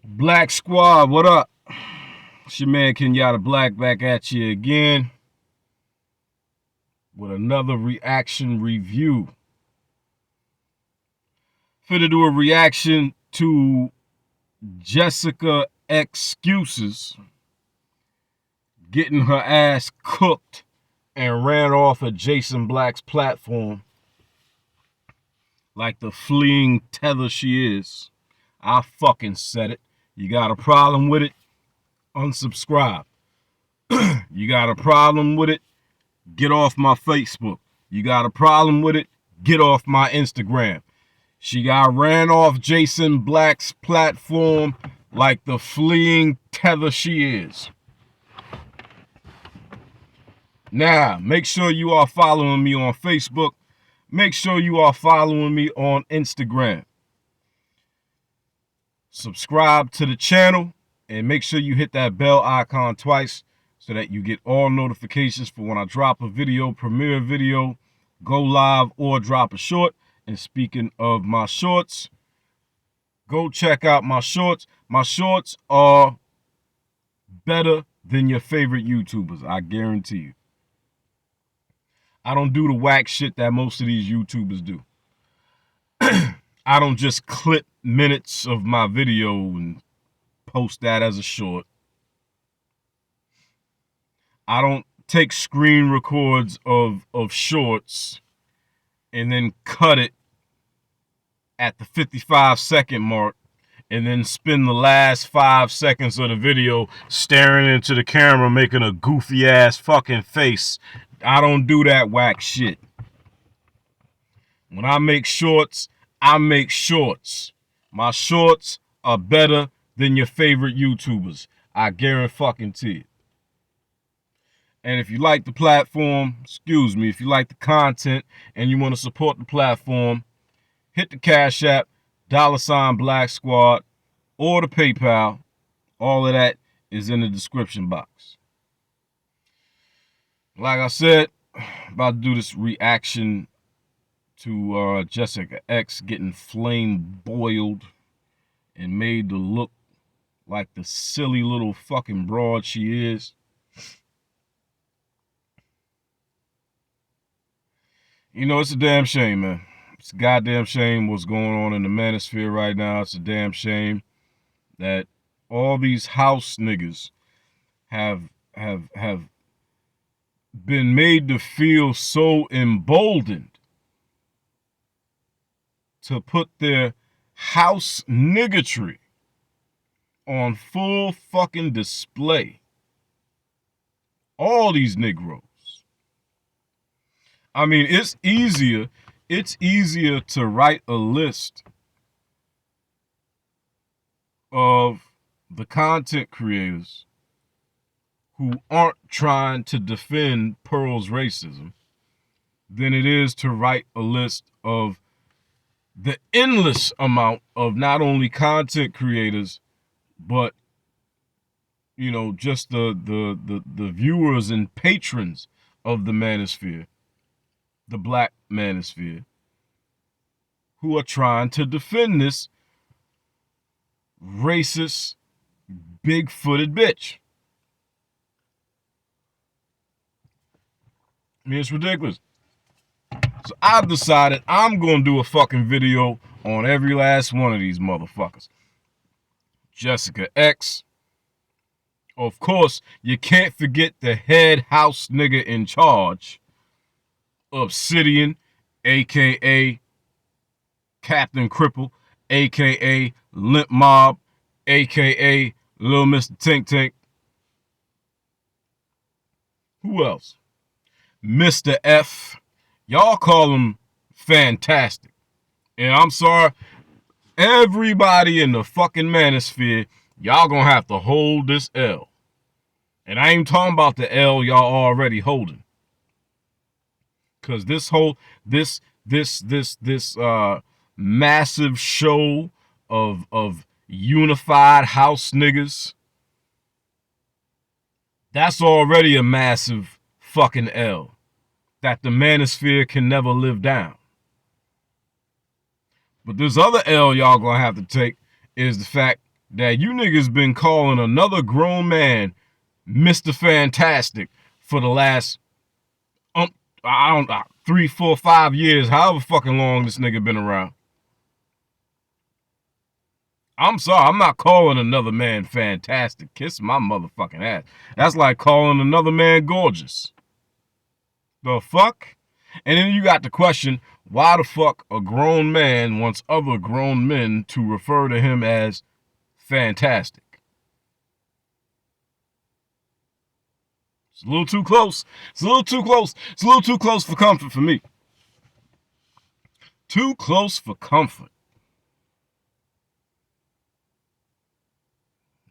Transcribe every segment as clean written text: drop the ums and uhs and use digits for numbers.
Black Squad, what up? It's your man Kenyatta Black back at you again with another reaction review. Finna do a reaction to Jessica Excuses getting her ass cooked and ran off of Jason Black's platform like the fleeing tether she is. I fucking said it. You got a problem with it? Unsubscribe. You got a problem with it? Get off my Facebook. You got a problem with it? Get off my Instagram. She got ran off Jason Black's platform like the fleeing tether she is. Now, make sure you are following me on Facebook. Make sure you are following me on Instagram. Subscribe to the channel and make sure you hit that bell icon twice so that you get all notifications for when I drop a video, premiere a video, go live, or drop a short. And speaking of my shorts, go check out my shorts. My shorts are better than your favorite YouTubers, I guarantee you. I don't do the whack shit that most of these YouTubers do. I don't just clip minutes of my video and post that as a short. I don't take screen records of shorts and then cut it at the 55-second mark and then spend the last 5 seconds of the video staring into the camera making a goofy ass fucking face. I don't do that whack shit. When I make shorts, I make shorts. My shorts are better than your favorite YouTubers. I guarantee it. And if you like the platform, if you like the content and you want to support the platform, hit the Cash App, $BLAXKSQUAD, or the PayPal. All of that is in the description box. Like I said, about to do this reaction to Jessica X getting flame boiled and made to look like the silly little fucking broad she is. You know, it's a damn shame, man. It's a goddamn shame what's going on in the manosphere right now. It's a damn shame that all these house niggas have been made to feel so emboldened to put their house niggatry on full fucking display. All these negroes. I mean, it's easier to write a list of the content creators who aren't trying to defend Pearl's racism than it is to write a list of the endless amount of not only content creators, but, you know, just the viewers and patrons of the manosphere, the black manosphere, who are trying to defend this racist, big-footed bitch. I mean, it's ridiculous. So I've decided I'm going to do a fucking video on every last one of these motherfuckers. Jessica X. Of course, you can't forget the head house nigga in charge, Obsidian, a.k.a. Captain Cripple, a.k.a. Limp Mob, a.k.a. Little Mr. Tink Tink. Who else? Mr. F. Y'all call him fantastic. And I'm sorry, everybody in the fucking manosphere, y'all gonna have to hold this L. And I ain't talking about the L y'all already holding. Cause this whole this massive show of unified house niggas, that's already a massive fucking L that the manosphere can never live down. But this other L y'all gonna have to take is the fact that you niggas been calling another grown man Mr. Fantastic for the last I don't 3, 4, 5 years, however fucking long this nigga been around. I'm sorry, I'm not calling another man fantastic. Kiss my motherfucking ass. That's like calling another man gorgeous. The fuck? And then you got the question, why the fuck a grown man wants other grown men to refer to him as fantastic? It's a little too close. It's a little too close. It's a little too close for comfort for me. Too close for comfort.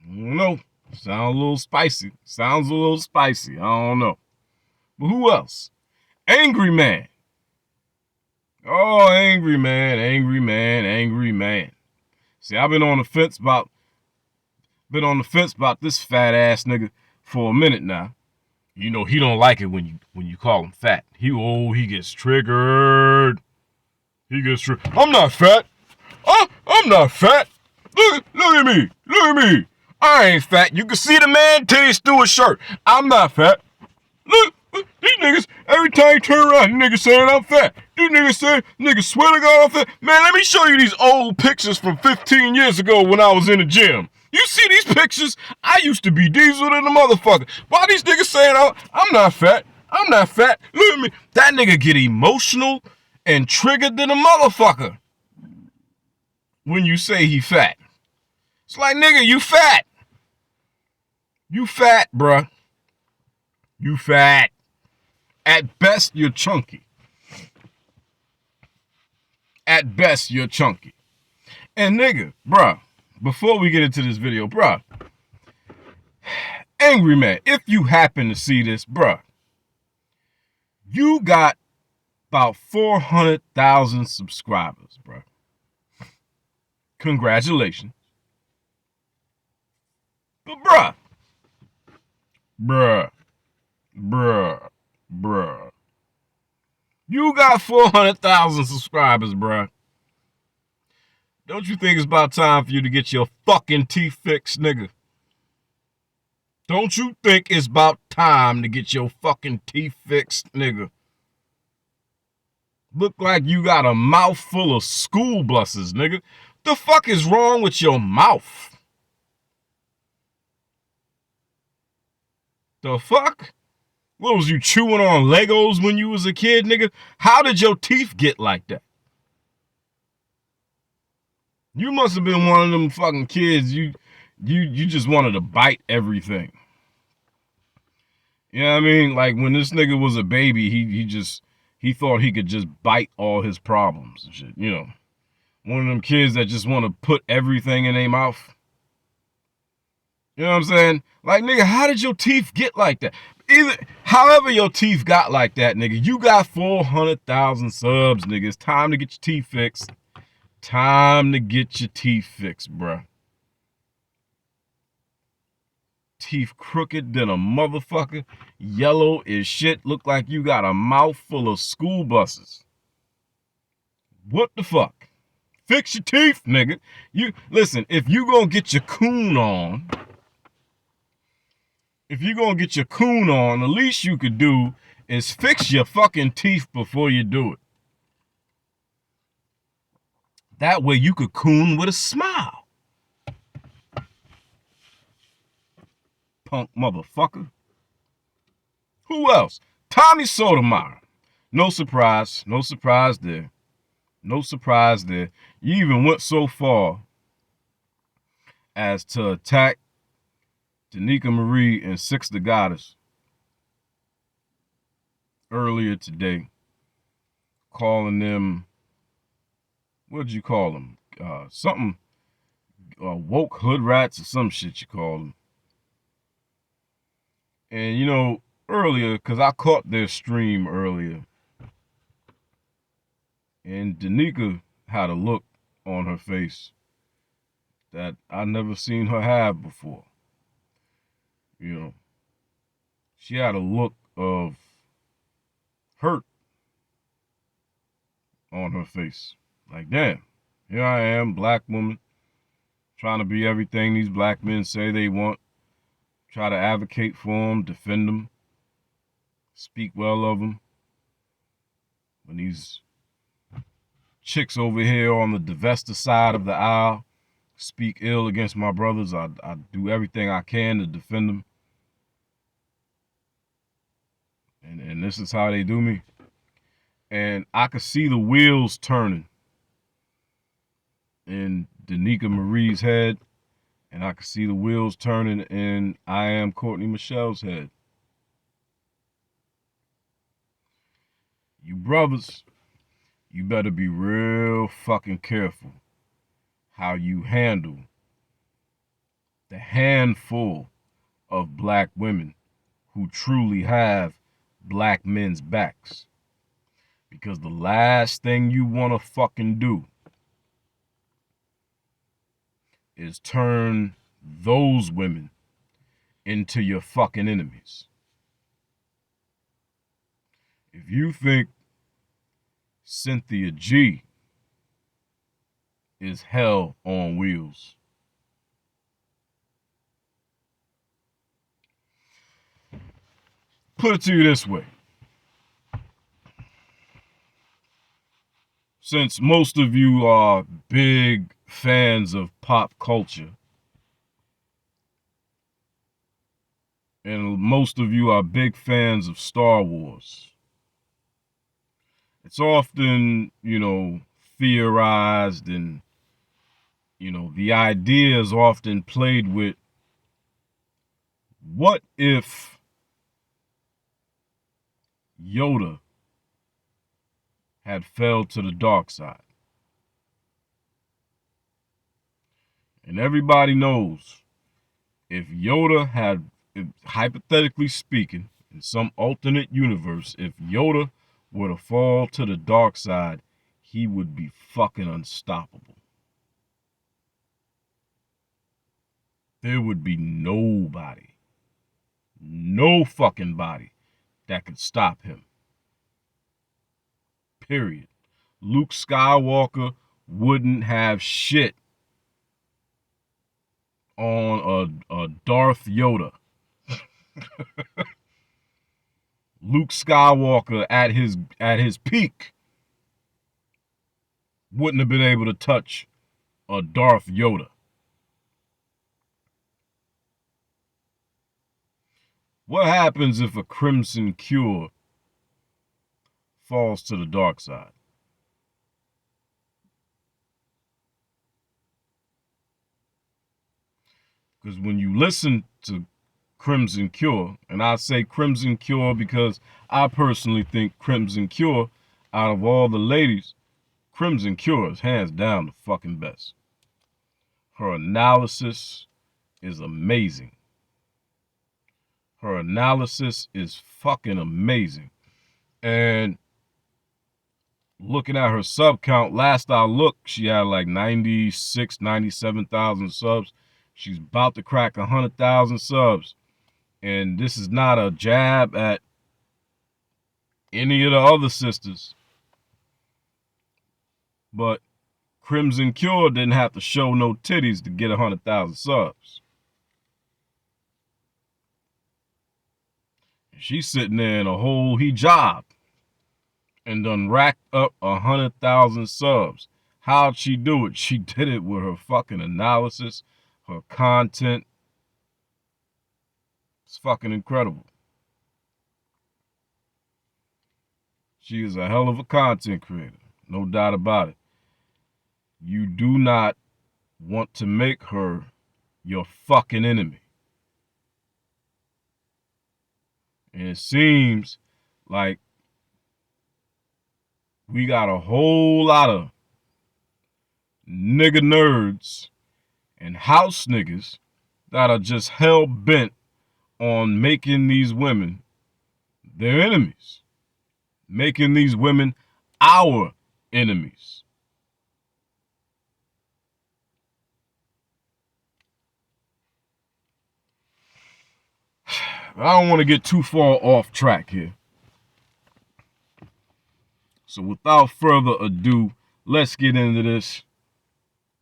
I don't know. Sounds a little spicy. Sounds a little spicy. I don't know. But who else? Angry man. Oh, angry man, angry man, angry man. See, I've been on the fence about this fat ass nigga for a minute now. You know he don't like it when you call him fat. He gets triggered. He gets triggered. I'm not fat. I'm not fat. Look at me. Look at me. I ain't fat. You can see the man titties through his shirt. I'm not fat. Look, these niggas, every time you turn around, niggas saying I'm fat. These niggas say, niggas swear to God I'm fat. Man, let me show you these old pictures from 15 years ago when I was in the gym. You see these pictures? I used to be diesel than a motherfucker. Why these niggas saying I'm not fat? I'm not fat. Look at me. That nigga get emotional and triggered than a motherfucker when you say he fat. It's like, nigga, you fat. You fat, bruh. You fat. At best, you're chunky. At best, you're chunky. And nigga, bruh, before we get into this video, bruh, angry man, if you happen to see this, bruh, you got about 400,000 subscribers, bruh. Congratulations. But bruh, you got 400,000 subscribers, bruh. Don't you think it's about time for you to get your fucking teeth fixed, nigga? Don't you think it's about time to get your fucking teeth fixed, nigga? Look like you got a mouth full of school buses, nigga. The fuck is wrong with your mouth? The fuck? What, was you chewing on Legos when you was a kid, nigga? How did your teeth get like that? You must have been one of them fucking kids, you just wanted to bite everything. You know what I mean? Like when this nigga was a baby, he thought he could just bite all his problems and shit, you know. One of them kids that just want to put everything in their mouth. You know what I'm saying? Like, nigga, how did your teeth get like that? However your teeth got like that, nigga, you got 400,000 subs, nigga. It's time to get your teeth fixed. Time to get your teeth fixed, bruh. Teeth crooked than a motherfucker. Yellow as shit. Look like you got a mouth full of school buses. What the fuck? Fix your teeth, nigga. You listen, if you gonna get your coon on, the least you could do is fix your fucking teeth before you do it. That way you could coon with a smile. Punk motherfucker. Who else? Tommy Sotomayor. No surprise. No surprise there. No surprise there. You even went so far as to attack Danica Marie and Six the Goddess earlier today, calling them, what did you call them? Something, woke hood rats or some shit you call them. And you know, earlier, because I caught their stream earlier, and Danica had a look on her face that I never seen her have before. You know, she had a look of hurt on her face. Like, damn, here I am, black woman, trying to be everything these black men say they want, try to advocate for them, defend them, speak well of them. When these chicks over here on the divester side of the aisle speak ill against my brothers, I do everything I can to defend them. And this is how they do me. And I could see the wheels turning in Danica Marie's head, and I could see the wheels turning in I Am Courtney Michelle's head. You brothers, you better be real fucking careful how you handle the handful of black women who truly have black men's backs. Because the last thing you want to fucking do is turn those women into your fucking enemies. If you think Cynthia G is hell on wheels, put it to you this way. Since most of you are big fans of pop culture, and most of you are big fans of Star Wars, it's often, theorized and, the idea is often played with, what if Yoda had fell to the dark side? And everybody knows if Yoda had, hypothetically speaking, in some alternate universe, if Yoda were to fall to the dark side, he would be fucking unstoppable. There would be nobody, no fucking body that could stop him. Period. Luke Skywalker wouldn't have shit on a Darth Yoda. Luke Skywalker at his peak wouldn't have been able to touch a Darth Yoda. What happens if a Crimson Cure falls to the dark side? Because when you listen to Crimson Cure, and I say Crimson Cure because I personally think Crimson Cure, out of all the ladies, Crimson Cure is hands down the fucking best. Her analysis is amazing. Her analysis is fucking amazing. And looking at her sub count, last I looked, she had like 96, 97,000 subs. She's about to crack 100,000 subs. And this is not a jab at any of the other sisters. But Crimson Cure didn't have to show no titties to get 100,000 subs. She's sitting there in a whole hijab and done racked up 100,000 subs. How'd she do it? She did it with her fucking analysis, her content. It's fucking incredible. She is a hell of a content creator, no doubt about it. You do not want to make her your fucking enemy. And it seems like we got a whole lot of nigga nerds and house niggas that are just hell bent on making these women their enemies, making these women our enemies. I don't want to get too far off track here. So without further ado, let's get into this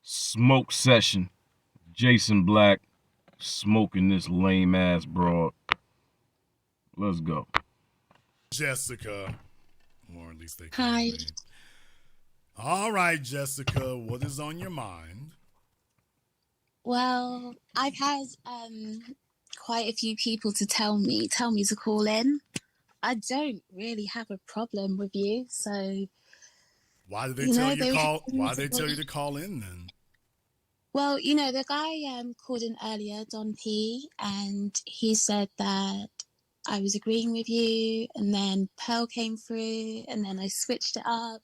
smoke session Jason Black smoking this lame ass broad. Let's go. Jessica, or at least they call Hi. me. All right, Jessica, what is on your mind? Well, I've had quite a few people to tell me to call in. I don't really have a problem with you, so Why did they tell you they were call? telling me Why to did they call tell you in. to call in then? Well, the guy called in earlier, Don P, and he said that I was agreeing with you, and then Pearl came through, and then I switched it up.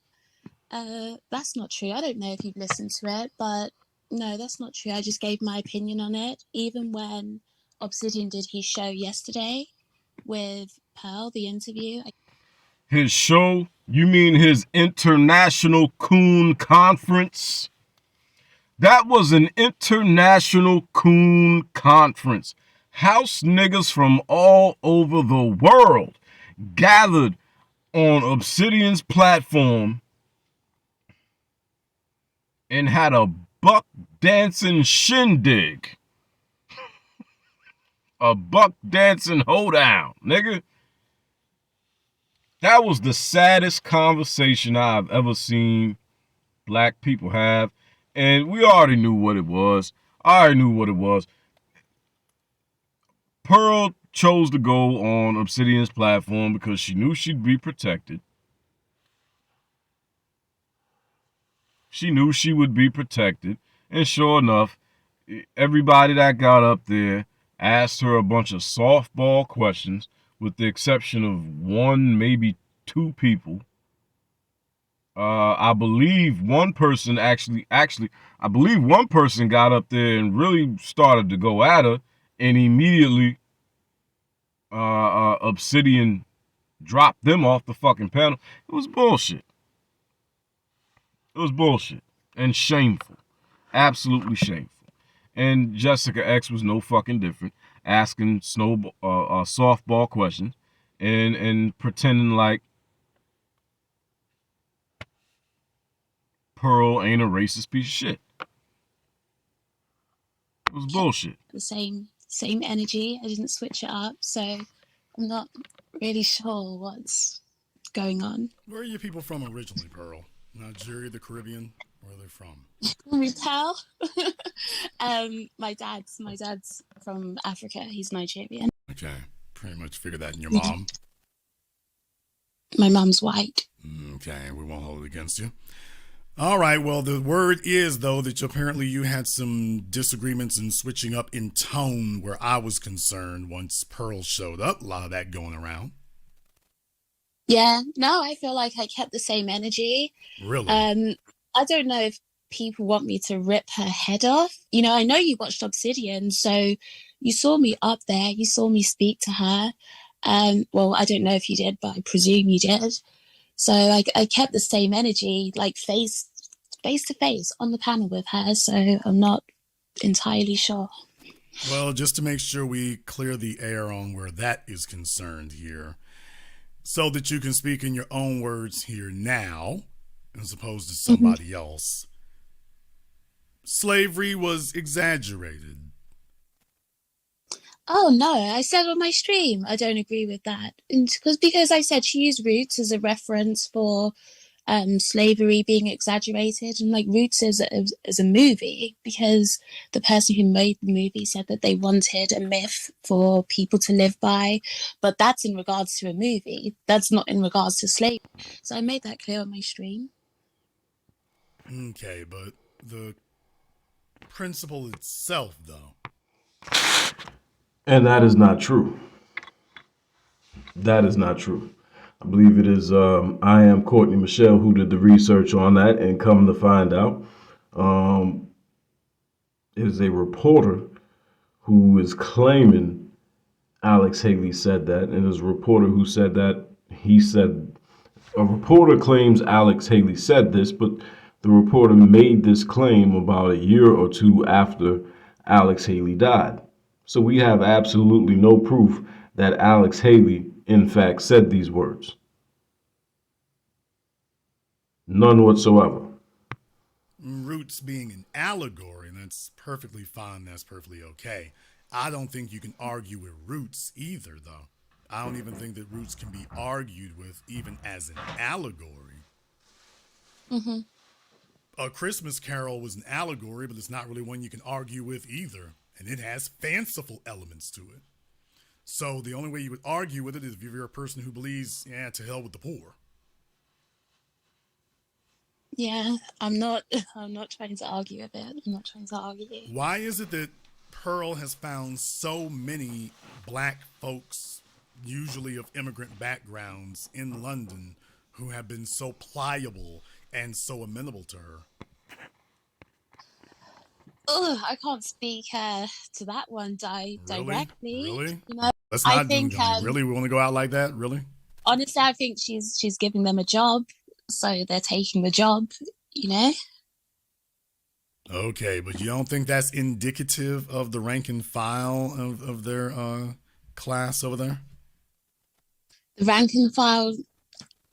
That's not true. I don't know if you've listened to it, but no, that's not true. I just gave my opinion on it. Even when Obsidian did his show yesterday with Pearl, the interview. His show? You mean his international coon conference? That was an international coon conference. House niggas from all over the world gathered on Obsidian's platform and had a buck dancing shindig. A buck dancing hoedown, nigga. That was the saddest conversation I've ever seen black people have. And we already knew what it was. I already knew what it was. Pearl chose to go on Obsidian's platform because she knew she'd be protected. She knew she would be protected. And sure enough, everybody that got up there asked her a bunch of softball questions, with the exception of one, maybe two people. I believe one person I believe one person got up there and really started to go at her, and immediately, Obsidian dropped them off the fucking panel. It was bullshit. It was bullshit and shameful, absolutely shameful. And Jessica X was no fucking different, asking softball questions and pretending like Pearl ain't a racist piece of shit. It was bullshit. The same energy. I didn't switch it up, so I'm not really sure what's going on. Where are your people from originally, Pearl? Nigeria, the Caribbean? Where are they from? Can we tell? My dad's from Africa. He's Nigerian. Okay, pretty much figured that in your mom. My mom's white. Okay, we won't hold it against you. All right, well, the word is, though, that apparently you had some disagreements and switching up in tone where I was concerned once Pearl showed up. A lot of that going around. Yeah, no, I feel like I kept the same energy. Really? I don't know if people want me to rip her head off. I know you watched Obsidian, so you saw me up there. You saw me speak to her. Well, I don't know if you did, but I presume you did. So I kept the same energy, like face to face on the panel with her. So I'm not entirely sure. Well, just to make sure we clear the air on where that is concerned here, so that you can speak in your own words here now, as opposed to somebody else. Slavery was exaggerated. Oh no, I said on my stream I don't agree with that. Because I said she used Roots as a reference for slavery being exaggerated, and like Roots as a movie, because the person who made the movie said that they wanted a myth for people to live by, but that's in regards to a movie. That's not in regards to slavery. So I made that clear on my stream. Okay, but the principle itself, though. And that is not true. That is not true. I believe it is I am Courtney Michelle who did the research on that, and come to find out, it is a reporter who is claiming Alex Haley said that, and it is a reporter who said that a reporter claims Alex Haley said this, but the reporter made this claim about a year or two after Alex Haley died. So we have absolutely no proof that Alex Haley, in fact, said these words. None whatsoever. Roots being an allegory, and that's perfectly fine. That's perfectly okay. I don't think you can argue with Roots either, though. I don't even think that Roots can be argued with even as an allegory. Mm-hmm. A Christmas Carol was an allegory, but it's not really one you can argue with either. And it has fanciful elements to it. So the only way you would argue with it is if you're a person who believes, yeah, to hell with the poor. Yeah, I'm not trying to argue with it. I'm not trying to argue. Why is it that Pearl has found so many black folks, usually of immigrant backgrounds, in London who have been so pliable and so amenable to her? Oh, I can't speak to that one directly. Really? You know, Let's I not think really? We want to go out like that? Really? honestly, I think she's giving them a job, so they're taking the job. You know. Okay, but you don't think that's indicative of the rank and file of their class over there? The rank and file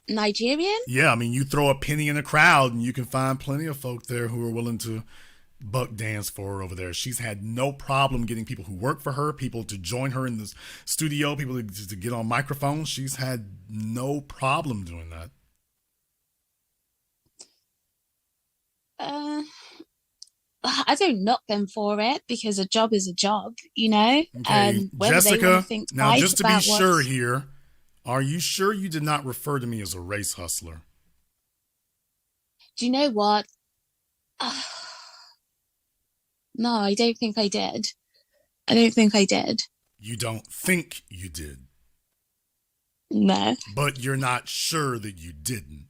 Nigerian? Yeah, I mean, you throw a penny in a crowd and you can find plenty of folk there who are willing to buck dance for her over there. She's had no problem getting people who work for her, people to join her in the studio, people to get on microphones. She's had no problem doing that. I don't knock them for it because a job is a job, you know. Okay, Whether Jessica, they want to think now just to be about sure here, are you sure you did not refer to me as a race hustler? Do you know what? No, I don't think I did. I don't think I did. You don't think you did. No. But you're not sure that you didn't.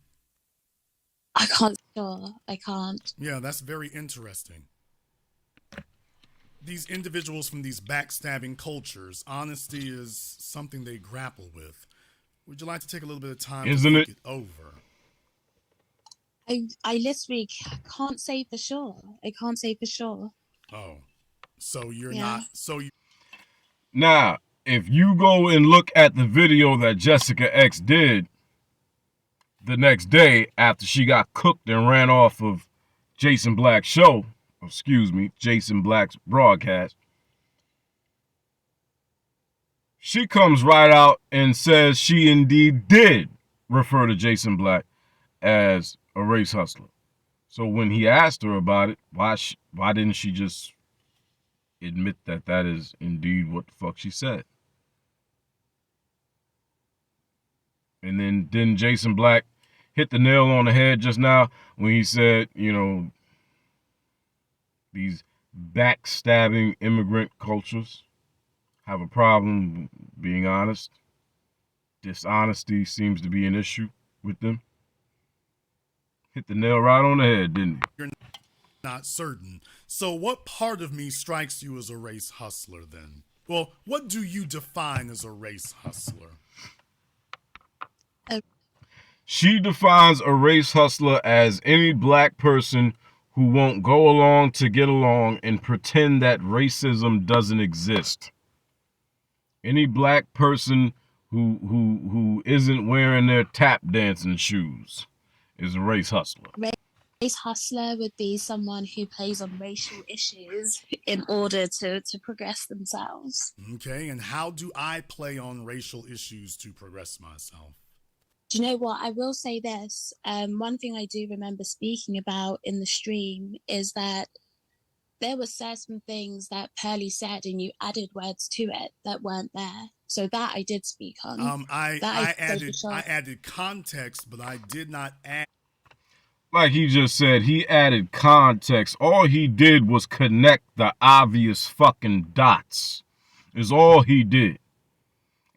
I can't. Sure, I can't. Yeah, that's very interesting. These individuals from these backstabbing cultures, honesty is something they grapple with. Would you like to take a little bit of time to think it over? I literally can't say for sure. I can't say for sure. Oh, so you're not. So you. Now, if you go and look at the video that Jessica X did the next day after she got cooked and ran off of Jason Black's show, Jason Black's broadcast, she comes right out and says she indeed did refer to Jason Black as a race hustler. So when he asked her about it, why didn't she just admit that that is indeed what the fuck she said? And then didn't Jason Black hit the nail on the head just now when he said, you know, these backstabbing immigrant cultures have a problem being honest. Dishonesty seems to be an issue with them. Hit the nail right on the head, didn't he? You're not certain. So what part of me strikes you as a race hustler then? Well, what do you define as a race hustler? She defines a race hustler as any black person who won't go along to get along and pretend that racism doesn't exist. Any black person who isn't wearing their tap dancing shoes is a race hustler. Race hustler would be someone who plays on racial issues in order to progress themselves. Okay, and how do I play on racial issues to progress myself? Do you know what? I will say this. One thing I do remember speaking about in the stream is that there were certain things that Pearly said and you added words to it that weren't there. So that I did speak on. I added context, but I did not add. Like he just said, he added context. All he did was connect the obvious fucking dots. Is all he did.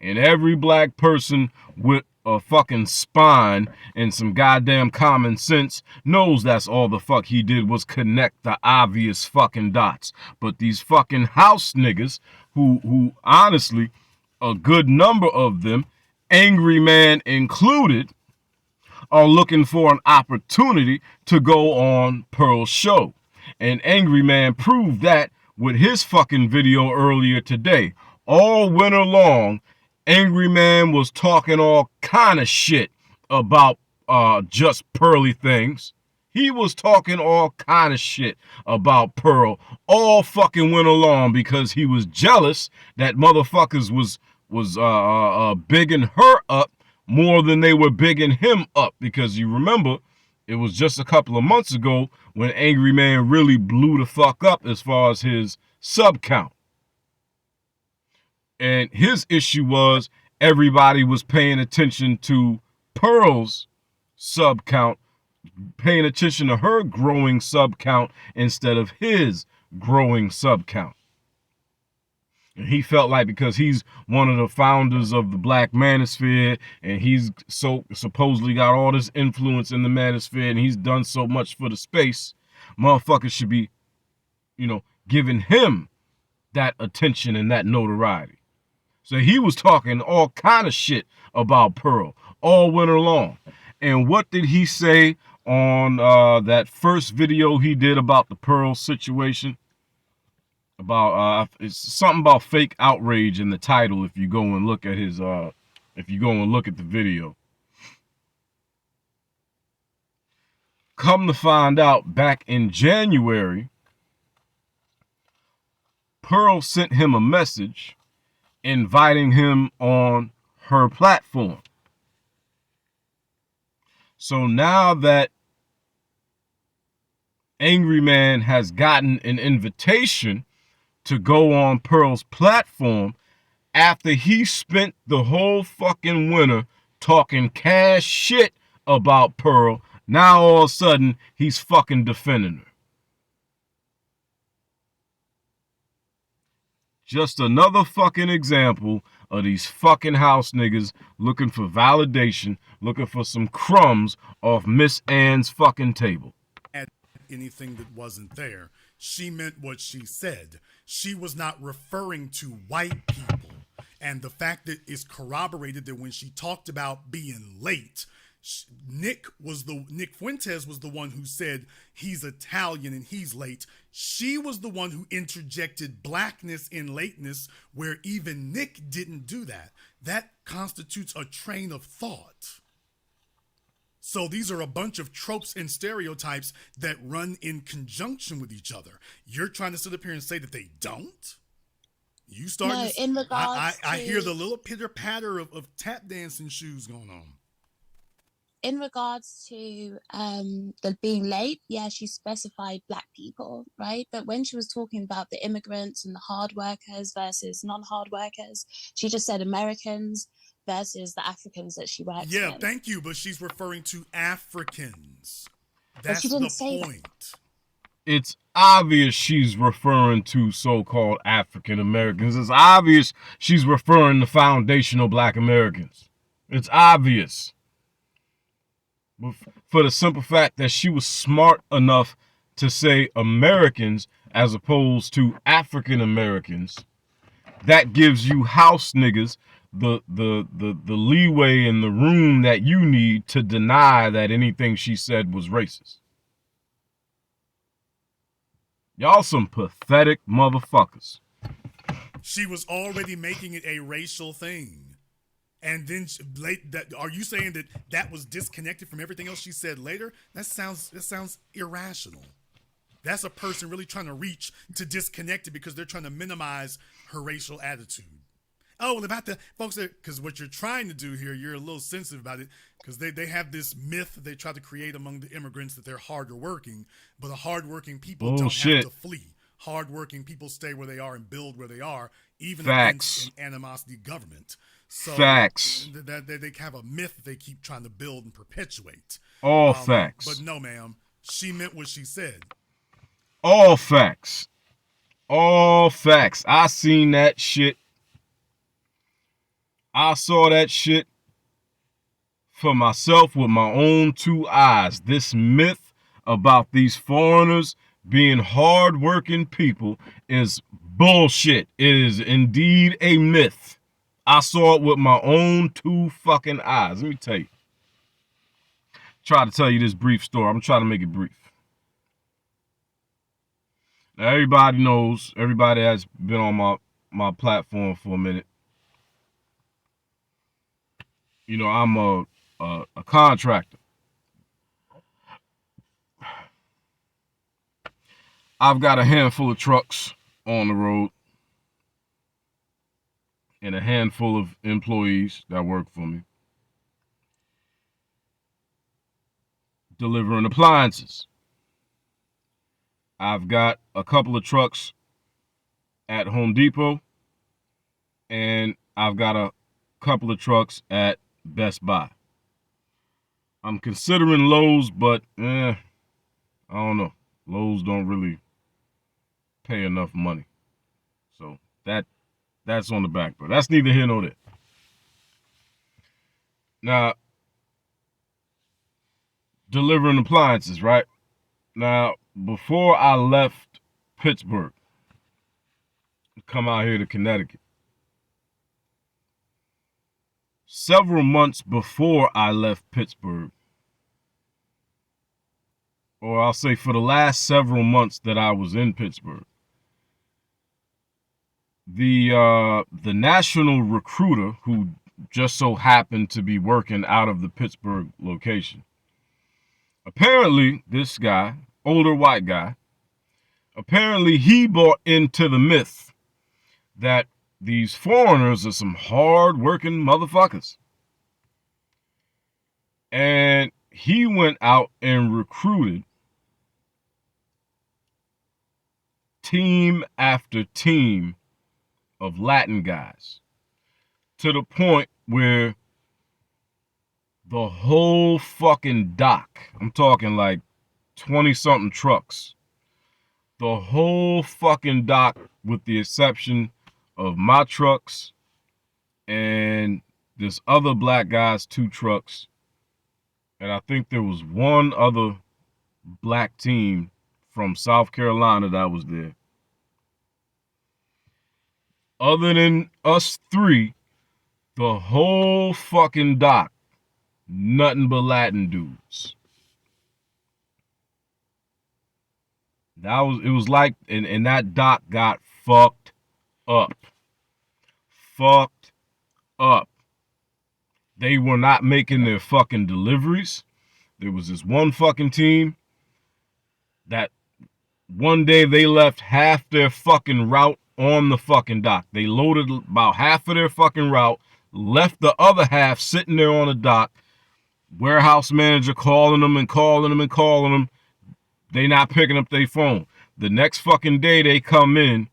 And every black person with a fucking spine and some goddamn common sense knows that's all the fuck he did was connect the obvious fucking dots. But these fucking house niggas who honestly, a good number of them, Angry Man included, are looking for an opportunity to go on Pearl's show. And Angry Man proved that with his fucking video earlier today. All winter long, Angry Man was talking all kind of shit about just Pearly things. He was talking all kind of shit about Pearl all fucking went along because he was jealous that motherfuckers was bigging her up more than they were bigging him up. Because you remember, it was just a couple of months ago when Angry Man really blew the fuck up as far as his sub count. And his issue was everybody was paying attention to Pearl's sub count, paying attention to her growing sub count instead of his growing sub count. And he felt like because he's one of the founders of the Black Manosphere and he's so supposedly got all this influence in the Manosphere and he's done so much for the space, motherfuckers should be, giving him that attention and that notoriety. So he was talking all kind of shit about Pearl all winter long. And what did he say on that first video he did about the Pearl situation? About it's something about fake outrage in the title. If you go and look at his if you go and look at the video, come to find out, back in January, Pearl sent him a message inviting him on her platform. So now that Angry Man has gotten an invitation to go on Pearl's platform after he spent the whole fucking winter talking cash shit about Pearl, now all of a sudden he's fucking defending her. Just another fucking example of these fucking house niggas looking for validation, looking for some crumbs off Miss Ann's fucking table. Anything that wasn't there. She meant what she said. She was not referring to white people. And the fact that it's corroborated that when she talked about being late, Nick Fuentes was the one who said he's Italian and he's late. She was the one who interjected blackness in lateness, where even Nick didn't do that. That constitutes a train of thought. So these are a bunch of tropes and stereotypes that run in conjunction with each other. You're trying to sit up here and say that they don't? You start. No, in regards I hear the little pitter patter of tap dancing shoes going on. In regards to the being late, yeah, she specified Black people, right? But when she was talking about the immigrants and the hard workers versus non-hard workers, she just said Americans versus the Africans that she works with. Yeah, thank you, but she's referring to Africans. That's she didn't the say point. That. It's obvious she's referring to so-called African Americans. It's obvious she's referring to foundational Black Americans. It's obvious. For the simple fact that she was smart enough to say Americans as opposed to African Americans, that gives you house niggas the leeway and the room that you need to deny that anything she said was racist. Y'all some pathetic motherfuckers. She was already making it a racial thing. And then are you saying that was disconnected from everything else she said later? That sounds irrational. That's a person really trying to reach to disconnect it because they're trying to minimize her racial attitude. Oh, and about the folks because what you're trying to do here, you're a little sensitive about it because they have this myth that they try to create among the immigrants that they're harder working, but the hardworking people don't have to flee. Hardworking people stay where they are and build where they are, even against an animosity government. So facts. They have a myth that they keep trying to build and perpetuate. All facts. But no, ma'am, she meant what she said. All facts. All facts. I seen that shit. I saw that shit for myself with my own two eyes. This myth about these foreigners being hardworking people is bullshit. It is indeed a myth. I saw it with my own two fucking eyes. Let me tell you. Try to tell you this brief story. I'm trying to make it brief. Now, everybody knows, everybody that's been on my platform for a minute, I'm a contractor. I've got a handful of trucks on the road and a handful of employees that work for me delivering appliances. I've got a couple of trucks at Home Depot, and I've got a couple of trucks at Best Buy. I'm considering Lowe's, but I don't know. Lowe's don't really pay enough money. So that's on the back burner. That's neither here nor there. Now, delivering appliances, right? Now, before I left Pittsburgh, come out here to Connecticut, several months before I left Pittsburgh, or I'll say for the last several months that I was in Pittsburgh, the national recruiter who just so happened to be working out of the Pittsburgh location, apparently this guy, older white guy, apparently he bought into the myth that these foreigners are some hard-working motherfuckers. And he went out and recruited team after team of Latin guys to the point where the whole fucking dock, I'm talking like 20-something trucks, the whole fucking dock, with the exception of my trucks and this other black guy's 2 trucks, and I think there was one other black team from South Carolina that was there. Other than us 3, the whole fucking dock, nothing but Latin dudes. It was like, and that dock got fucked up. Fucked up. They were not making their fucking deliveries. There was this one fucking team that one day they left half their fucking route on the fucking dock. They loaded about half of their fucking route, left the other half sitting there on the dock. Warehouse manager calling them and calling them and calling them. They not picking up their phone. The next fucking day they come in,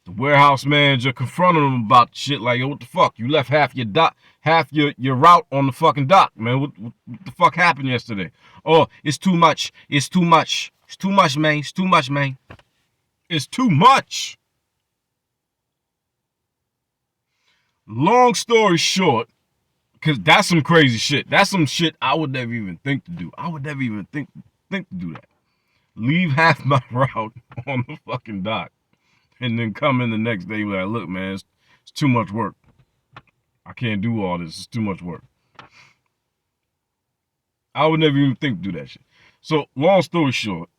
the warehouse manager confronted them about shit like, yo, what the fuck? You left half your dock, half your route on the fucking dock, man. What the fuck happened yesterday? Oh, it's too much. It's too much. It's too much, man. It's too much, man. It's too much. Long story short, because that's some crazy shit. That's some shit I would never even think to do. I would never even think to do that. Leave half my route on the fucking dock and then come in the next day like, look, man, it's too much work. I can't do all this. It's too much work. I would never even think to do that shit. So, long story short,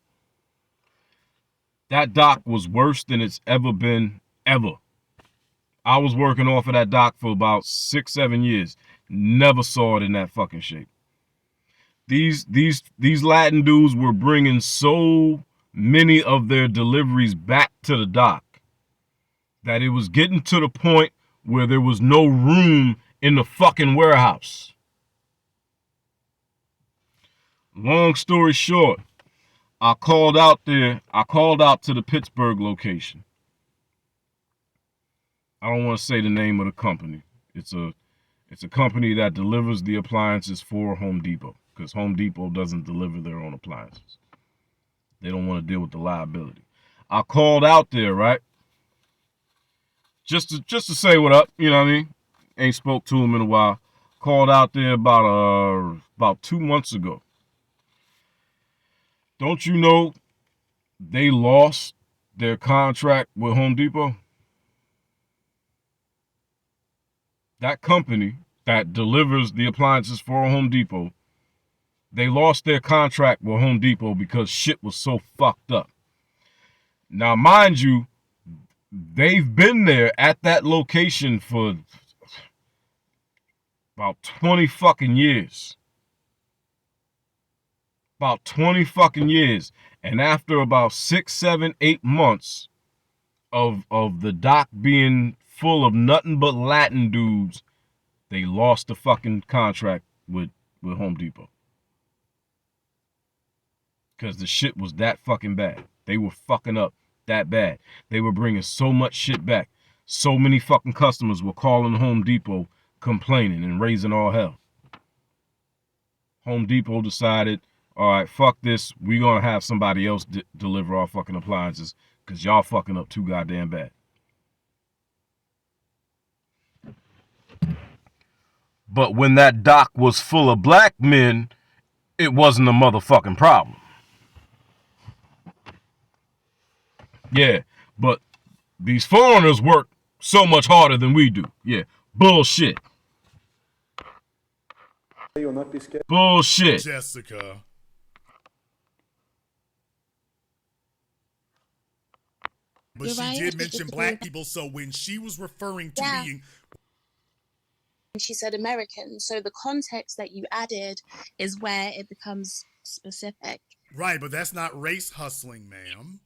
that dock was worse than it's ever been, ever. I was working off of that dock for about 6-7 years. Never saw it in that fucking shape. These Latin dudes were bringing so many of their deliveries back to the dock that it was getting to the point where there was no room in the fucking warehouse. Long story short, I called out to the Pittsburgh location. I don't want to say the name of the company. It's a company that delivers the appliances for Home Depot, because Home Depot doesn't deliver their own appliances. They don't want to deal with the liability. I called out there, right? Just to say what up, you know what I mean? Ain't spoke to him in a while. Called out there about 2 months ago. Don't you know they lost their contract with Home Depot? That company that delivers the appliances for Home Depot, they lost their contract with Home Depot because shit was so fucked up. Now, mind you, they've been there at that location for about 20 fucking years. About 20 fucking years. And after about 6, 7, 8 months of the dock being full of nothing but Latin dudes, they lost the fucking contract with Home Depot. Because the shit was that fucking bad. They were fucking up that bad. They were bringing so much shit back. So many fucking customers were calling Home Depot complaining and raising all hell. Home Depot decided, all right, fuck this. We're going to have somebody else deliver our fucking appliances because y'all fucking up too goddamn bad. But when that dock was full of black men, it wasn't a motherfucking problem. Yeah, but these foreigners work so much harder than we do. Yeah, bullshit. You'll not be scared. Bullshit. Jessica. But You're she right, did I mention disagree black with that. people, so when she was referring to Yeah. being She said American, so the context that you added is where it becomes specific. right, but that's not race hustling, ma'am.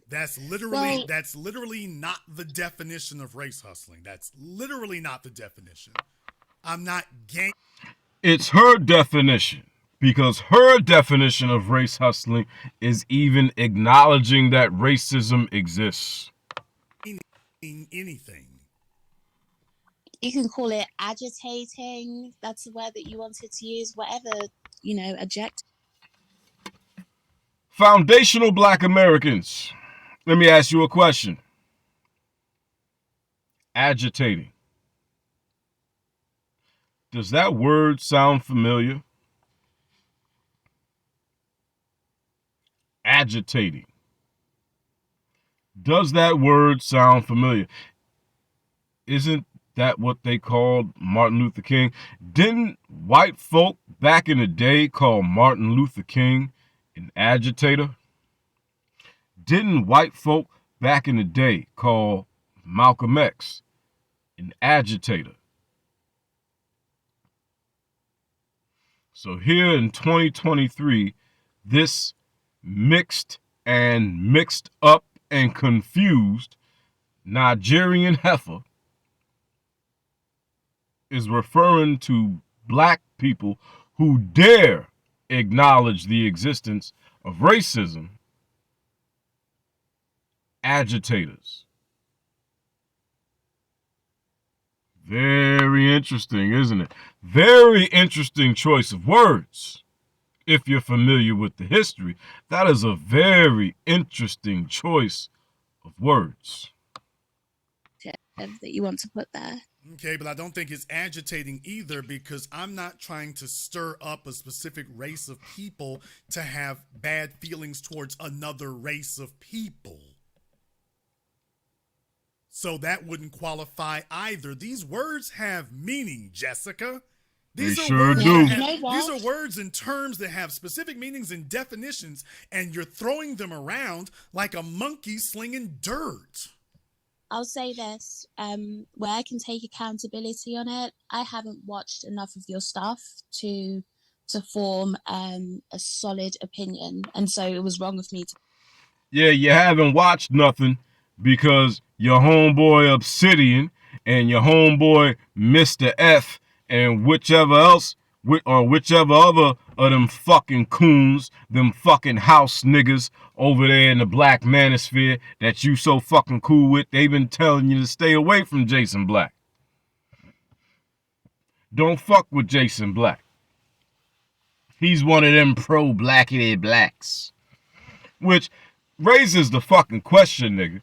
That's literally not the definition of race hustling. That's literally not the definition. I'm not gang. It's her definition, because her definition of race hustling is even acknowledging that racism exists. Anything. You can call it agitating. That's the word that you wanted to use. Whatever, adjective. Foundational black Americans. Let me ask you a question. Agitating. Does that word sound familiar? Agitating. Does that word sound familiar? Isn't that what they called Martin Luther King? Didn't white folk back in the day call Martin Luther King an agitator? Didn't white folk back in the day call Malcolm X an agitator? So here in 2023, this mixed up and confused Nigerian heifer is referring to black people who dare acknowledge the existence of racism, agitators. Very interesting, isn't it? Very interesting choice of words. If you're familiar with the history, that is a very interesting choice of words. That you want to put there. Okay, but I don't think it's agitating either, because I'm not trying to stir up a specific race of people to have bad feelings towards another race of people. So that wouldn't qualify either. These words have meaning, Jessica. These They are sure words do. that You know these what? are words and terms that have specific meanings and definitions, and you're throwing them around like a monkey slinging dirt. I'll say this, where I can take accountability on it. I haven't watched enough of your stuff to form a solid opinion, and so it was wrong of me to. Yeah, you haven't watched nothing because your homeboy Obsidian and your homeboy Mr. F and whichever other of them fucking coons, them fucking house niggas over there in the black manosphere that you so fucking cool with, they've been telling you to stay away from Jason Black. Don't fuck with Jason Black. He's one of them pro-blackity blacks. Which raises the fucking question, nigga.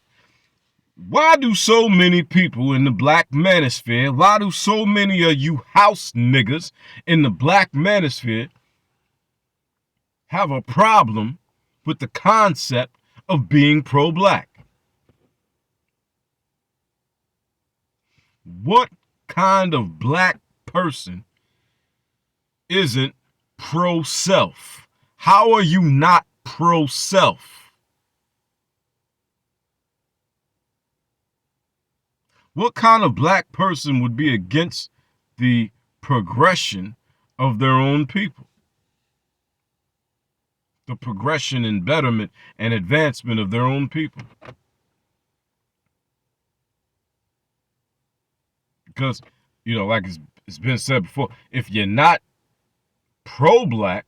Why do so many people in the black manosphere, why do so many of you house niggas in the black manosphere have a problem with the concept of being pro-black? What kind of black person isn't pro-self? How are you not pro-self? What kind of black person would be against the progression of their own people? the progression and betterment and advancement of their own people. Because, like it's been said before, if you're not pro-black,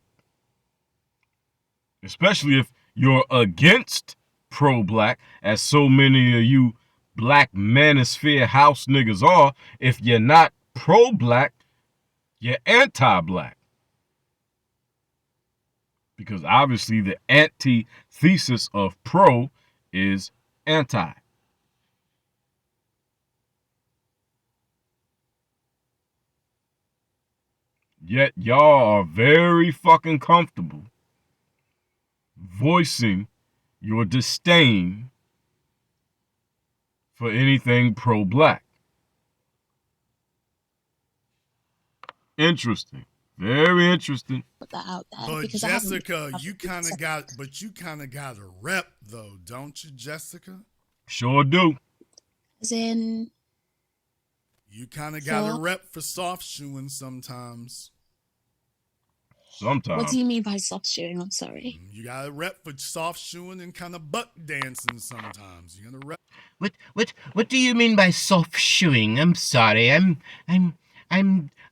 especially if you're against pro-black, as so many of you black manosphere house niggas are, if you're not pro-black, you're anti-black. Because obviously the antithesis of pro is anti. Yet y'all are very fucking comfortable voicing your disdain for anything pro-black. Interesting. Very interesting. Put that out there. But because Jessica, you kind of got a rep though, don't you, Jessica? Sure do. As in, you kind of got a rep for soft shoeing sometimes. Sometimes. What do you mean by soft shoeing? I'm sorry. You got a rep for soft shoeing and kind of butt dancing sometimes. You got a rep. What do you mean by soft shoeing? I'm sorry.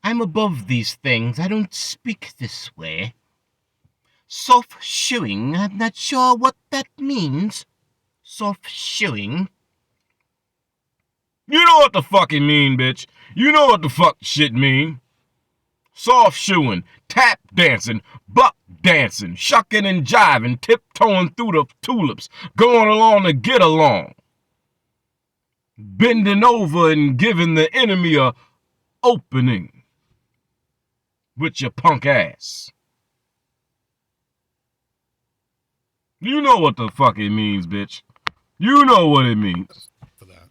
I'm above these things. I don't speak this way. Soft shoeing? I'm not sure what that means. Soft shoeing? You know what the fuck it mean, bitch. You know what the fuck shit mean. Soft shoeing, tap dancing, buck dancing, shucking and jiving, tiptoeing through the tulips, going along to get along. Bending over and giving the enemy a opening with your punk ass. You know what the fuck it means, bitch. You know what it means. For that.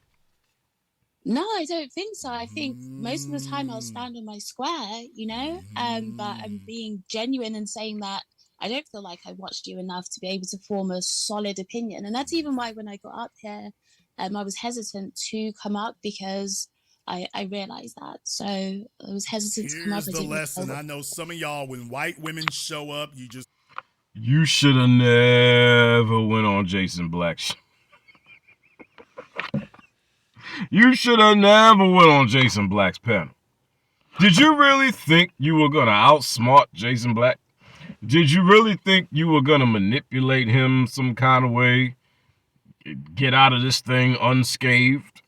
No, I don't think so. I think most of the time I'll stand on my square, but I'm being genuine and saying that I don't feel like I watched you enough to be able to form a solid opinion. And that's even why when I got up here, I was hesitant to come up because I realized that. So I was hesitant to come up. Here's the lesson. I know some of y'all, when white women show up, You should have never went on Jason Black's. You should have never went on Jason Black's panel. Did you really think you were going to outsmart Jason Black? Did you really think you were going to manipulate him some kind of way? Get out of this thing unscathed?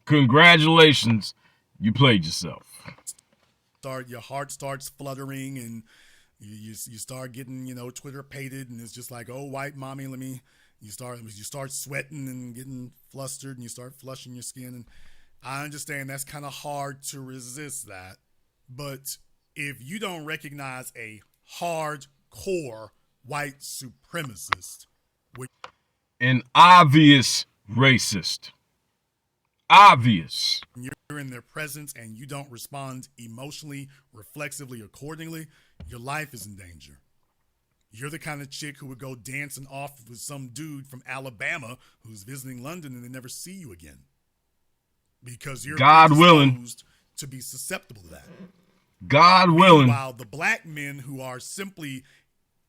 Congratulations, you played yourself. Your heart starts fluttering and you start getting, Twitter pated, and it's just like, oh, white mommy, you start sweating and getting flustered and you start flushing your skin. And I understand that's kind of hard to resist that. But if you don't recognize a hardcore white supremacist, an obvious racist, obvious, you're in their presence and you don't respond emotionally, reflexively, accordingly, your life is in danger. You're the kind of chick who would go dancing off with some dude from Alabama who's visiting London and they never see you again. Because you're God willing to be susceptible to that. God willing. While the black men who are simply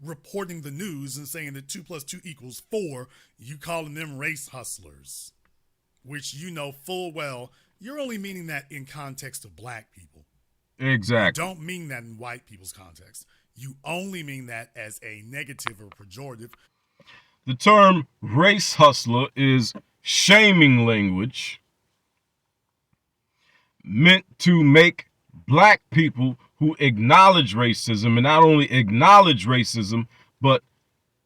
reporting the news and saying that 2 + 2 = 4, you calling them race hustlers, which you know full well you're only meaning that in context of black people. Exactly. You don't mean that in white people's context. You only mean that as a negative or pejorative. The term race hustler is shaming language meant to make black people who acknowledge racism, and not only acknowledge racism, but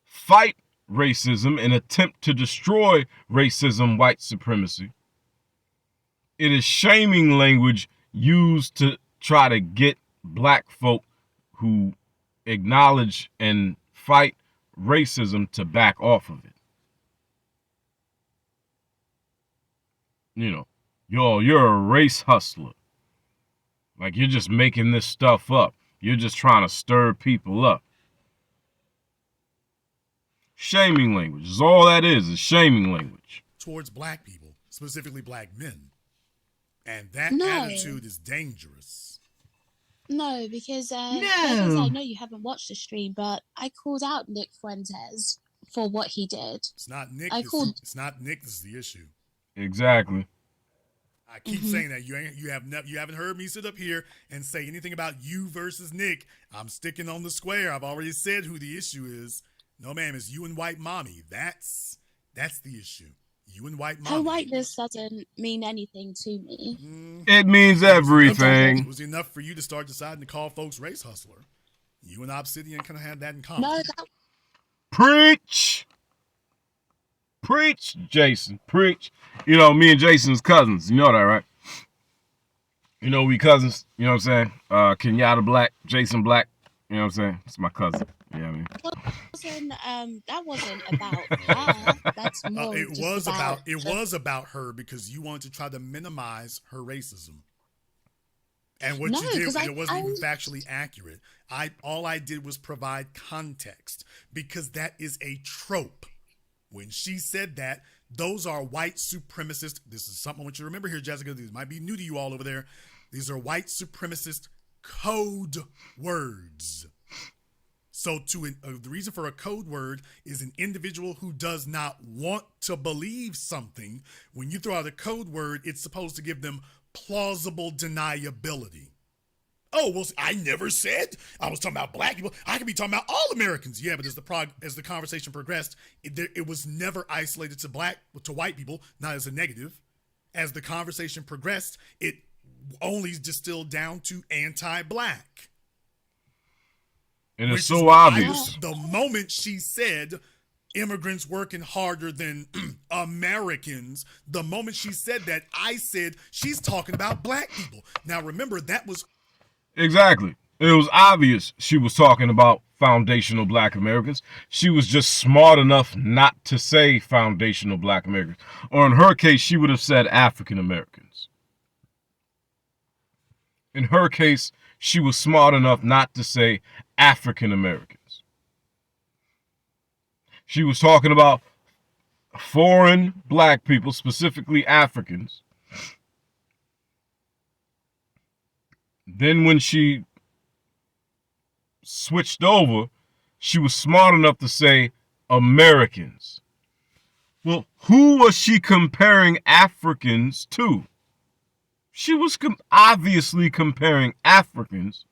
fight racism and attempt to destroy racism, white supremacy. It is shaming language used to try to get black folk who acknowledge and fight racism to back off of it. You're a race hustler. Like, you're just making this stuff up. You're just trying to stir people up. Shaming language is all that is shaming language. Towards black people, specifically black men. And that attitude is dangerous. No, because Burgers, I No. know you haven't watched the stream, but I called out Nick Fuentes for what he did. It's not Nick. I called. It's not Nick. This is the issue. Exactly. I keep saying that you haven't heard me sit up here and say anything about you versus Nick. I'm sticking on the square. I've already said who the issue is. No, ma'am, it's you and white mommy. That's the issue. You and white mommy. Her whiteness doesn't mean anything to me. It means everything. It was enough for you to start deciding to call folks race hustler. You and Obsidian kind of had that in common. No, Preach. Preach, Jason. Preach. You know, me and Jason's cousins. You know that, right? You know, we cousins. You know what I'm saying? Kenyatta Black, Jason Black. You know what I'm saying? It's my cousin. You know what I mean? that wasn't about her. That's more It just was about her because you wanted to try to minimize her racism. And what No, you did, 'cause it wasn't even factually accurate. All I did was provide context because that is a trope. When she said that, those are white supremacist. This is something I want you to remember here, Jessica. These might be new to you all over there. These are white supremacist code words. So the reason for a code word is an individual who does not want to believe something. When you throw out a code word, it's supposed to give them plausible deniability. Oh, well, I never said I was talking about black people. I could be talking about all Americans. Yeah, but as the conversation progressed, it was never isolated to white people, not as a negative. As the conversation progressed, it only distilled down to anti-black. And it's so obvious. The moment she said immigrants working harder than Americans, the moment she said that, I said she's talking about black people. Now, remember, that was... Exactly. It was obvious she was talking about foundational black Americans. She was just smart enough not to say foundational black Americans. Or in her case, she would have said African Americans. In her case, she was smart enough not to say African Americans. She was talking about foreign black people, specifically Africans. Then when she switched over, she was smart enough to say Americans. Well, who was she comparing Africans to? She was obviously comparing Africans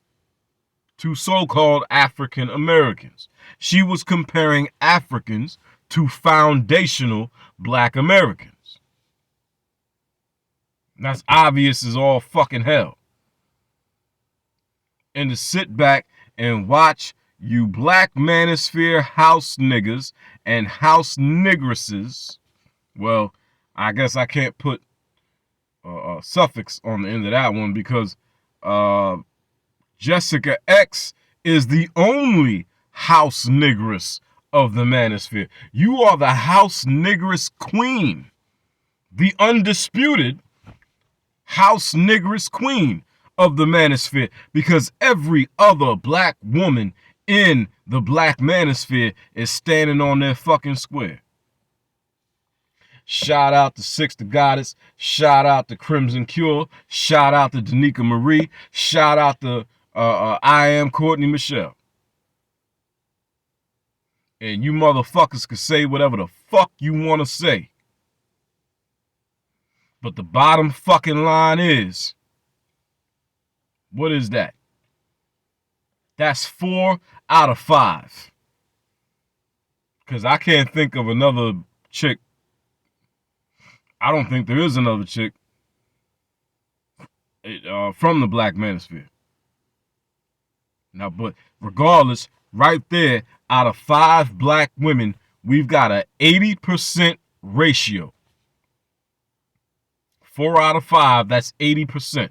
to so-called African Americans. She was comparing Africans to foundational black Americans. That's obvious as all fucking hell. And to sit back and watch you black manosphere house niggas and house nigresses, well, I guess I can't put a suffix on the end of that one because Jessica X is the only house nigress of the manosphere. You are the house nigress queen, the undisputed house nigress queen of the manosphere, because every other black woman in the black manosphere is standing on their fucking square. Shout out to Six the Goddess. Shout out to Crimson Cure. Shout out to Danica Marie. Shout out to I Am Courtney Michelle. And you motherfuckers can say whatever the fuck you want to say. But the bottom fucking line is, what is that? That's 4 out of 5. Because I can't think of another chick. I don't think there is another chick from the black manosphere. Now, but regardless, right there, out of 5 black women, we've got an 80% ratio. 4 out of 5, that's 80%.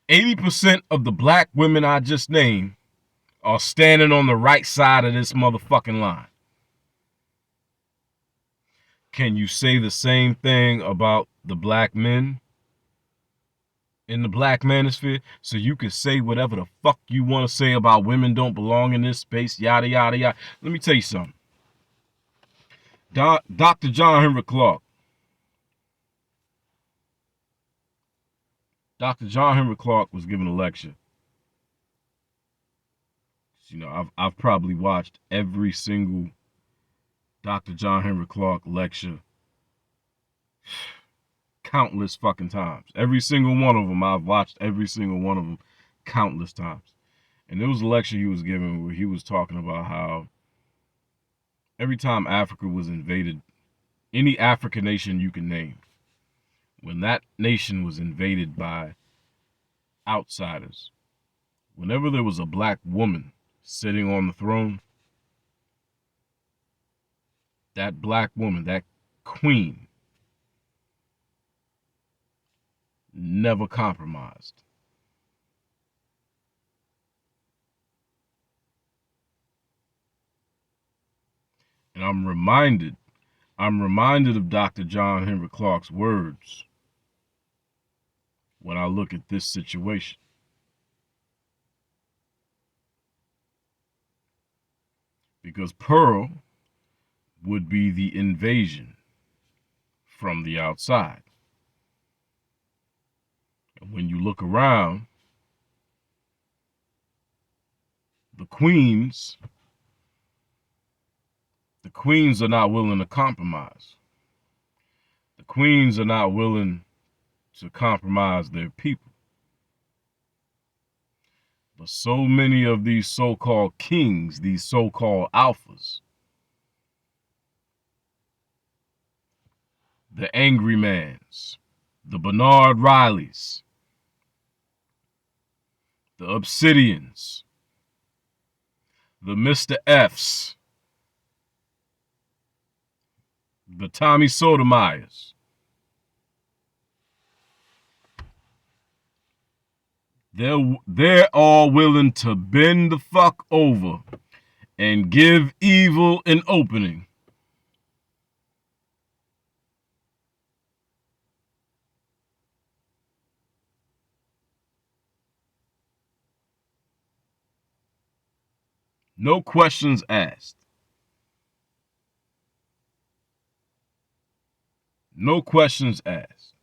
80% of the black women I just named are standing on the right side of this motherfucking line. Can you say the same thing about the black men in the black manosphere? So you can say whatever the fuck you want to say about women don't belong in this space, yada, yada, yada. Let me tell you something. Dr. John Henrik Clarke Dr. John Henry Clark was giving a lecture. You know, I've probably watched every single Dr. John Henry Clark lecture countless fucking times. Every single one of them, I've watched every single one of them countless times. And there was a lecture he was giving where he was talking about how every time Africa was invaded, any African nation you can name, when that nation was invaded by outsiders, whenever there was a black woman sitting on the throne, that black woman, that queen, never compromised. And I'm reminded of Dr. John Henry Clark's words when I look at this situation. Because Pearl would be the invasion from the outside. And when you look around, the queens are not willing to compromise. The queens are not willing to compromise their people. But so many of these so-called kings, these so-called alphas, the Angry Mans, the Bernard Rileys, the Obsidians, the Mr. F's, the Tommy Sotomayers, they're all willing to bend the fuck over and give evil an opening. No questions asked. No questions asked.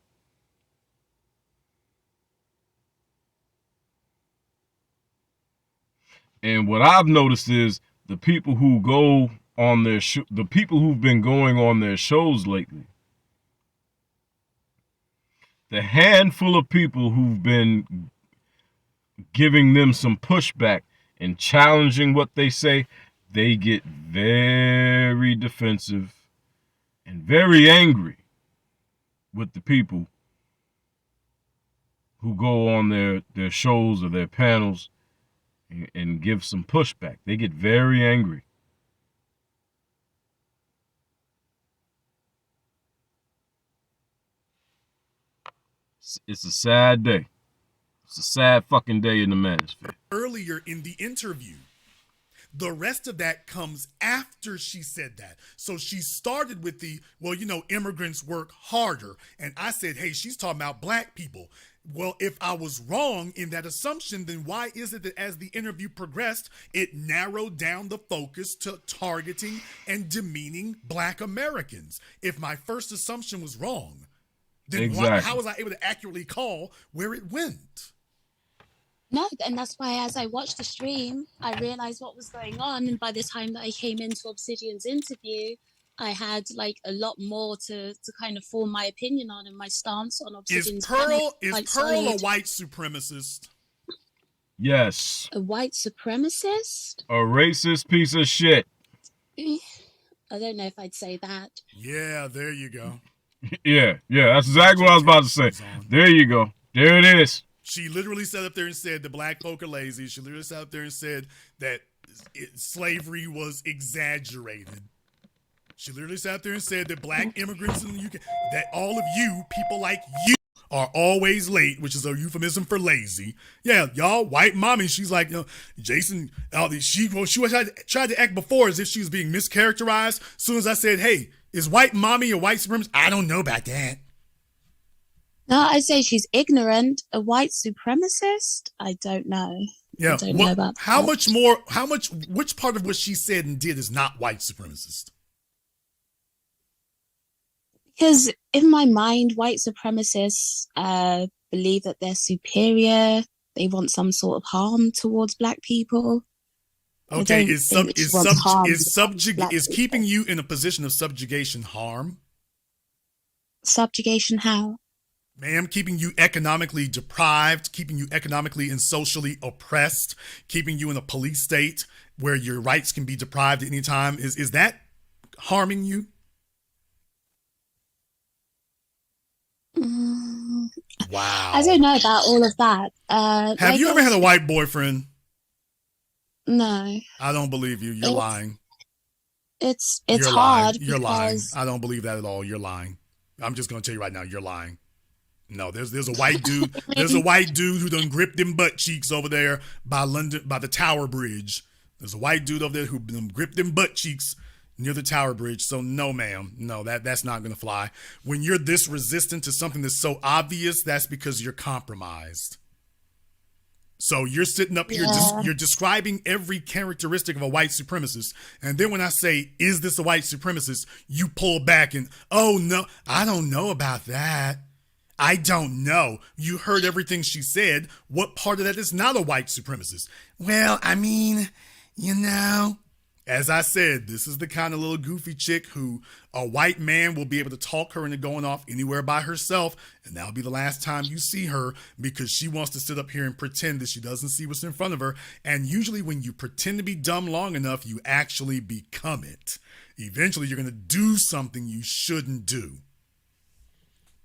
And what I've noticed is the people who go on their the people who've been going on their shows lately, the handful of people who've been giving them some pushback and challenging what they say, they get very defensive and very angry with the people who go on their shows or their panels and give some pushback. They get very angry. It's a sad day. It's a sad fucking day in the manosphere. Earlier in the interview, the rest of that comes after she said that. So she started with the, well, you know, immigrants work harder. And I said, hey, she's talking about black people. Well, if I was wrong in that assumption, then why is it that as the interview progressed, it narrowed down the focus to targeting and demeaning black Americans? If my first assumption was wrong, then exactly. how was I able to accurately call where it went? No, and that's why as I watched the stream, I realized what was going on. And by the time that I came into Obsidian's interview, I had like a lot more to kind of form my opinion on and my stance on Obsidian's. Is Pearl a white supremacist? Yes. A white supremacist? A racist piece of shit. I don't know if I'd say that. Yeah, there you go. Yeah, that's exactly what I was about to say. There you go. There it is. She literally sat up there and said the black folk are lazy. She literally sat up there and said that slavery was exaggerated. She literally sat there and said that black immigrants in the UK, that all of you, people like you, are always late, which is a euphemism for lazy. Yeah, y'all, white mommy, she's like, you know, Jason, she tried to act before as if she was being mischaracterized. As soon as I said, hey, is white mommy a white supremacist? I don't know about that. No, I'd say she's ignorant. A white supremacist? I don't know. Yeah, I don't know about which part of what she said and did is not white supremacist? Because in my mind, white supremacists believe that they're superior. They want some sort of harm towards black people. I Okay, don't think that she wants harm towards black is keeping people. you in a position of subjugation harm? Subjugation how? Ma'am, keeping you economically deprived, keeping you economically and socially oppressed, keeping you in a police state where your rights can be deprived at any time. Is that harming you? Mm, I Wow. don't know about all of that. Have you ever had a white boyfriend? No. I don't believe you. You're lying. It's You're lying. hard You're lying. because I don't believe that at all. You're lying. I'm just gonna tell you right now, you're lying. No, there's a white dude. There's a white dude who done gripped them butt cheeks over there by the Tower Bridge. There's a white dude over there who done gripped them butt cheeks near the Tower Bridge. So no, ma'am, no, that's not gonna fly. When you're this resistant to something that's so obvious, that's because you're compromised. So you're sitting up here, you're describing every characteristic of a white supremacist. And then when I say, is this a white supremacist? You pull back and, oh no, I don't know about that. I don't know. You heard everything she said. What part of that is not a white supremacist? Well, I mean, you know, as I said, this is the kind of little goofy chick who a white man will be able to talk her into going off anywhere by herself, and that'll be the last time you see her because she wants to sit up here and pretend that she doesn't see what's in front of her. And usually when you pretend to be dumb long enough, you actually become it. Eventually, you're going to do something you shouldn't do.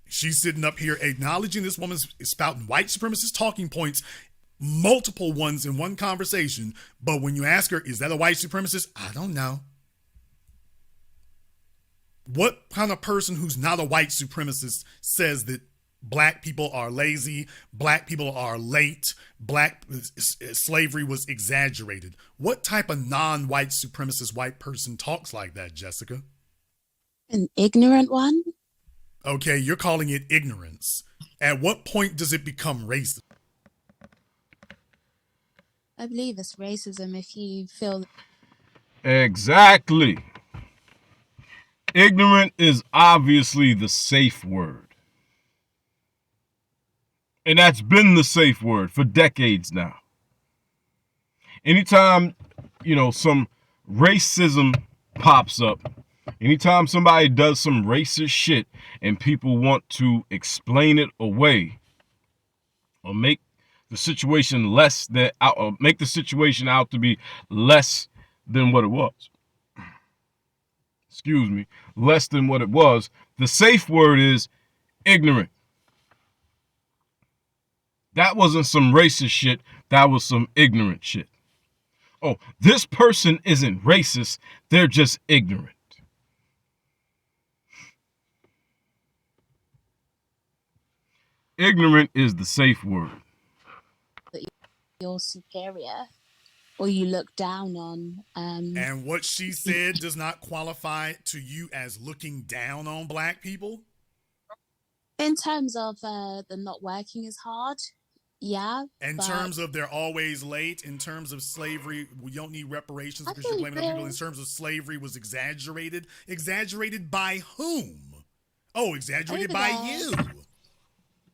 She's sitting up here acknowledging this woman's spouting white supremacist talking points, multiple ones in one conversation, but when you ask her, is that a white supremacist? I don't know. What kind of person who's not a white supremacist says that black people are lazy, black people are late, black slavery was exaggerated? What type of non-white supremacist white person talks like that, Jessica? An ignorant one? Okay, you're calling it ignorance. At what point does it become racist? I believe it's racism if you feel. Exactly. Ignorant is obviously the safe word. And that's been the safe word for decades now. Anytime, some racism pops up, anytime somebody does some racist shit and people want to explain it away or make the situation make the situation out to be less than what it was. Excuse me, less than what it was. The safe word is ignorant. That wasn't some racist shit. That was some ignorant shit. Oh, this person isn't racist. They're just ignorant. Ignorant is the safe word. That you're superior or you look down on. And what she said does not qualify to you as looking down on black people? In terms of the not working as hard, yeah. In terms of they're always late, in terms of slavery, we don't need reparations because you're blaming other people. In terms of slavery was exaggerated. Exaggerated by whom? Oh, exaggerated by you.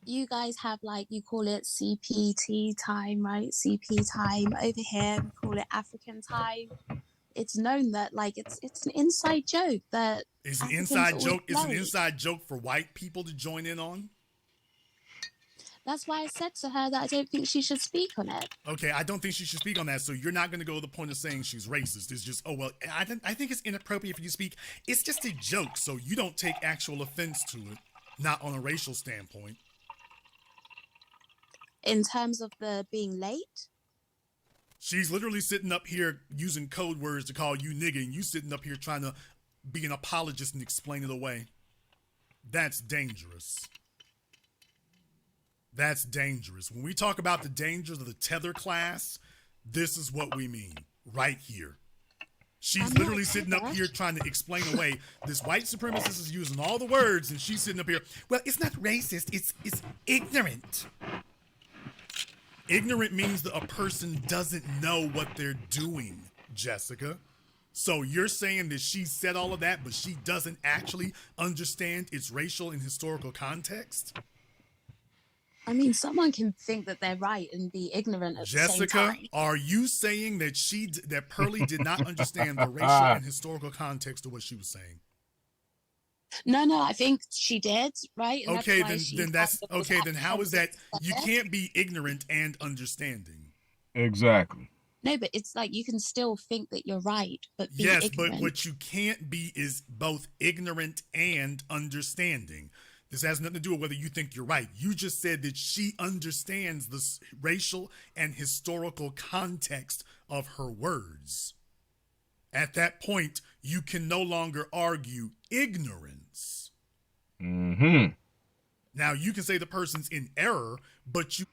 You guys have, you call it CPT time, right? CP time. Over here, we call it African time. It's known that, it's an inside joke that It's an inside joke. It's an inside joke for white people to join in on. That's why I said to her that I don't think she should speak on it. Okay, I don't think she should speak on that. So you're not going to go to the point of saying she's racist. It's just, I think it's inappropriate for you to speak. It's just a joke, so you don't take actual offense to it, not on a racial standpoint. In terms of the being late? She's literally sitting up here using code words to call you nigga, and you sitting up here trying to be an apologist and explain it away. That's dangerous. That's dangerous. When we talk about the dangers of the tether class, this is what we mean right here. She's literally sitting up here trying to explain away. This white supremacist is using all the words, and she's sitting up here. Well, it's not racist. It's ignorant. Ignorant means that a person doesn't know what they're doing, Jessica. So you're saying that she said all of that, but she doesn't actually understand its racial and historical context? I mean, someone can think that they're right and be ignorant at the same Jessica, time. are you saying that that Pearlie did not understand the racial and historical context of what she was saying? No, I think she did, right? And Okay, that's why then that's okay. Then how is that? You it. can't be ignorant and understanding. Exactly. No, but it's like you can still think that you're right, but be Yes, ignorant. but what you can't be is both ignorant and understanding. This has nothing to do with whether you think you're right. You just said that she understands the racial and historical context of her words. At that point, you can no longer argue ignorance. Mm-hmm. Now, you can say the person's in error, but you...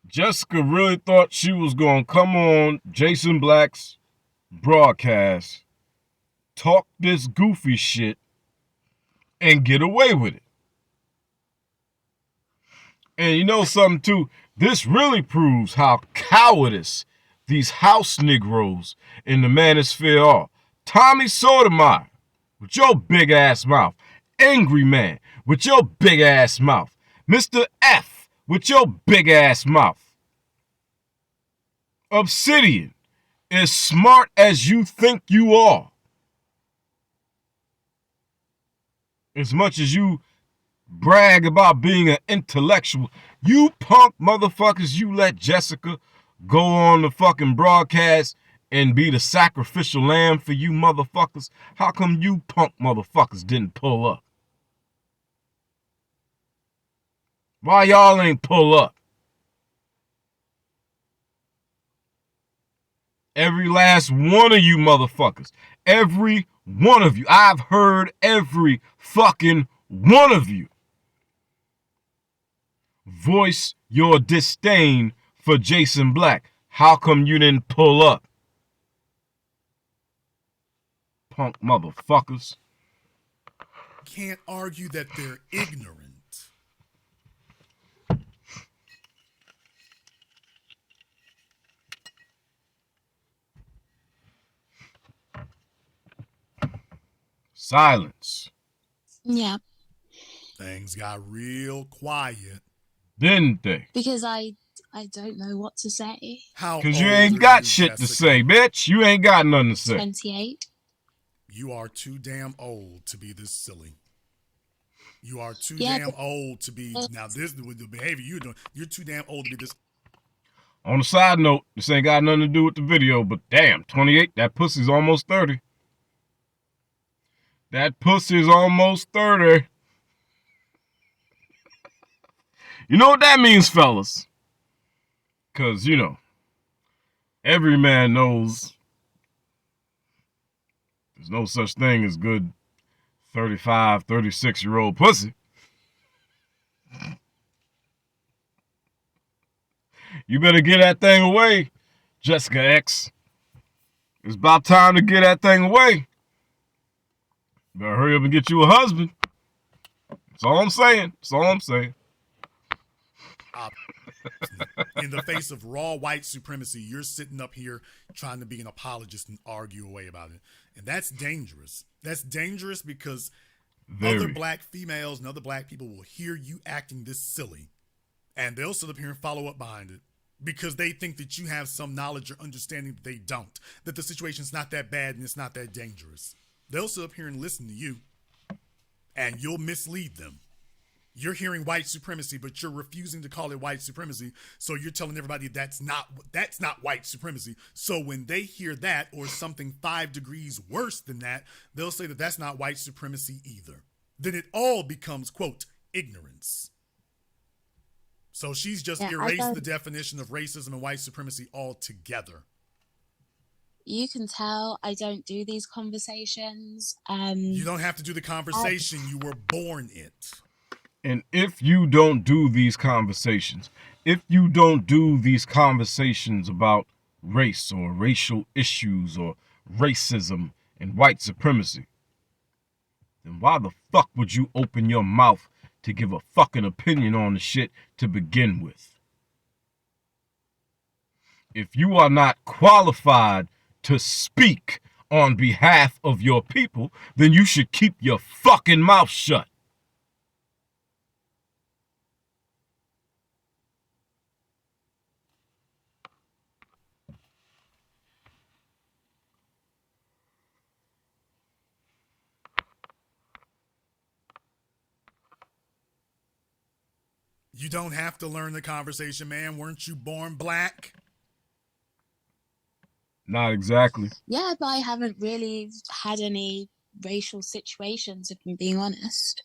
Jessica really thought she was going to come on Jason Black's broadcast, talk this goofy shit, and get away with it. And you know something, too? This really proves how cowardice these house Negroes in the manosphere are. Tommy Sotomayor, with your big-ass mouth. Angry Man, with your big-ass mouth. Mr. F, with your big-ass mouth. Obsidian, as smart as you think you are. As much as you brag about being an intellectual, you punk motherfuckers, you let Jessica go on the fucking broadcast and be the sacrificial lamb for you motherfuckers. How come you punk motherfuckers didn't pull up? Why y'all ain't pull up? Every last one of you motherfuckers. Every one of you. I've heard every fucking one of you voice your disdain for Jason Black. How come you didn't pull up? Punk motherfuckers. can't argue that they're ignorant. Silence. Yeah. Things got real quiet. Didn't they? Because I don't know what to say. How Because you old ain't are got you, shit to Jessica? say, bitch. You ain't got nothing to say. 28. You are too damn old to be this silly. You are too Yeah, damn old to be. Now, this with the behavior you're doing, you're too damn old to be this. On a side note, this ain't got nothing to do with the video, but damn, 28, that pussy's almost 30. That pussy's almost 30. You know what that means, fellas? Because, you know, every man knows there's no such thing as good 35, 36-year-old pussy. You better get that thing away, Jessica X. It's about time to get that thing away. You better hurry up and get you a husband. That's all I'm saying. That's all I'm saying. In the face of raw white supremacy, you're sitting up here trying to be an apologist and argue away about it. And that's dangerous. That's dangerous because other black females and other black people will hear you acting this silly, and they'll sit up here and follow up behind it because they think that you have some knowledge or understanding that they don't, that the situation's not that bad and it's not that dangerous. They'll sit up here and listen to you, and you'll mislead them. You're hearing white supremacy, but you're refusing to call it white supremacy. So you're telling everybody that's not white supremacy. So when they hear that or something 5 degrees worse than that, they'll say that that's not white supremacy either. Then it all becomes, quote, ignorance. So she's just erased the definition of racism and white supremacy altogether. You can tell I don't do these conversations. You don't have to do the conversation. You were born it. And if you don't do these conversations, if you don't do these conversations about race or racial issues or racism and white supremacy, then why the fuck would you open your mouth to give a fucking opinion on the shit to begin with? If you are not qualified to speak on behalf of your people, then you should keep your fucking mouth shut. You don't have to learn the conversation, man. Weren't you born black? Not exactly. Yeah, but I haven't really had any racial situations, if I'm being honest.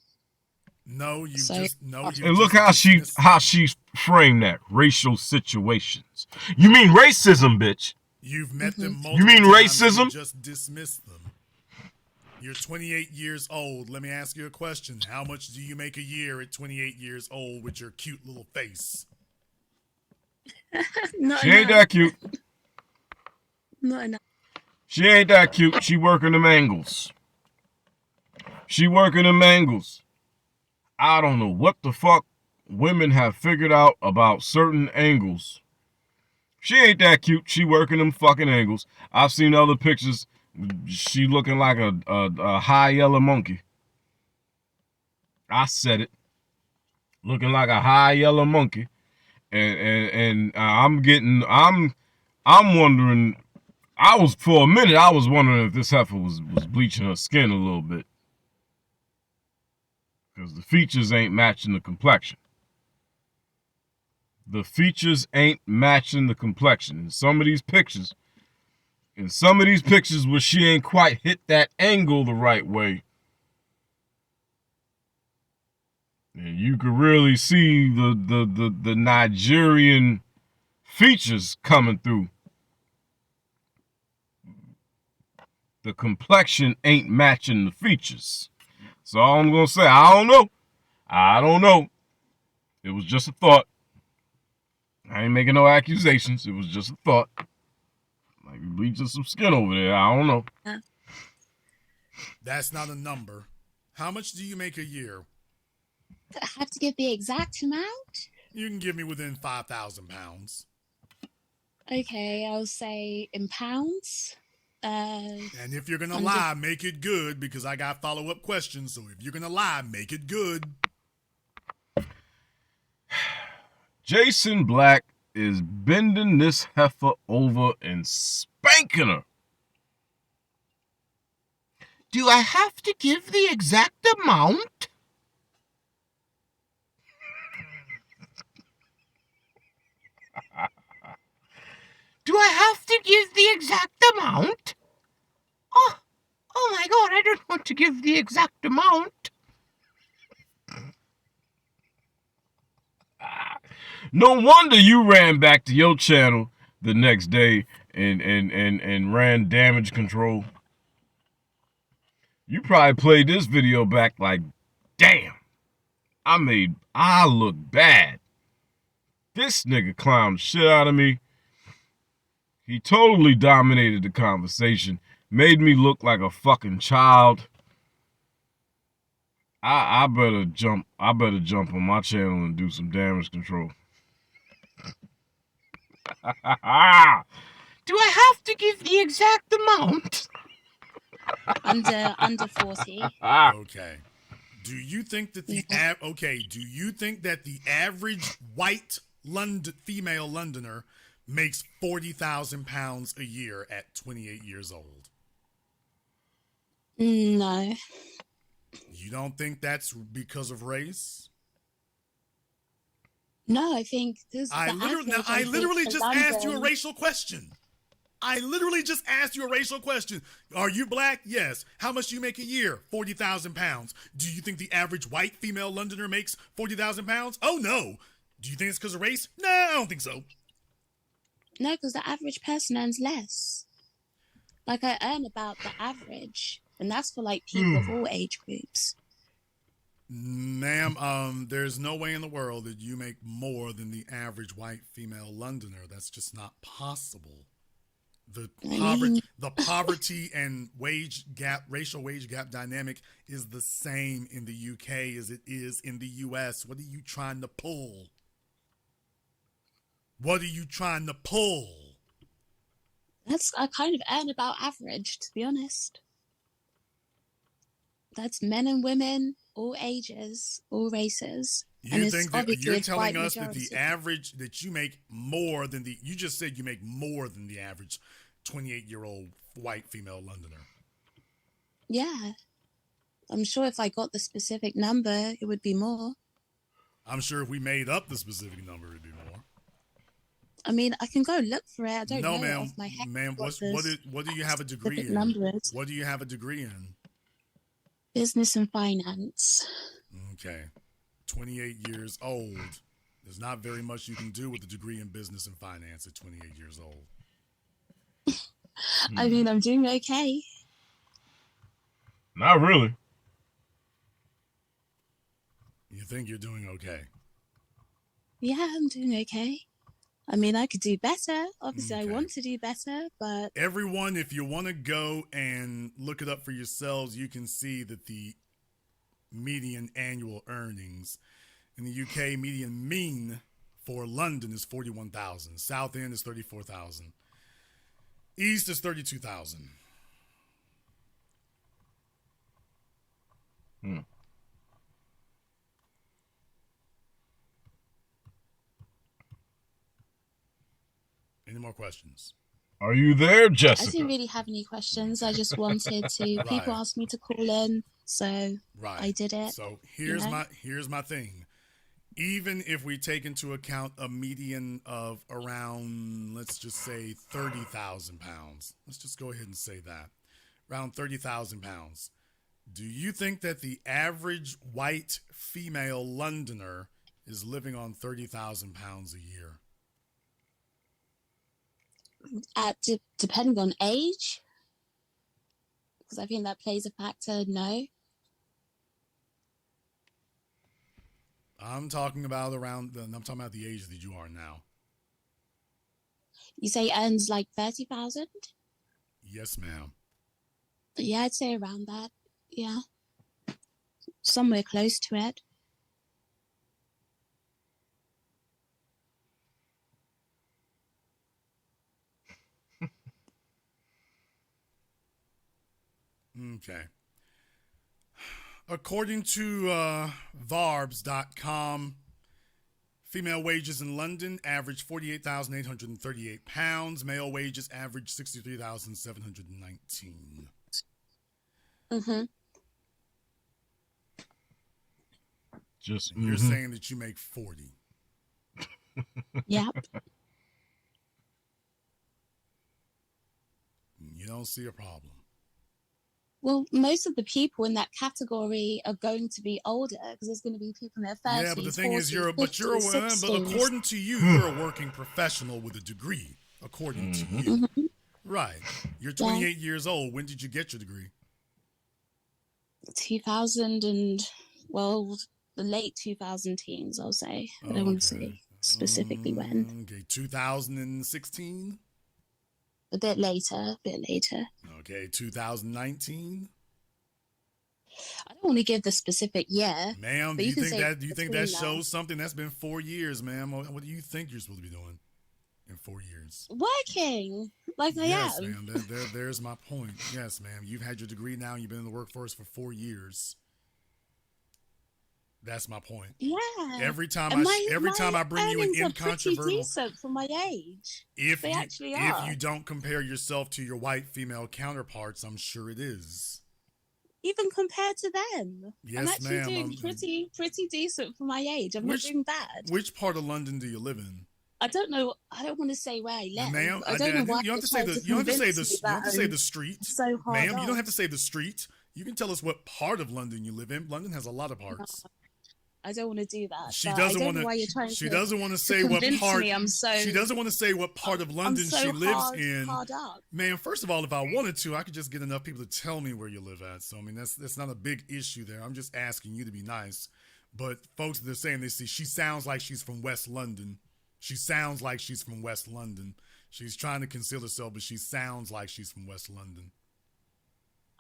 No, you So- just no. You And look just how she framed that, racial situations. You mean racism, bitch? You've met them multiple You mean times, racism? you just dismissed them. You're 28 years old. Let me ask you a question. How much do you make a year at 28 years old with your cute little face? Not She ain't that cute. Not enough. She ain't that cute. She working them angles. She working them angles. I don't know what the fuck women have figured out about certain angles. She ain't that cute. She working them fucking angles. I've seen other pictures. She looking like a high yellow monkey. I said it. Looking like a high yellow monkey. And I'm wondering. For a minute I was wondering if this heifer was bleaching her skin a little bit. Because the features ain't matching the complexion. The features ain't matching the complexion. In some of these pictures where she ain't quite hit that angle the right way, and you could really see the Nigerian features coming through. The complexion ain't matching the features. So all I'm gonna say, I don't know. It was just a thought. I ain't making no accusations. It was just a thought. Like bleaching some skin over there. I don't know. That's not a number. How much do you make a year? I have to give the exact amount? You can give me within 5,000 pounds. Okay, I'll say in pounds. And if you're gonna lie, make it good, because I got follow-up questions. So if you're gonna lie, make it good. Jason Black is bending this heifer over and spanking her. Do I have to give the exact amount? Do I have to give the exact amount? Oh my God, I don't want to give the exact amount. No wonder you ran back to your channel the next day and ran damage control. You probably played this video back like, damn, I look bad. This nigga clowned the shit out of me. He totally dominated the conversation, made me look like a fucking child. I better jump on my channel and do some damage control. Do I have to give the exact amount? Under 40. Okay. Do you think that the average white female Londoner makes 40,000 pounds a year at 28 years old? No. You don't think that's because of race? No, I think this. I literally just asked you a racial question. Are you black? Yes. How much do you make a year? 40,000 pounds. Do you think the average white female Londoner makes 40,000 pounds? Oh, no. Do you think it's because of race? No, I don't think so. No, because the average person earns less. Like, I earn about the average, and that's for like people of all age groups. Ma'am, there's no way in the world that you make more than the average white female Londoner. That's just not possible. The poverty and racial wage gap dynamic is the same in the UK as it is in the US. What are you trying to pull? I kind of earn about average, to be honest. That's men and women, all ages, all races. And You it's think that obviously you're a telling white us that the majority. average that you make more than the you just said you make more than the average 28-year-old white female Londoner. Yeah. I'm sure if I got the specific number, it would be more. I'm sure if we made up the specific number, it'd be more. I mean, I can go look for it. I don't No, know it off ma'am, my head ma'am. what What do you have a degree specific in? number is. What do you have a degree in? Business and finance. Okay, 28 years old. There's not very much you can do with a degree in business and finance at 28 years old. I mean, I'm doing okay. Not really. You think you're doing okay? Yeah, I'm doing okay. I mean, I could do better. Obviously, I Okay. want to do better, but Everyone, if you want to go and look it up for yourselves, you can see that the median annual earnings in the UK, median mean for London is 41,000. South End is 34,000. East is 32,000. Any more questions? Are you there, I Jessica? didn't really have any questions. I just wanted to. Right. People asked me to call in, so Right. I did it. So here's my thing. Even if we take into account a median of around, let's just say 30,000 pounds. Let's just go ahead and say that. Around 30,000 pounds. Do you think that the average white female Londoner is living on 30,000 pounds a year? Depending on age, because I think that plays a factor. No, I'm talking about the age that you are now. you say earns like 30,000. Yes, ma'am. Yeah, I'd say around that. Yeah, somewhere close to it. Okay. According to Varbs.com, female wages in London average 48,838 pounds. Male wages average 63,719. Mm-hmm. Just You're saying that you make 40. Yep. You don't see a problem. Well, most of the people in that category are going to be older because there's going to be people in their 30s. Yeah, but the thing 40s, is, 50s, but 60s. according to you, you're a working professional with a degree. According to you, Mm-hmm. right? You're 28 years old. When did you get your degree? 2000 and, well, the late 2000 teens, I'll say. I don't want to say specifically when. Okay, 2016. A bit later. Okay, 2019. I don't want to give the specific year. Ma'am, but do you think say that shows something? That's been 4 years, ma'am. What do you think you're supposed to be doing in 4 years? Working like I Yes, am. ma'am. There's my point. Yes, ma'am. You've had your degree now. You've been in the workforce for 4 years. That's my point. Yeah. Every time and I bring you an incontrovertible, decent for my age. if you don't compare yourself to your white female counterparts, I'm sure it is. Even compared to them, Yes, I'm actually ma'am. doing pretty decent for my age. I'm not doing bad. Which part of London do you live in? I don't know. I don't want to say where I live. Ma'am, I don't know why. You don't have to say the street. So hard. Ma'am, you don't have to say the street. You can tell us what part of London you live in. London has a lot of parts. I don't want to do that. She doesn't want to. She doesn't want to say what part. She doesn't want to say what part of London she lives in. Man, first of all, if I wanted to, I could just get enough people to tell me where you live at. So I mean, that's not a big issue there. I'm just asking you to be nice. But folks, they're saying she sounds like she's from West London. She sounds like she's from West London. She's trying to conceal herself, but she sounds like she's from West London.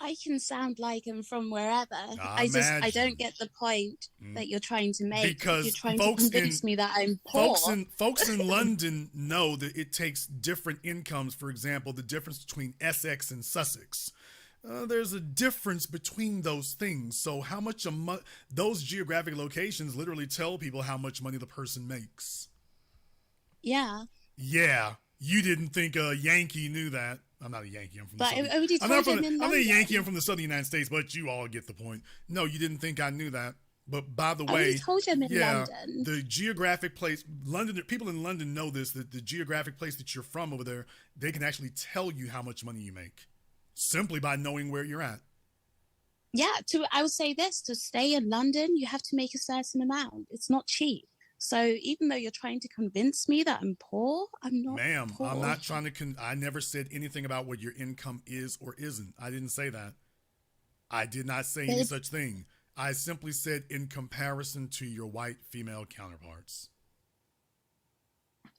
I can sound like I'm from wherever. I I don't imagine. get the point that you're trying to make. You're Because trying to convince me that I'm poor. folks in London know that it takes different incomes. For example, the difference between Essex and Sussex. There's a difference between those things. So how much those geographic locations literally tell people how much money the person makes. Yeah. Yeah, you didn't think a Yankee knew that. I'm not a Yankee. I'm from the southern. I already told him in I'm not a London. Yankee. I'm from the southern United States. But you all get the point. No, you didn't think I knew that. But by the I way, already told him in yeah, London. the geographic place, London. People in London know this. That the geographic place that you're from over there, they can actually tell you how much money you make simply by knowing where you're at. Yeah. I would say this: to stay in London, you have to make a certain amount. It's not cheap. So even though you're trying to convince me that I'm poor, I'm not. Ma'am, poor. I'm not trying to. I never said anything about what your income is or isn't. I didn't say that. I did not say any such thing. I simply said in comparison to your white female counterparts.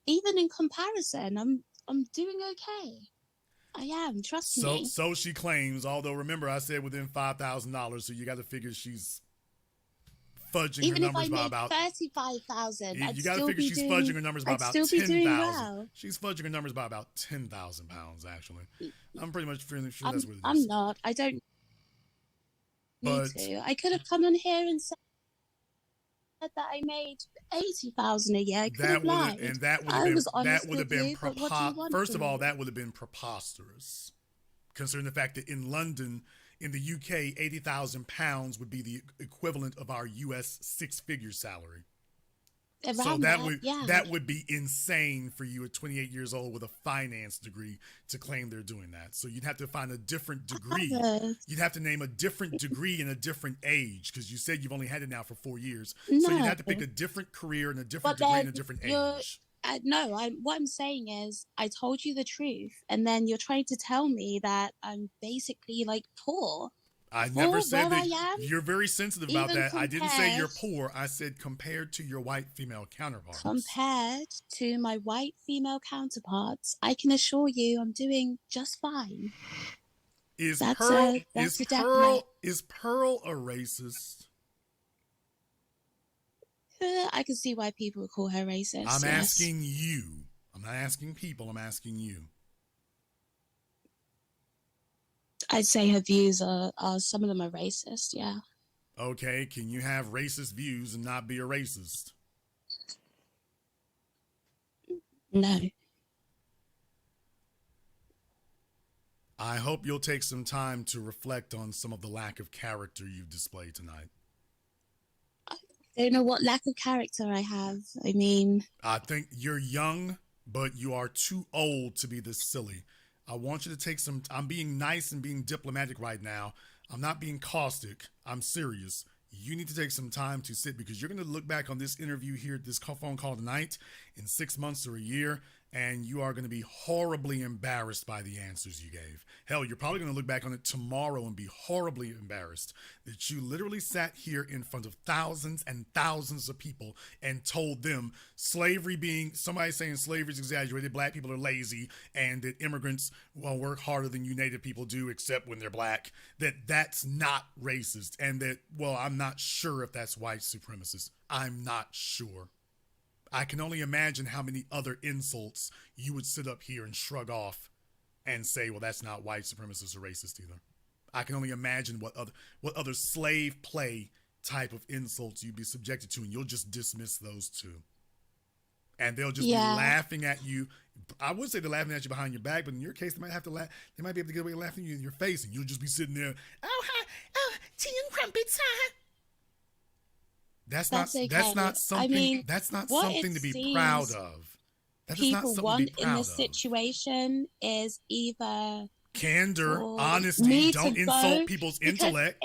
Even in comparison, I'm doing okay. I am. Trust me. So she claims. Although remember, I said within $5,000, so you got to figure she's fudging Even her if numbers I by made about 35,000, You got to figure she's fudging her numbers by about 10,000. Well. She's fudging her numbers by about 10,000 pounds. Actually, I'm pretty much sure that's what it is. I'm not. I don't need to. I could have come on here and said that I made 80,000 a year. I could have lied. And that would have been First of all, that would have been preposterous, considering the fact that in London, in the UK, 80,000 pounds would be the equivalent of our US six-figure salary. So that would be insane for you at 28 years old with a finance degree to claim they're doing that. So you'd have to find a different degree. You'd have to name a different degree in a different age, because you said you've only had it now for 4 years. No. So you'd have to pick a different career and a different degree and a different age. What I'm saying is I told you the truth, and then you're trying to tell me that I'm basically like poor. I never said that. You're very sensitive about that. I didn't say you're poor. I said compared to your white female counterparts. Compared to my white female counterparts, I can assure you I'm doing just fine. Is Pearl a racist? I can see why people would call her racist. I'm asking you. I'm not asking people. I'm asking you. I'd say her views are some of them are racist, yeah. Okay, can you have racist views and not be a racist? No. I hope you'll take some time to reflect on some of the lack of character you've displayed tonight. I don't know what lack of character I have. I mean, I think you're young, but you are too old to be this silly. I want you to take some. I'm being nice and being diplomatic right now. I'm not being caustic. I'm serious. You need to take some time to sit, because you're going to look back on this interview here, this phone call tonight, in 6 months or a year, and you are going to be horribly embarrassed by the answers you gave. Hell, you're probably going to look back on it tomorrow and be horribly embarrassed that you literally sat here in front of thousands and thousands of people and told them somebody saying slavery is exaggerated, black people are lazy, and that immigrants work harder than you native people do, except when they're black, that's not racist, and that, I'm not sure if that's white supremacist. I'm not sure. I can only imagine how many other insults you would sit up here and shrug off and say, well, that's not white supremacist or racist either. I can only imagine what other slave play type of insults you'd be subjected to, and you'll just dismiss those too. And they'll just be laughing at you. I would say they're laughing at you behind your back, but in your case, they might have to laugh. They might be able to get away laughing at you in your face, and you'll just be sitting there, tea and crumpets, huh? That's not something to be proud of. That is not something to be proud in this situation is either candor, honesty. Don't insult people's intellect.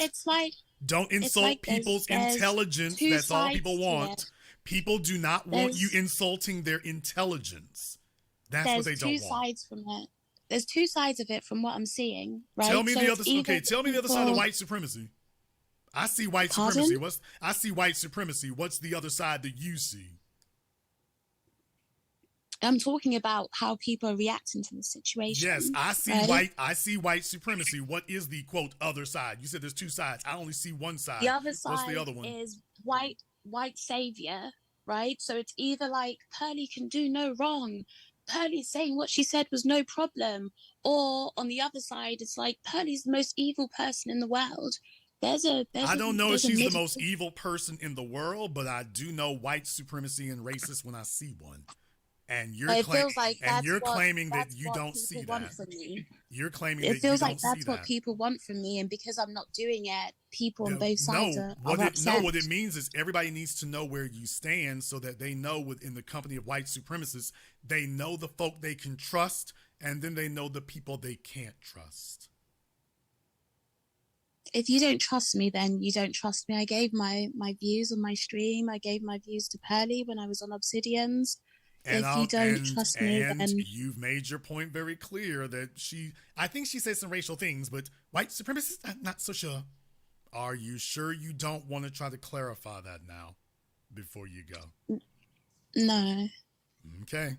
Don't insult people's intelligence. That's all people want. People do not want you insulting their intelligence. That's what they don't want. There's two sides from it. There's two sides of it from what I'm seeing. Right? Tell me the other. Okay, tell me the other side of white supremacy. I see white supremacy. I see white supremacy. What's the other side that you see? I'm talking about how people are reacting to the situation. Yes, I see right? white supremacy. What is the quote other side? You said there's two sides. I only see one side. The other What's the side other one? is white savior, right? So it's either like Pearly can do no wrong, Pearly saying what she said was no problem, or on the other side, it's like Pearly's the most evil person in the world. I don't know if she's the middle. most evil person in the world, but I do know white supremacy and racist when I see one. And It feels like you're claiming that you don't people see want that. from me. You're claiming It that you feels like don't see that's what that. people want from me, and because I'm not doing it, people on both sides No, are upset. what it means is everybody needs to know where you stand so that they know within the company of white supremacists, they know the folk they can trust, and then they know the people they can't trust. If you don't trust me, then you don't trust me. I gave my views on my stream. I gave my views to Pearly when I was on Obsidians. And If you don't trust me, then you've made your point very clear that I think she said some racial things, but white supremacists, I'm not so sure. Are you sure you don't want to try to clarify that now before you go? No. Okay.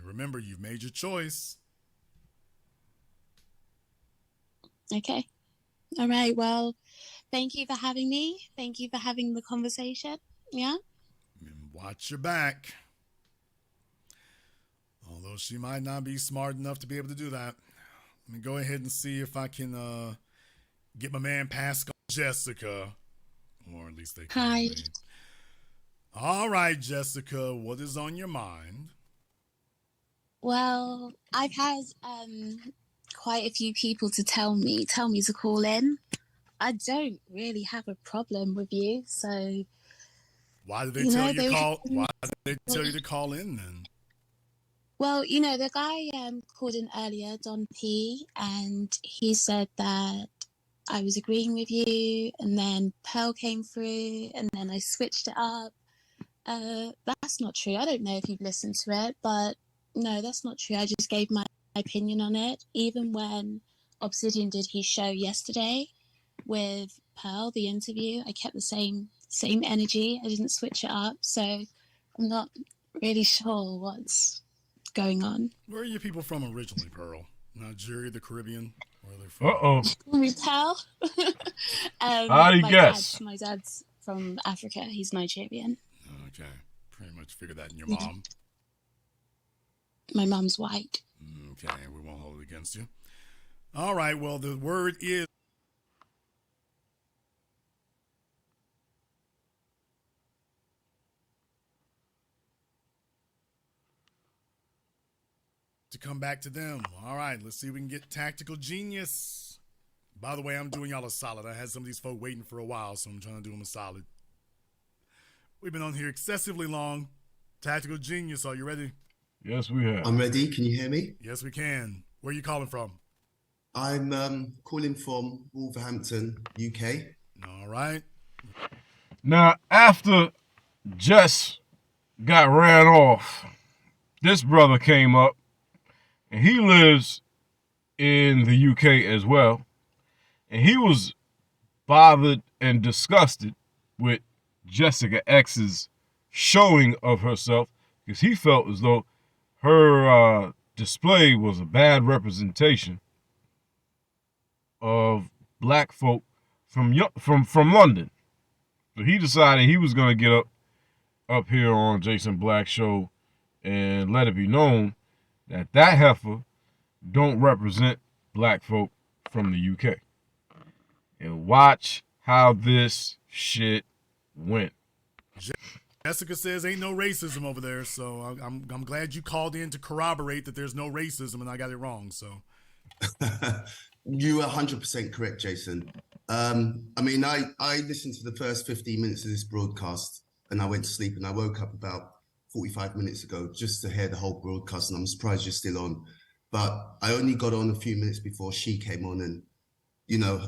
Remember, you've made your choice. Okay. All right. Well, thank you for having me. Thank you for having the conversation. Yeah. And watch your back. Although she might not be smart enough to be able to do that. Let me go ahead and see if I can get my man Pascal Jessica. Or at least they can. Hi. All right, Jessica, what is on your mind? Well, I've had quite a few people to tell me to call in. I don't really have a problem with you, so why did they tell you to call? Why did they tell you to call in then? Well, the guy called in earlier, Don P, and he said that I was agreeing with you, and then Pearl came through, and then I switched it up. That's not true. I don't know if you've listened to it, but no, that's not true. I just gave my opinion on it. Even when Obsidian did his show yesterday with Pearl, the interview, I kept the same energy. I didn't switch it up, so I'm not really sure what's going on. Where are you people from originally, Pearl? Nigeria, the Caribbean? Where are they from? Pearl? How do you guess? My dad's from Africa. He's Nigerian. Okay. Pretty much figured that in your mom. My mom's white. Okay, we won't hold it against you. All right, well, the word is to come back to them. All right, let's see if we can get Tactical Genius. By the way, I'm doing y'all a solid. I had some of these folk waiting for a while, so I'm trying to do them a solid. We've been on here excessively long. Tactical Genius, are you ready? Yes, we have. I'm ready. Can you hear me? Yes, we can. Where are you calling from? I'm calling from Wolverhampton, UK. All right. Now, after Jess got ran off, this brother came up, and he lives in the UK as well, and he was bothered and disgusted with Jessica X's showing of herself because he felt as though her display was a bad representation of black folk from London. So he decided he was going to get up here on Jason Black's show and let it be known that heifer don't represent black folk from the UK. And watch how this shit went. Jessica says ain't no racism over there, so I'm glad you called in to corroborate that there's no racism and I got it wrong. So You are 100% correct, Jason. I mean, I listened to the first 15 minutes of this broadcast and I went to sleep, and I woke up about 45 minutes ago just to hear the whole broadcast, and I'm surprised you're still on. But I only got on a few minutes before she came on, and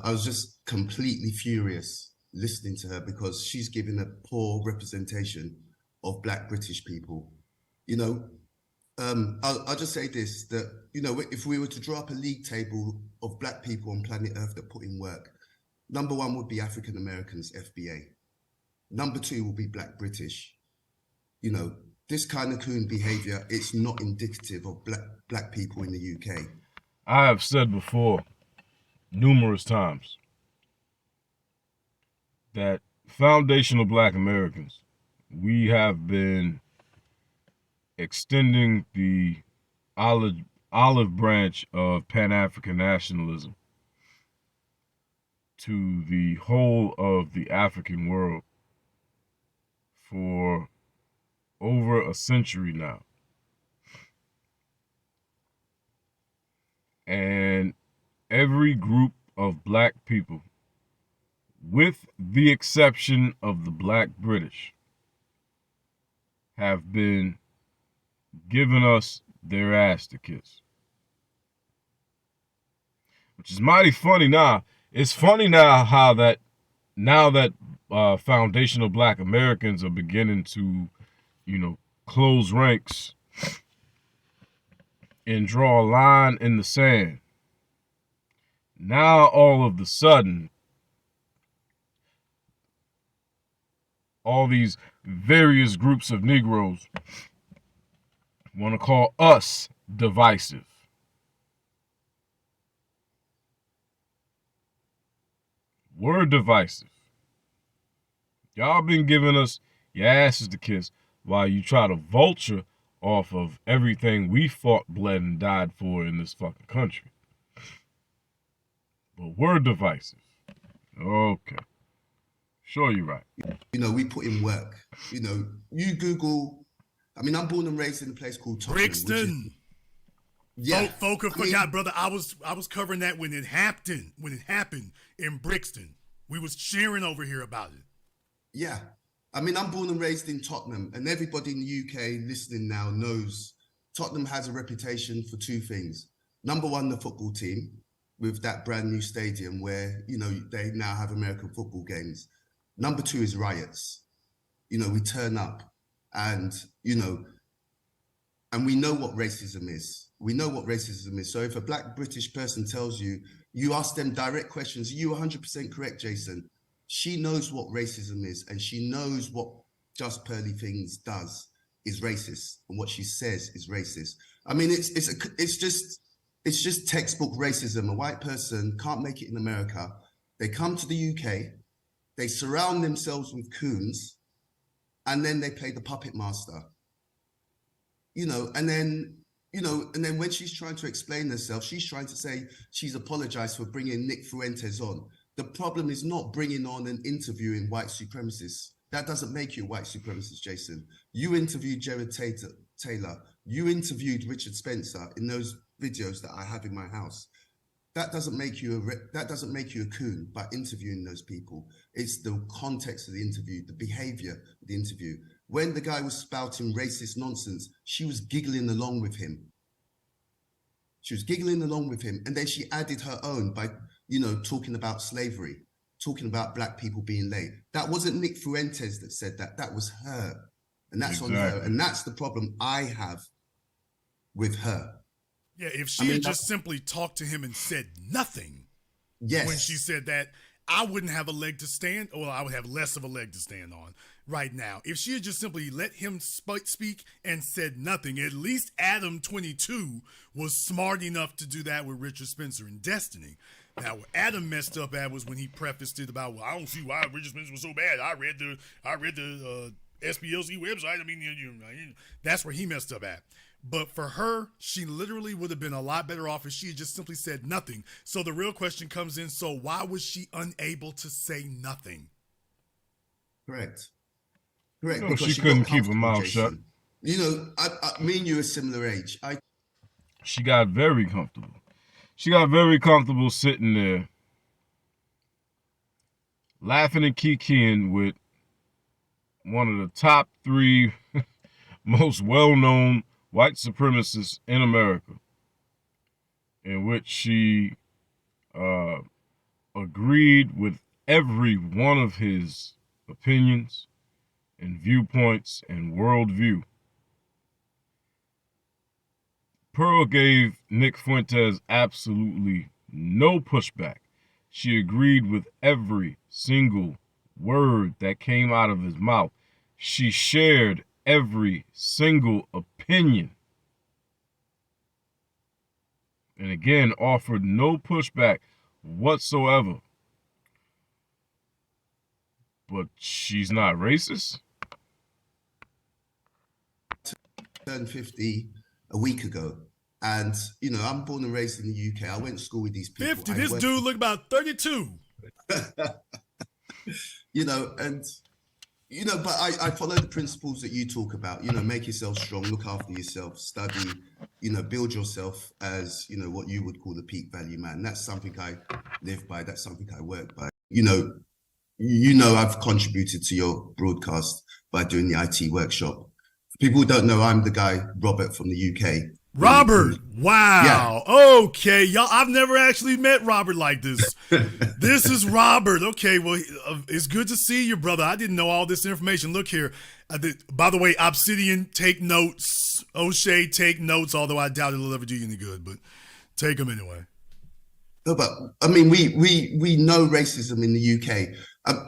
I was just completely furious listening to her because she's giving a poor representation of Black British people. I'll just say this, that, if we were to draw up a league table of Black people on planet Earth that put in work, number one would be African Americans, FBA. Number two will be Black British. this kind of coon behavior, it's not indicative of black people in the UK. I have said before, numerous times, that foundational black Americans, we have been extending the olive branch of Pan-African nationalism to the whole of the African world for over a century now. And every group of black people, with the exception of the black British, have been giving us their ass to kiss. Which is mighty funny now. It's funny now how that, now that foundational black Americans are beginning to, close ranks and draw a line in the sand. Now all of the sudden, all these various groups of Negroes want to call us divisive. We're divisive. Y'all been giving us your asses to kiss while you try to vulture off of everything we fought, bled, and died for in this fucking country. But we're divisive. Okay. Sure, you're right. We put in work. You Google. I mean, I'm born and raised in a place called Tottenham, Brixton. Yeah, folk forgot, brother. I was covering that when it happened. When it happened in Brixton, we was cheering over here about it. Yeah, I mean, I'm born and raised in Tottenham, and everybody in the UK listening now knows Tottenham has a reputation for two things. Number one, the football team, with that brand new stadium where they now have American football games. Number two is riots. We turn up, and and we know what racism is. We know what racism is. So if a black British person tells you, you ask them direct questions, you 100% correct, Jason. She knows what racism is, and she knows what Just Pearly Things does is racist, and what she says is racist. I mean, it's just textbook racism. A white person can't make it in America. They come to the UK, they surround themselves with coons, and then they play the puppet master. And then when she's trying to explain herself, she's trying to say she's apologized for bringing Nick Fuentes on. The problem is not bringing on and interviewing white supremacists. That doesn't make you a white supremacist, Jason. You interviewed Jared Taylor. You interviewed Richard Spencer in those videos that I have in my house. That doesn't make you a coon by interviewing those people. It's the context of the interview, the behavior of the interview. When the guy was spouting racist nonsense, she was giggling along with him. And then she added her own by, talking about slavery, talking about black people being late. That wasn't Nick Fuentes that said that. That was her. And that's on her. And that's the problem I have with her. Yeah, if she had just simply talked to him and said nothing when she said that, I wouldn't have a leg to stand, or I would have less of a leg to stand on right now. If she had just simply let him speak and said nothing, at least Adam 22 was smart enough to do that with Richard Spencer and Destiny. Now, what Adam messed up at was when he prefaced it about, well, I don't see why Richard Spencer was so bad. I read the SPLC website. I mean, that's where he messed up at. But for her, she literally would have been a lot better off if she had just simply said nothing. So the real question comes in, so why was she unable to say nothing? Correct. She couldn't keep her mouth shut. Me and you are similar age. She got very comfortable. She got very comfortable sitting there, laughing and kikiing with one of the top 3 most well-known white supremacists in America, in which she agreed with every one of his opinions and viewpoints and worldview. Pearl gave Nick Fuentes absolutely no pushback. She agreed with every single word that came out of his mouth. She shared every single opinion. And again, offered no pushback whatsoever. But she's not racist? Turned 50 a week ago. And, you know, I'm born and raised in the UK. I went to school with these people. 50. This dude look about 32. You know, and, you know, but I follow the principles that you talk about. You know, make yourself strong, look after yourself, study, you know, build yourself as, you know, what you would call the peak value man. That's something I live by. That's something I work by. You know, I've contributed to your broadcast by doing the IT workshop. People who don't know, I'm the guy, Robert, from the UK. Robert, wow. Yeah. Okay, y'all, I've never actually met Robert like this. This is Robert. Okay, well, it's good to see you, brother. I didn't know all this information. Look here. By the way, Obsidian, take notes. O'Shea, take notes, although I doubt it'll ever do you any good, but take them anyway. No, but I mean, we know racism in the UK.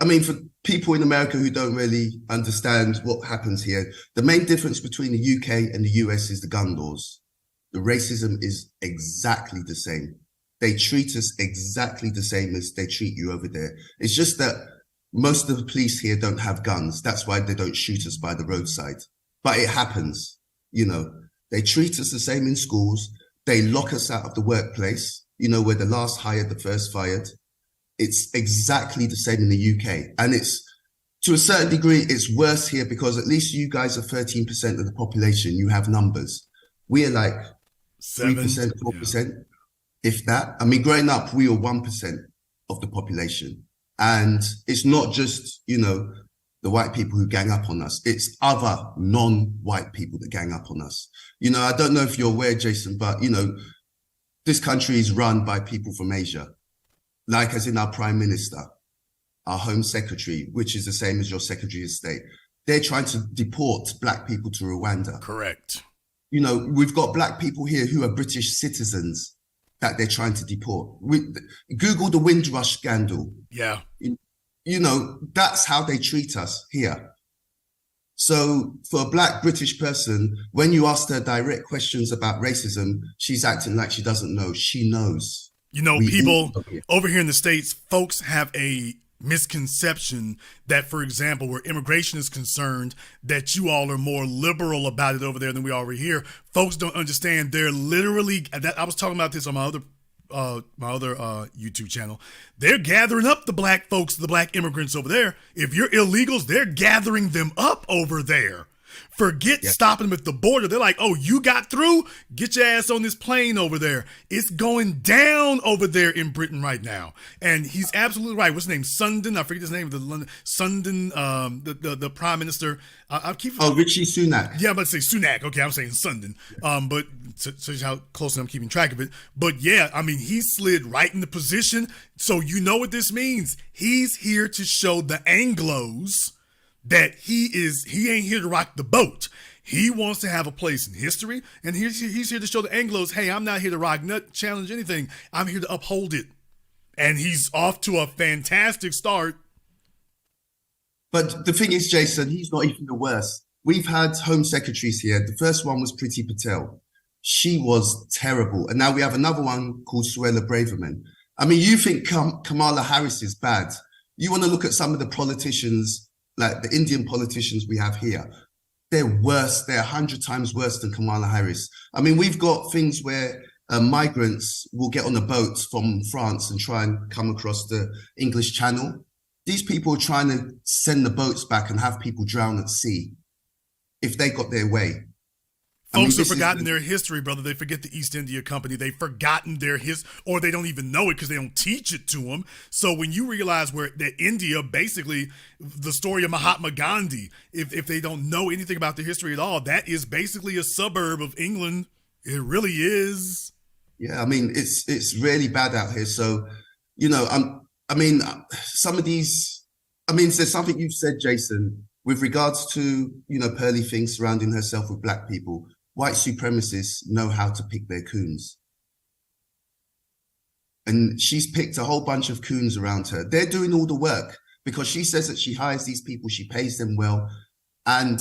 I mean, for people in America who don't really understand what happens here, the main difference between the UK and the US is the gun laws. The racism is exactly the same. They treat us exactly the same as they treat you over there. It's just that most of the police here don't have guns. That's why they don't shoot us by the roadside. But it happens, you know. They treat us the same in schools. They lock us out of the workplace. You know, we're the last hired, the first fired. It's exactly the same in the UK. And it's, to a certain degree, it's worse here because at least you guys are 13% of the population. You have numbers. We are like 3%, 4%, if that. I mean, growing up, we were 1% of the population. And it's not just, you know, the white people who gang up on us. It's other non-white people that gang up on us. You know, I don't know if you're aware, Jason, but, you know, this country is run by people from Asia, like as in our prime minister, our home secretary, which is the same as your secretary of state. They're trying to deport black people to Rwanda. Correct. You know, we've got black people here who are British citizens that they're trying to deport. Google the Windrush scandal. Yeah. You know, that's how they treat us here. So for a black British person, when you ask her direct questions about racism, she's acting like she doesn't know. She knows. You know, people over here in the States, folks have a misconception that, for example, where immigration is concerned, that you all are more liberal about it over there than we are over here. Folks don't understand. They're literally, I was talking about this on my other YouTube channel. They're gathering up the black folks, the black immigrants over there. If you're illegals, they're gathering them up over there. Forget stopping them at the border. They're like, oh, you got through? Get your ass on this plane over there. It's going down over there in Britain right now. And he's absolutely right. What's his name? Sundon. I forget his name. Sundon, the prime minister. Richie Sunak. Yeah, I'm about to say Sunak. Okay, I'm saying Sundon. But so how close I'm keeping track of it. But yeah, I mean, he slid right into position. So you know what this means. He's here to show the Anglos that he ain't here to rock the boat. He wants to have a place in history, and he's here to show the Anglos, hey, I'm not here to rock, nut, challenge anything. I'm here to uphold it. And he's off to a fantastic start. But the thing is, Jason, he's not even the worst. We've had home secretaries here. The first one was Priti Patel. She was terrible. And now we have another one called Suella Braverman. I mean, you think Kamala Harris is bad. You want to look at some of the politicians, like the Indian politicians we have here. They're worse. They're 100 times worse than Kamala Harris. I mean, we've got things where migrants will get on a boat from France and try and come across the English Channel. These people are trying to send the boats back and have people drown at sea if they got their way. Folks have forgotten their history, brother. They forget the East India Company. They've forgotten their history, or they don't even know it because they don't teach it to them. So when you realize that India, basically, the story of Mahatma Gandhi, if they don't know anything about the history at all, that is basically a suburb of England. It really is. Yeah, I mean, it's really bad out here. So, you know, I mean, some of these, I mean, there's something you've said, Jason, with regards to, you know, Pearly things surrounding herself with black people. White supremacists know how to pick their coons. And she's picked a whole bunch of coons around her. They're doing all the work because she says that she hires these people, she pays them well. And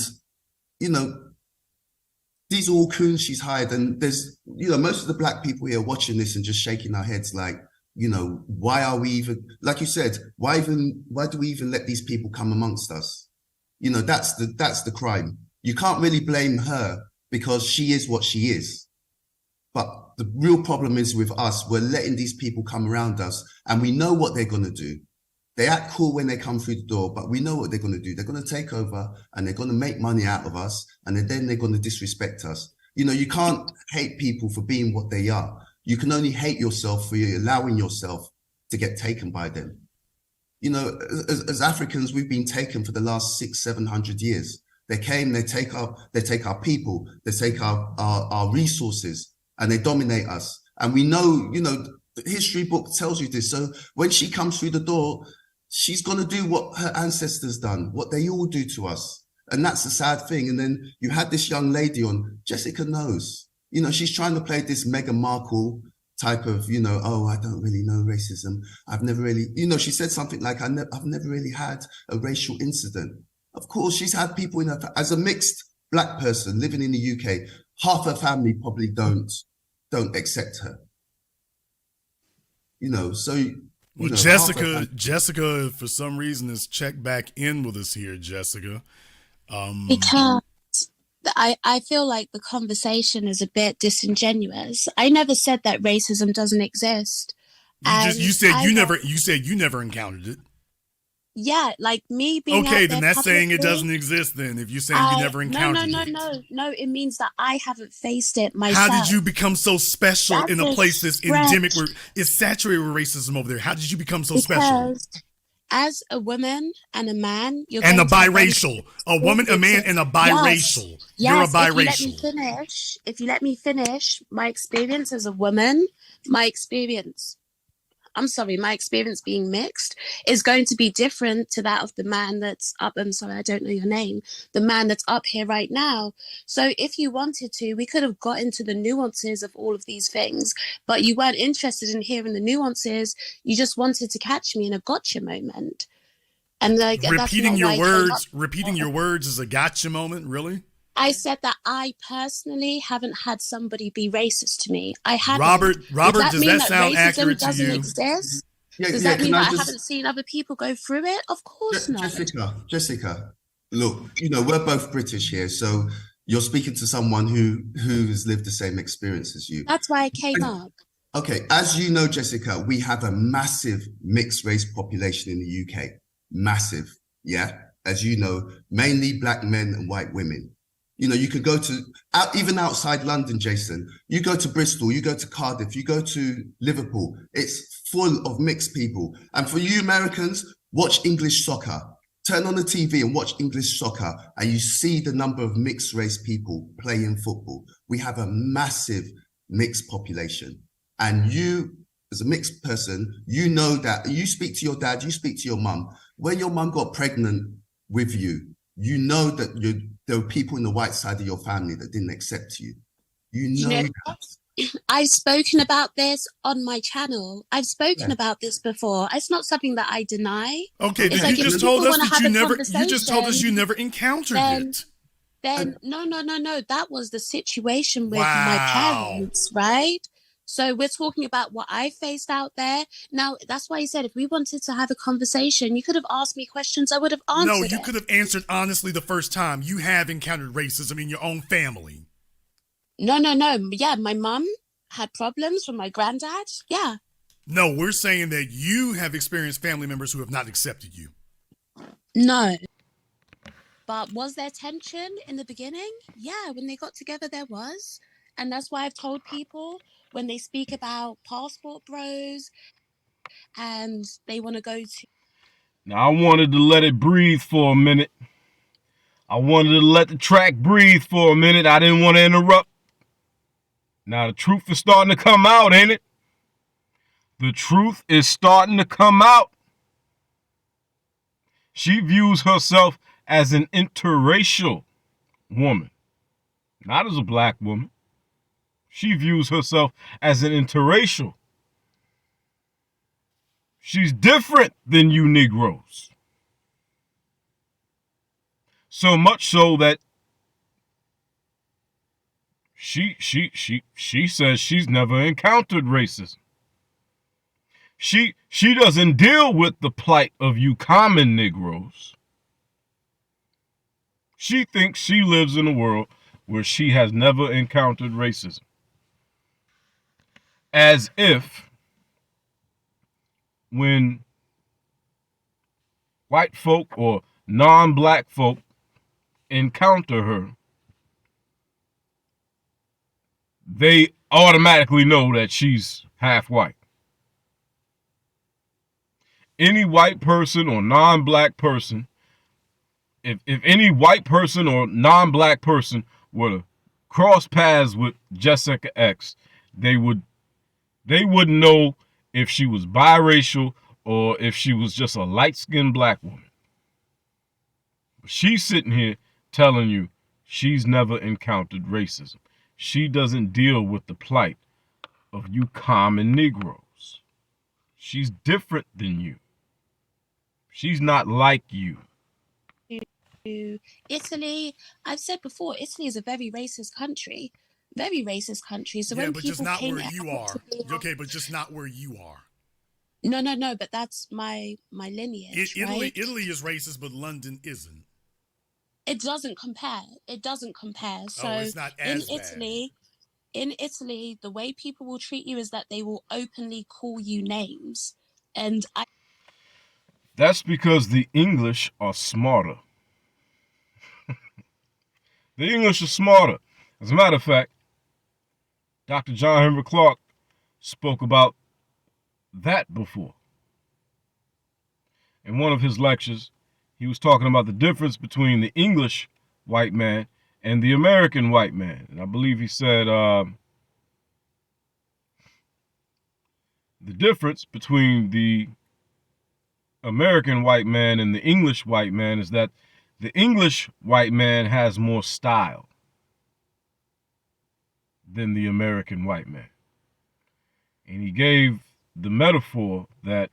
you know, these are all coons she's hired. And there's, most of the black people here watching this and just shaking our heads like, why are we even, like you said, why do we even let these people come amongst us? That's the crime. You can't really blame her because she is what she is. But the real problem is with us. We're letting these people come around us and we know what they're going to do. They act cool when they come through the door, but we know what they're going to do. They're going to take over and they're going to make money out of us. And then they're going to disrespect us. You can't hate people for being what they are. You can only hate yourself for allowing yourself to get taken by them. As Africans, we've been taken for the last 600-700 years. They came, they take our people, they take our resources, and they dominate us. And we know, the history book tells you this. So when she comes through the door, she's going to do what her ancestors done, what they all do to us. And that's a sad thing. And then you had this young lady on, Jessica knows, she's trying to play this Meghan Markle type of, oh, I don't really know racism. I've never really, she said something like, I've never really had a racial incident. Of course, she's had people in her, as a mixed black person living in the UK, half her family probably don't accept her. Well, Jessica, for some reason, has checked back in with us here, Jessica. Because I feel like the conversation is a bit disingenuous. I never said that racism doesn't exist. You said you never encountered it. Yeah, like me being okay, out then there that's saying it publicly, doesn't exist. Then if you're saying you never encountered it, no, it means that I haven't faced it myself. How did you become so special That's in a place that's endemic, where stretch. it's saturated with racism over there? How did you become so special? Because as a woman and a man, you're And a going to have biracial, a woman, a man, and a biracial. Yes, You're a if biracial. you let me finish, my experience as a woman, my experience being mixed is going to be different to that of the man that's up. I'm sorry, I don't know your name. The man that's up here right now. So if you wanted to, we could have got into the nuances of all of these things, but you weren't interested in hearing the nuances. You just wanted to catch me in a gotcha moment. And repeating your words is a gotcha moment, really? I said that I personally haven't had somebody be racist to me. I haven't. Robert, does that sound accurate to you? Exist? Yeah, does that mean that I haven't seen other people go through it? Of course not. Jessica, look, we're both British here, so you're speaking to someone who's lived the same experience as you. That's why I came up. Okay, as you know, Jessica, we have a massive mixed race population in the UK. Massive, yeah? As you know, mainly black men and white women. You could go to, even outside London, Jason, you go to Bristol, you go to Cardiff, you go to Liverpool, it's full of mixed people. And for you Americans, watch English soccer. Turn on the TV and watch English soccer and you see the number of mixed race people playing football. We have a massive mixed population. And you, as a mixed person, you know that you speak to your dad, you speak to your mum. When your mum got pregnant with you, you know that there were people in the white side of your family that didn't accept you. You know that. I've spoken about this on my channel. I've spoken about this before. It's not something that I deny. Okay, then you just told us that you just told us you never encountered it. Then no. That was the situation with my parents, right? So we're talking about what I faced out there. Now, that's why he said if we wanted to have a conversation, you could have asked me questions. I would have answered. No, you could have answered honestly the first time. You have encountered racism in your own family. No. Yeah, my mum had problems from my granddad. Yeah. No, we're saying that you have experienced family members who have not accepted you. No. But was there tension in the beginning? Yeah, when they got together, there was. And that's why I've told people when they speak about passport bros and they want to go to. Now, I wanted to let it breathe for a minute. I wanted to let the track breathe for a minute. I didn't want to interrupt. Now, the truth is starting to come out, ain't it? The truth is starting to come out. She views herself as an interracial woman, not as a black woman. She views herself as an interracial. She's different than you Negroes. So much so that She says she's never encountered racism. She doesn't deal with the plight of you common Negroes. She thinks she lives in a world where she has never encountered racism. As if when white folk or non-black folk encounter her, they automatically know that she's half white. Any white person or non-black person, if any white person or non-black person were to cross paths with Jessica X, they wouldn't know if she was biracial or if she was just a light-skinned black woman. She's sitting here telling you she's never encountered racism. She doesn't deal with the plight of you common Negroes. She's different than you. She's not like you. Italy, I've said before, Italy is a very racist country. Very racist country. So when but just people not paint where it you out are. to be like, Okay, but just not where you are. No, but that's my lineage, right? Italy is racist, but London isn't. It doesn't compare. It doesn't compare. So it's not as bad. In Italy, the way people will treat you is that they will openly call you names. And That's because the English are smarter. The English are smarter. As a matter of fact, Dr. John Henry Clark spoke about that before. In one of his lectures, he was talking about the difference between the English white man and the American white man. And I believe he said the difference between the American white man and the English white man is that the English white man has more style than the American white man. And he gave the metaphor that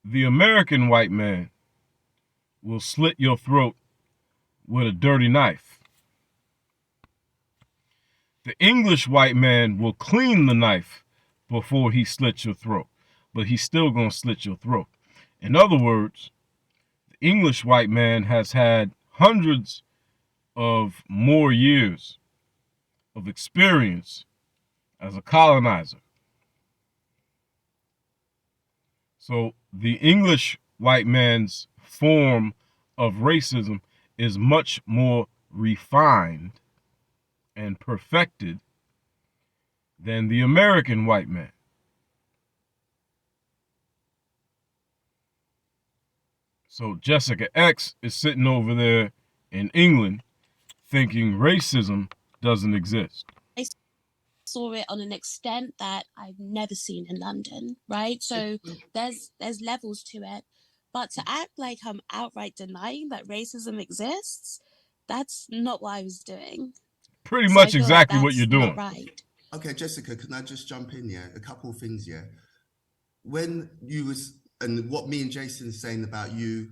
the American white man will slit your throat with a dirty knife. The English white man will clean the knife before he slits your throat, but he's still going to slit your throat. In other words, the English white man has had hundreds of more years of experience as a colonizer. So the English white man's form of racism is much more refined and perfected than the American white man. So Jessica X is sitting over there in England thinking racism doesn't exist. I saw it on an extent that I've never seen in London, right? So there's levels to it. But to act like I'm outright denying that racism exists, that's not what I was doing. Pretty much exactly what you're doing. Not right. Okay, Jessica, can I just jump in here? A couple of things, yeah. When you was, and what me and Jason is saying about you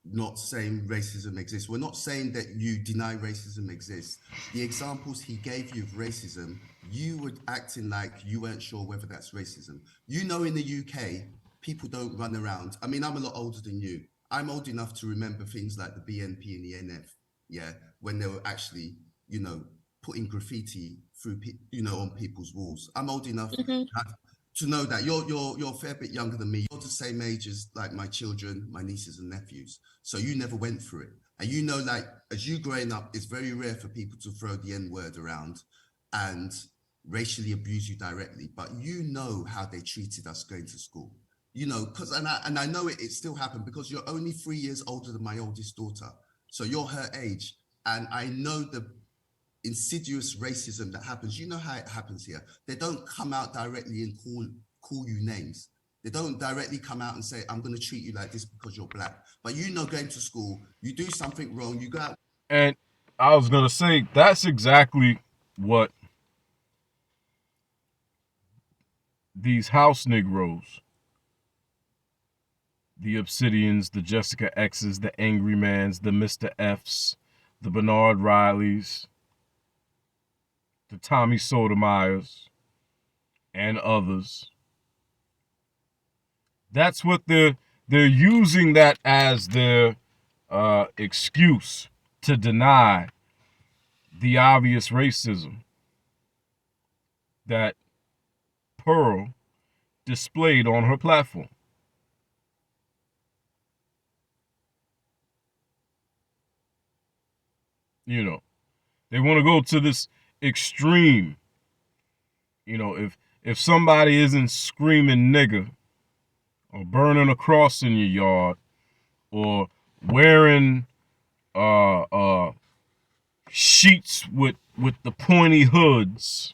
not saying racism exists, we're not saying that you deny racism exists. The examples he gave you of racism, you were acting like you weren't sure whether that's racism. You know, in the UK, people don't run around. I mean, I'm a lot older than you. I'm old enough to remember things like the BNP and the NF, yeah, when they were actually, you know, putting graffiti through, you know, on people's walls. I'm old enough to know that you're a fair bit younger than me. You're the same age as like my children, my nieces and nephews. So you never went through it. And you know, like, as you growing up, it's very rare for people to throw the N-word around and racially abuse you directly. But you know how they treated us going to school. You know, because and I know it still happened because you're only 3 years older than my oldest daughter. So you're her age. And I know the insidious racism that happens. You know how it happens here. They don't come out directly and call you names. They don't directly come out and say, I'm going to treat you like this because you're black. But you know, going to school, you do something wrong, you go out. And I was going to say, that's exactly what these house Negroes, the Obsidians, the Jessica X's, the Angry Mans, the Mr. F's, the Bernard Rileys, the Tommy Sotomayers, and others. That's what they're using that as their excuse to deny the obvious racism that Pearl displayed on her platform. You know, they want to go to this extreme. You know, if somebody isn't screaming nigger or burning a cross in your yard or wearing sheets with the pointy hoods,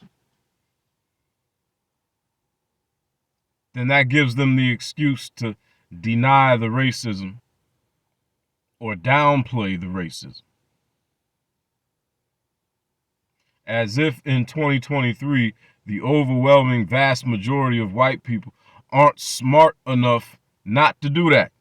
then that gives them the excuse to deny the racism or downplay the racism. As if in 2023, the overwhelming vast majority of white people aren't smart enough not to do that.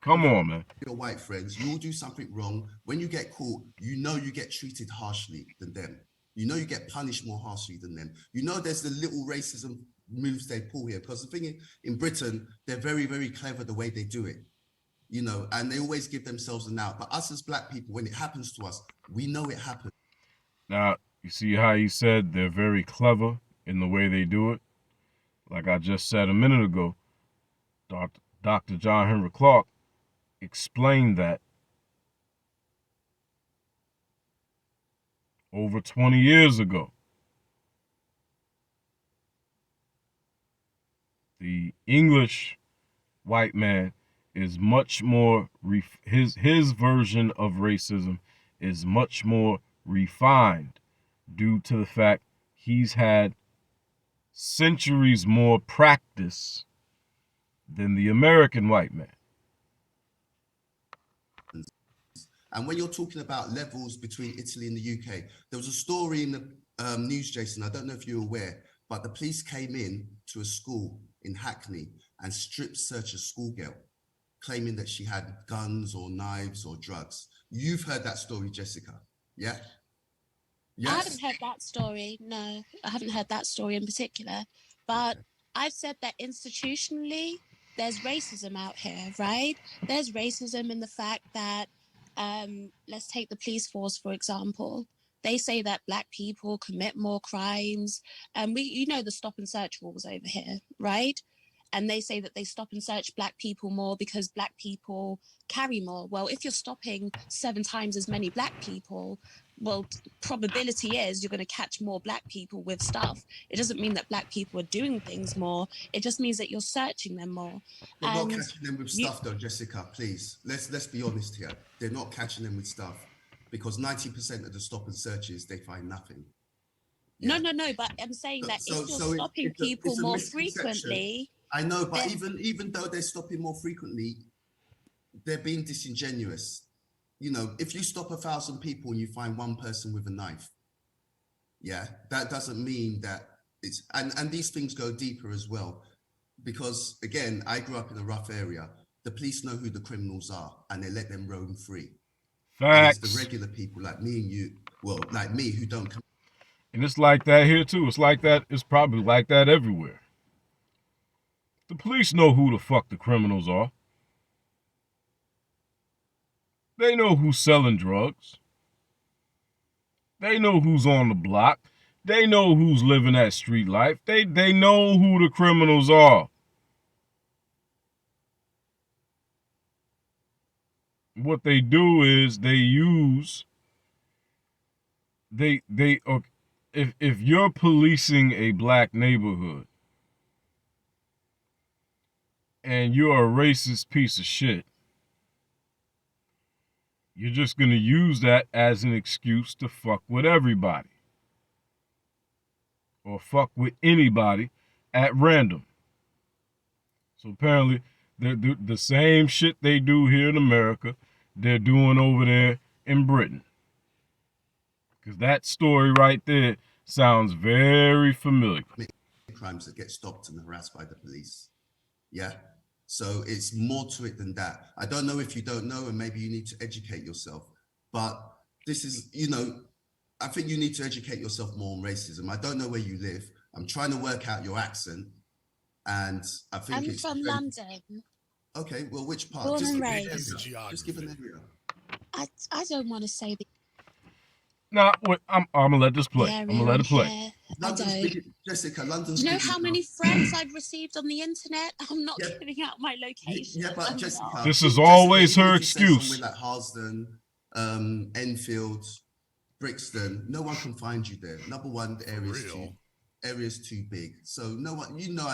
Come on, man. Your white friends, you'll do something wrong. When you get caught, you know you get treated harshly than them. You know you get punished more harshly than them. You know there's the little racism moves they pull here. Because the thing in Britain, they're very, very clever the way they do it. You know, and they always give themselves an out. But us as black people, when it happens to us, we know it happened. Now, you see how he said they're very clever in the way they do it? Like I just said a minute ago, Dr. John Henry Clark explained that over 20 years ago. The English white man is much more, his version of racism is much more refined due to the fact he's had centuries more practice than the American white man. And when you're talking about levels between Italy and the UK, there was a story in the news, Jason, I don't know if you're aware, but the police came in to a school in Hackney and strip searched a schoolgirl, claiming that she had guns or knives or drugs. You've heard that story, Jessica, yeah? Yes. I haven't heard that story. No, I haven't heard that story in particular. But okay. I've said that institutionally, there's racism out here, right? There's racism in the fact that, let's take the police force, for example. They say that black people commit more crimes. And you know the stop and search rules over here, right? And they say that they stop and search black people more because black people carry more. Well, if you're stopping 7 times as many black people, well, probability is you're going to catch more black people with stuff. It doesn't mean that black people are doing things more. It just means that you're searching them more. They're not catching them with stuff, though, Jessica, please. Let's be honest here. They're not catching them with stuff because 90% of the stop and searches, they find nothing. Yeah. No, but I'm saying that if you're stopping people more frequently... I know, but even though they're stopping more frequently, they're being disingenuous. You know, if you stop 1,000 people and you find one person with a knife, yeah, that doesn't mean that it's... And these things go deeper as well. Because, again, I grew up in a rough area. The police know who the criminals are, and they let them roam free. Facts. And it's the regular people like me and you, well, like me, who don't come... And it's like that here, too. It's like that. It's probably like that everywhere. The police know who the fuck the criminals are. They know who's selling drugs. They know who's on the block. They know who's living that street life. They know who the criminals are. What they do is they use... If you're policing a black neighborhood, and you're a racist piece of shit, you're just going to use that as an excuse to fuck with everybody. Or fuck with anybody at random. So apparently, the same shit they do here in America, they're doing over there in Britain. Because that story right there sounds very familiar. Crimes that get stopped and harassed by the police. Yeah. So it's more to it than that. I don't know if you don't know, and maybe you need to educate yourself. But this is, you know, I think you need to educate yourself more on racism. I don't know where you live. I'm trying to work out your accent, and I think I'm it's from London. Okay, well, which part? Born Just and give an raised. area. Just give an area. I don't want to say Nah, wait, I'm gonna let this the play. I'm gonna area let on it play. here. London's I don't. big, Jessica. London's Do you know big how enough. many threats I've received on the internet? I'm not Yeah, giving out my location. yeah, but I'm Jessica, not. This is Jessica, always even her if you say excuse. somewhere like Harsden, Enfield, Brixton, no one can find you there. Number one, the area's too big. So no one, you know,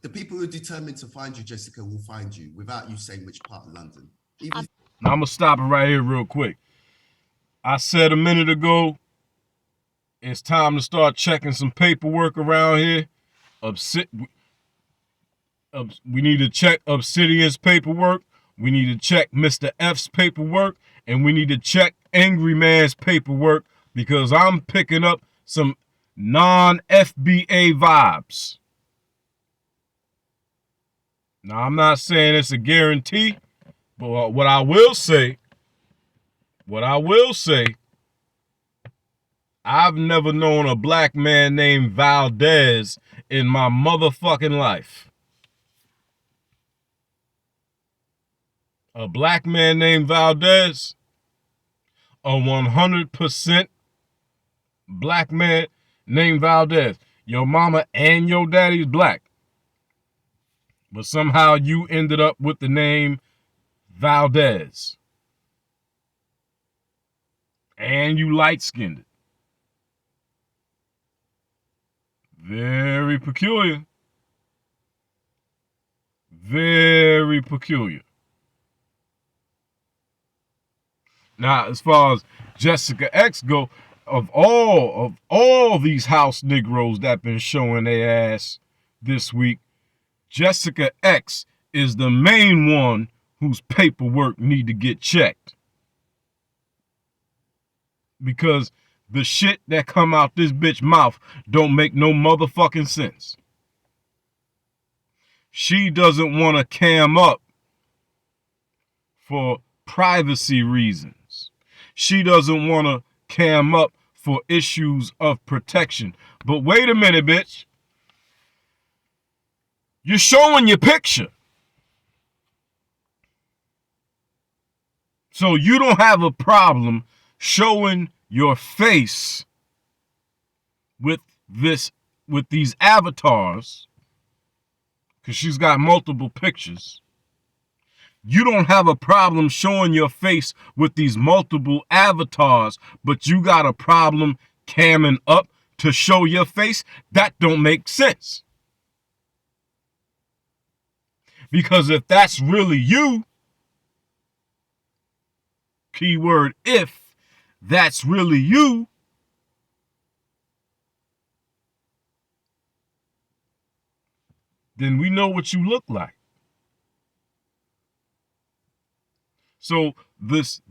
the people who are determined to find you, Jessica, will find you without you saying which part of London. Now I'm gonna stop it right here real quick. I said a minute ago, it's time to start checking some paperwork around here. We need to check Obsidian's paperwork. We need to check Mr. F's paperwork. And we need to check Angry Man's paperwork, because I'm picking up some non-FBA vibes. Now, I'm not saying it's a guarantee, but what I will say, I've never known a black man named Valdez in my motherfucking life. A black man named Valdez, a 100% black man named Valdez. Your mama and your daddy's black, but somehow you ended up with the name Valdez. And you light-skinned. Very peculiar. Very peculiar. Now, as far as Jessica X go, of all these house Negroes that been showing their ass this week, Jessica X is the main one whose paperwork need to get checked. Because the shit that come out this bitch mouth don't make no motherfucking sense. She doesn't want to cam up for privacy reasons. She doesn't want to cam up for issues of protection. But wait a minute, bitch. You're showing your picture. So you don't have a problem showing your face with these avatars, because she's got multiple pictures. You don't have a problem showing your face with these multiple avatars, but you got a problem camming up to show your face? That don't make sense. Because if that's really you, keyword if that's really you, then we know what you look like. So this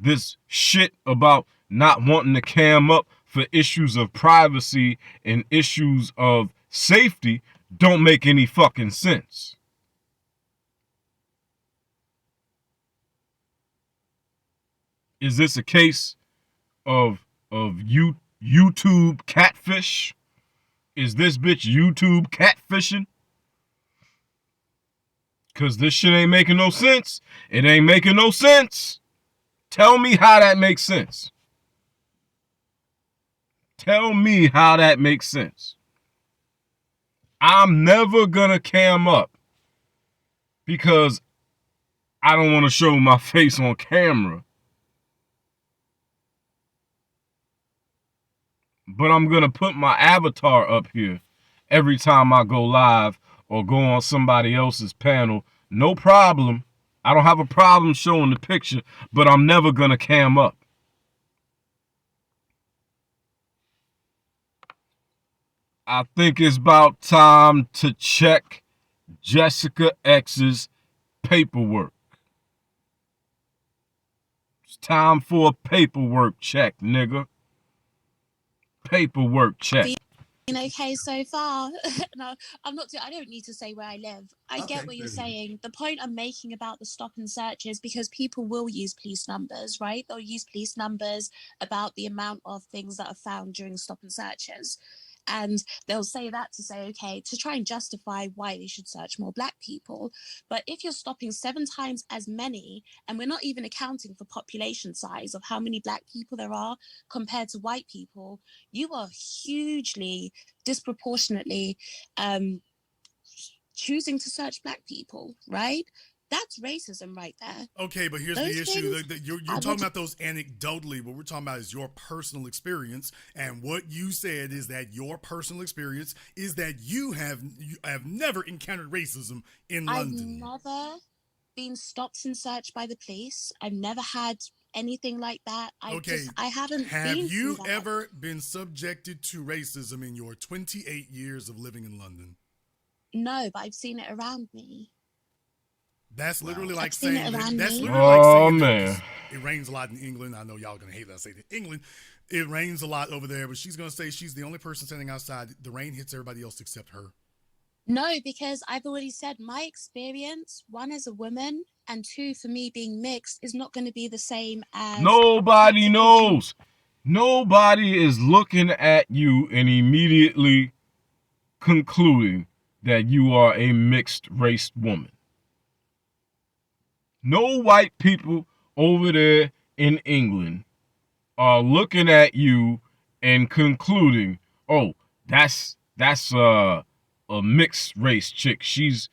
shit about not wanting to cam up for issues of privacy and issues of safety don't make any fucking sense. Is this a case of YouTube catfish? Is this bitch YouTube catfishing? Because this shit ain't making no sense. It ain't making no sense. Tell me how that makes sense. Tell me how that makes sense. I'm never gonna cam up because I don't want to show my face on camera. But I'm gonna put my avatar up here every time I go live or go on somebody else's panel. No problem. I don't have a problem showing the picture, but I'm never gonna cam up. I think it's about time to check Jessica X's paperwork. It's time for a paperwork check, nigga. Paperwork check. Okay so far. No, I don't need to say where I live. I Okay, get what you're fair enough. saying. The point I'm making about the stop and search is because people will use police numbers, right? They'll use police numbers about the amount of things that are found during stop and searches. And they'll say that to say, okay, to try and justify why they should search more Black people. But if you're stopping 7 times as many, and we're not even accounting for population size of how many Black people there are compared to white people, you are hugely disproportionately choosing to search Black people, right? That's racism right there. Okay, but here's Those the issue. things You're are talking about those anecdotally. What we're talking about is your personal experience, and what you said is that your personal experience is that you have never encountered racism in I've London. never been stopped and searched by the police. I've never had anything like that. Okay, I haven't have been through you that. ever been subjected to racism in your 28 years of living in London? No, but I've seen it around me. That's literally I've seen it around that's me. literally like saying man. it rains a lot in England. I know y'all gonna hate that I say that England. It rains a lot over there, but she's gonna say she's the only person standing outside. The rain hits everybody else except her. No, because I've already said my experience, 1 as a woman, and 2 for me being mixed, is not going to be the same as Nobody knows. Nobody is looking at you and immediately concluding that you are a mixed race woman. No white people over there in England are looking at you and concluding, oh, that's a mixed race chick. She's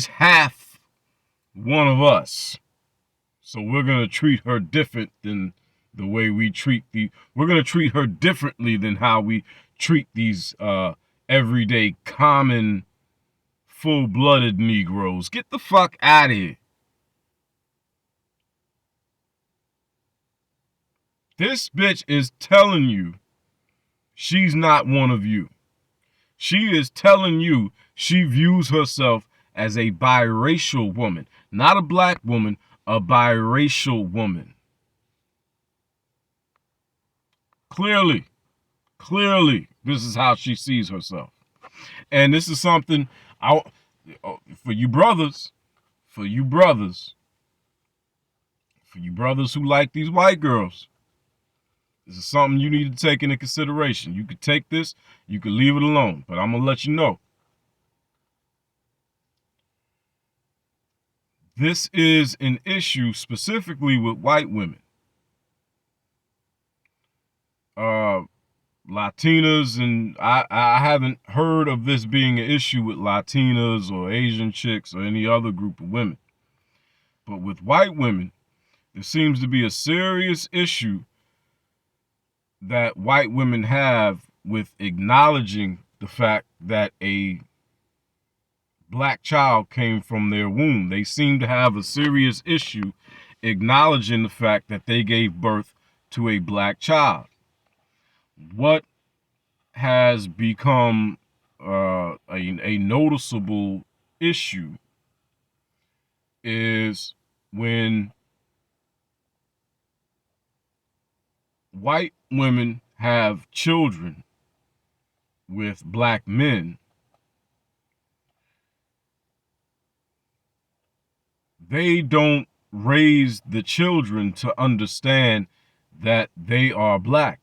half one of us. So we're gonna treat her different than the way we treat we're gonna treat her differently than how we treat these everyday common full-blooded Negroes. Get the fuck out of here. This bitch is telling you she's not one of you. She is telling you she views herself as a biracial woman. Not a Black woman, a biracial woman. Clearly, this is how she sees herself. And this is something for you brothers who like these white girls. This is something you need to take into consideration. You could take this, you could leave it alone, but I'm going to let you know. This is an issue specifically with white women. Latinas, and I haven't heard of this being an issue with Latinas or Asian chicks or any other group of women. But with white women, there seems to be a serious issue that white women have with acknowledging the fact that a Black child came from their womb. They seem to have a serious issue acknowledging the fact that they gave birth to a Black child. What has become a noticeable issue is when white women have children with Black men, they don't raise the children to understand that they are Black.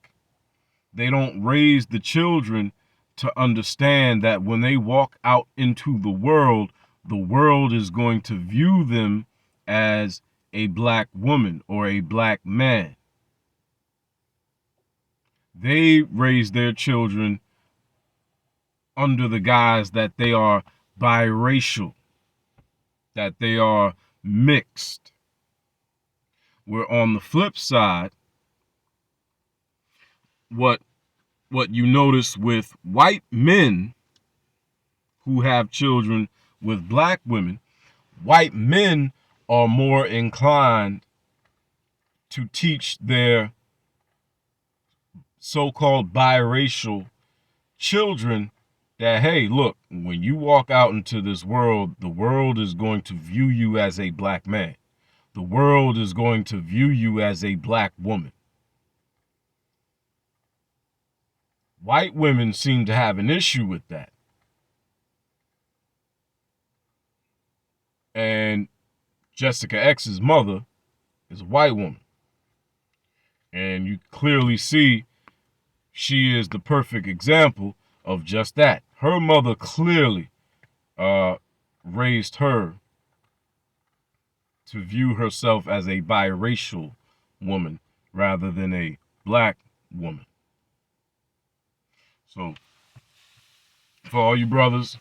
They don't raise the children to understand that when they walk out into the world is going to view them as a Black woman or a Black man. They raise their children under the guise that they are biracial, that they are mixed. Where on the flip side, what you notice with white men who have children with Black women, white men are more inclined to teach their so-called biracial children that, hey, look, when you walk out into this world, the world is going to view you as a Black man. The world is going to view you as a Black woman. White women seem to have an issue with that. And Jessica X's mother is a white woman. And you clearly see she is the perfect example of just that. Her mother clearly raised her to view herself as a biracial woman rather than a black woman. So, for all you brothers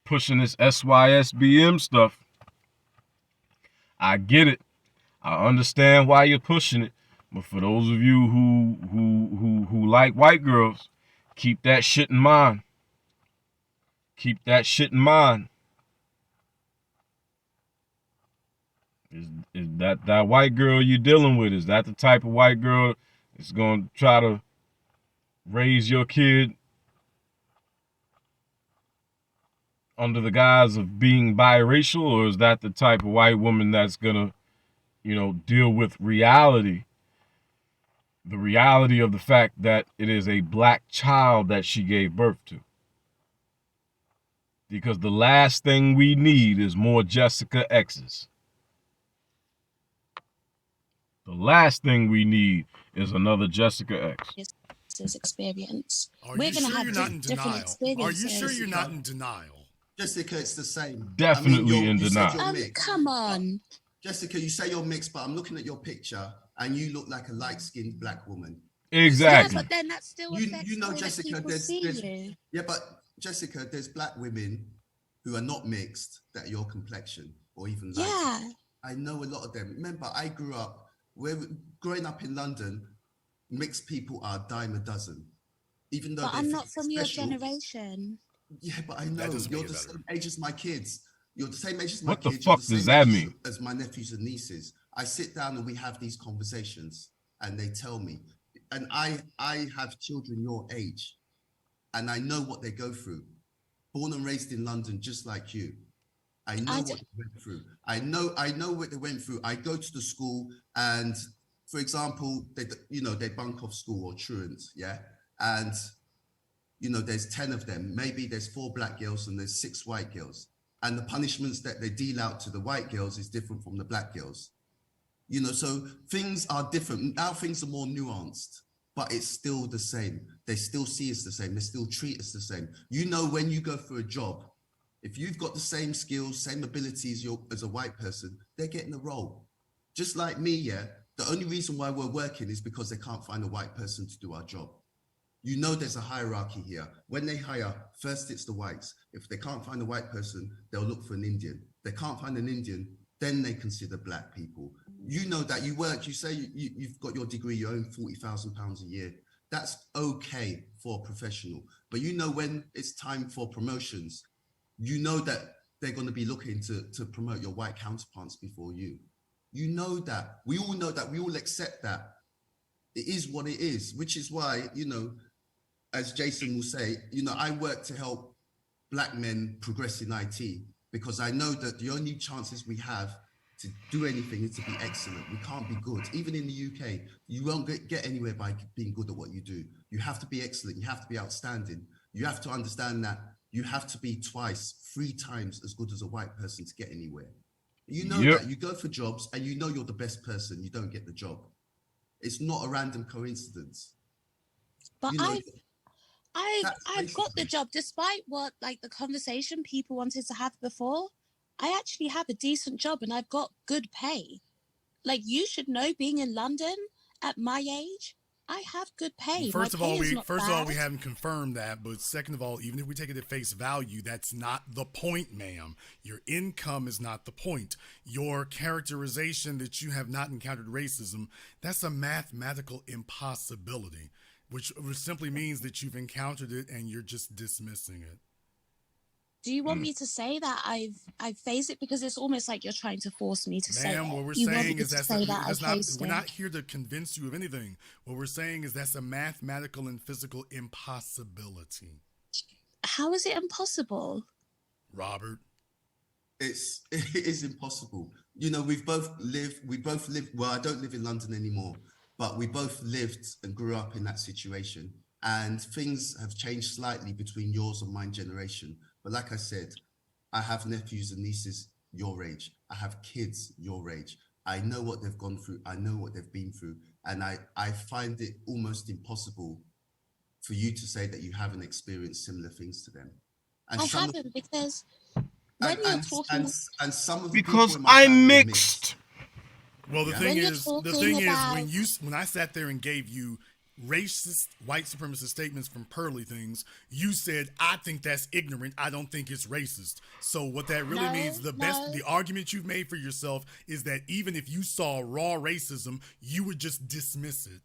pushing this SYSBM stuff, I get it. I understand why you're pushing it. But for those of you who like white girls, keep that shit in mind. Keep that shit in mind. Is that white girl you're dealing with? Is that the type of white girl that's gonna try to raise your kid under the guise of being biracial, or is that the type of white woman that's gonna, deal with reality? The reality of the fact that it is a black child that she gave birth to. Because the last thing we need is more Jessica X's. The last thing we need is another Jessica X. This experience. Are We're you going to sure have you're not in different denial? Are experiences. you sure you're not in denial? Jessica, it's the same. Definitely in you said denial. you're mixed. Come on. Jessica, you say you're mixed, but I'm looking at your picture and you look like a light-skinned black woman. Exactly. Yeah, but then that still affects you know, the way Jessica, that people there's see you. yeah, but Jessica, there's black women who are not mixed that are your complexion or even light. Yeah. I know a lot of them. Remember, I grew up growing up in London, mixed people are a dime a dozen. Even though But I'm not from your generation. Yeah, but I know you're the same age as my kids. You're the same age as my What the kids. fuck does that mean? As my nephews and nieces. I sit down and we have these conversations, and they tell me, and I have children your age, and I know what they go through. Born and raised in London, just like you. I know what they went through. I know what they went through. I go to the school, and for example, they bunk off school or truant, yeah, and there's 10 of them. Maybe there's 4 black girls and there's 6 white girls. And the punishments that they deal out to the white girls is different from the black girls. So things are different. Now things are more nuanced, but it's still the same. They still see us the same. They still treat us the same. When you go for a job, if you've got the same skills, same abilities as a white person, they're getting a role. Just like me, yeah. The only reason why we're working is because they can't find a white person to do our job. There's a hierarchy here. When they hire, first it's the whites. If they can't find a white person, they'll look for an Indian. They can't find an Indian, then they consider black people. That you work, you say you've got your degree, you earn £40,000 a year. That's okay for a professional. But when it's time for promotions, that they're going to be looking to promote your white counterparts before you. That. We all know that. We all accept that. It is what it is, which is why, as Jason will say, I work to help black men progress in IT because I know that the only chances we have to do anything is to be excellent. We can't be good. Even in the UK, you won't get anywhere by being good at what you do. You have to be excellent. You have to be outstanding. You have to understand that you have to be 3 times as good as a white person to get anywhere. That you go for jobs and you're the best person, you don't get the job. It's not a random coincidence. But I've got the job despite what the conversation people wanted to have before. I actually have a decent job and I've got good pay. You should know, being in London at my age, I have good pay. First of all, we haven't confirmed that, but second of all, even if we take it at face value, that's not the point, ma'am. Your income is not the point. Your characterization that you have not encountered racism, that's a mathematical impossibility, which simply means that you've encountered it and you're just dismissing it. Do you want me to say that I've faced it? Because it's almost like you're trying to force me to say it. What we're saying is we're not here to convince you of anything. What we're saying is that's a mathematical and physical impossibility. How is it impossible? Robert? It is impossible. We both live, well, I don't live in London anymore. but we both lived and grew up in that situation. And things have changed slightly between yours and my generation. But like I said, I have nephews and nieces your age. I have kids your age. I know what they've gone through. I know what they've been through. And I find it almost impossible for you to say that you haven't experienced similar things to them. And I some haven't, because and when you're and, talking, and some of the Because people in my I'm family are mixed. Well, Yeah. when you're the talking thing is, about, when I sat there and gave you racist white supremacist statements from Pearly Things, you said, I think that's ignorant. I don't think it's racist. So what that really means, the argument you've made for yourself is that even if you saw raw racism, you would just dismiss it.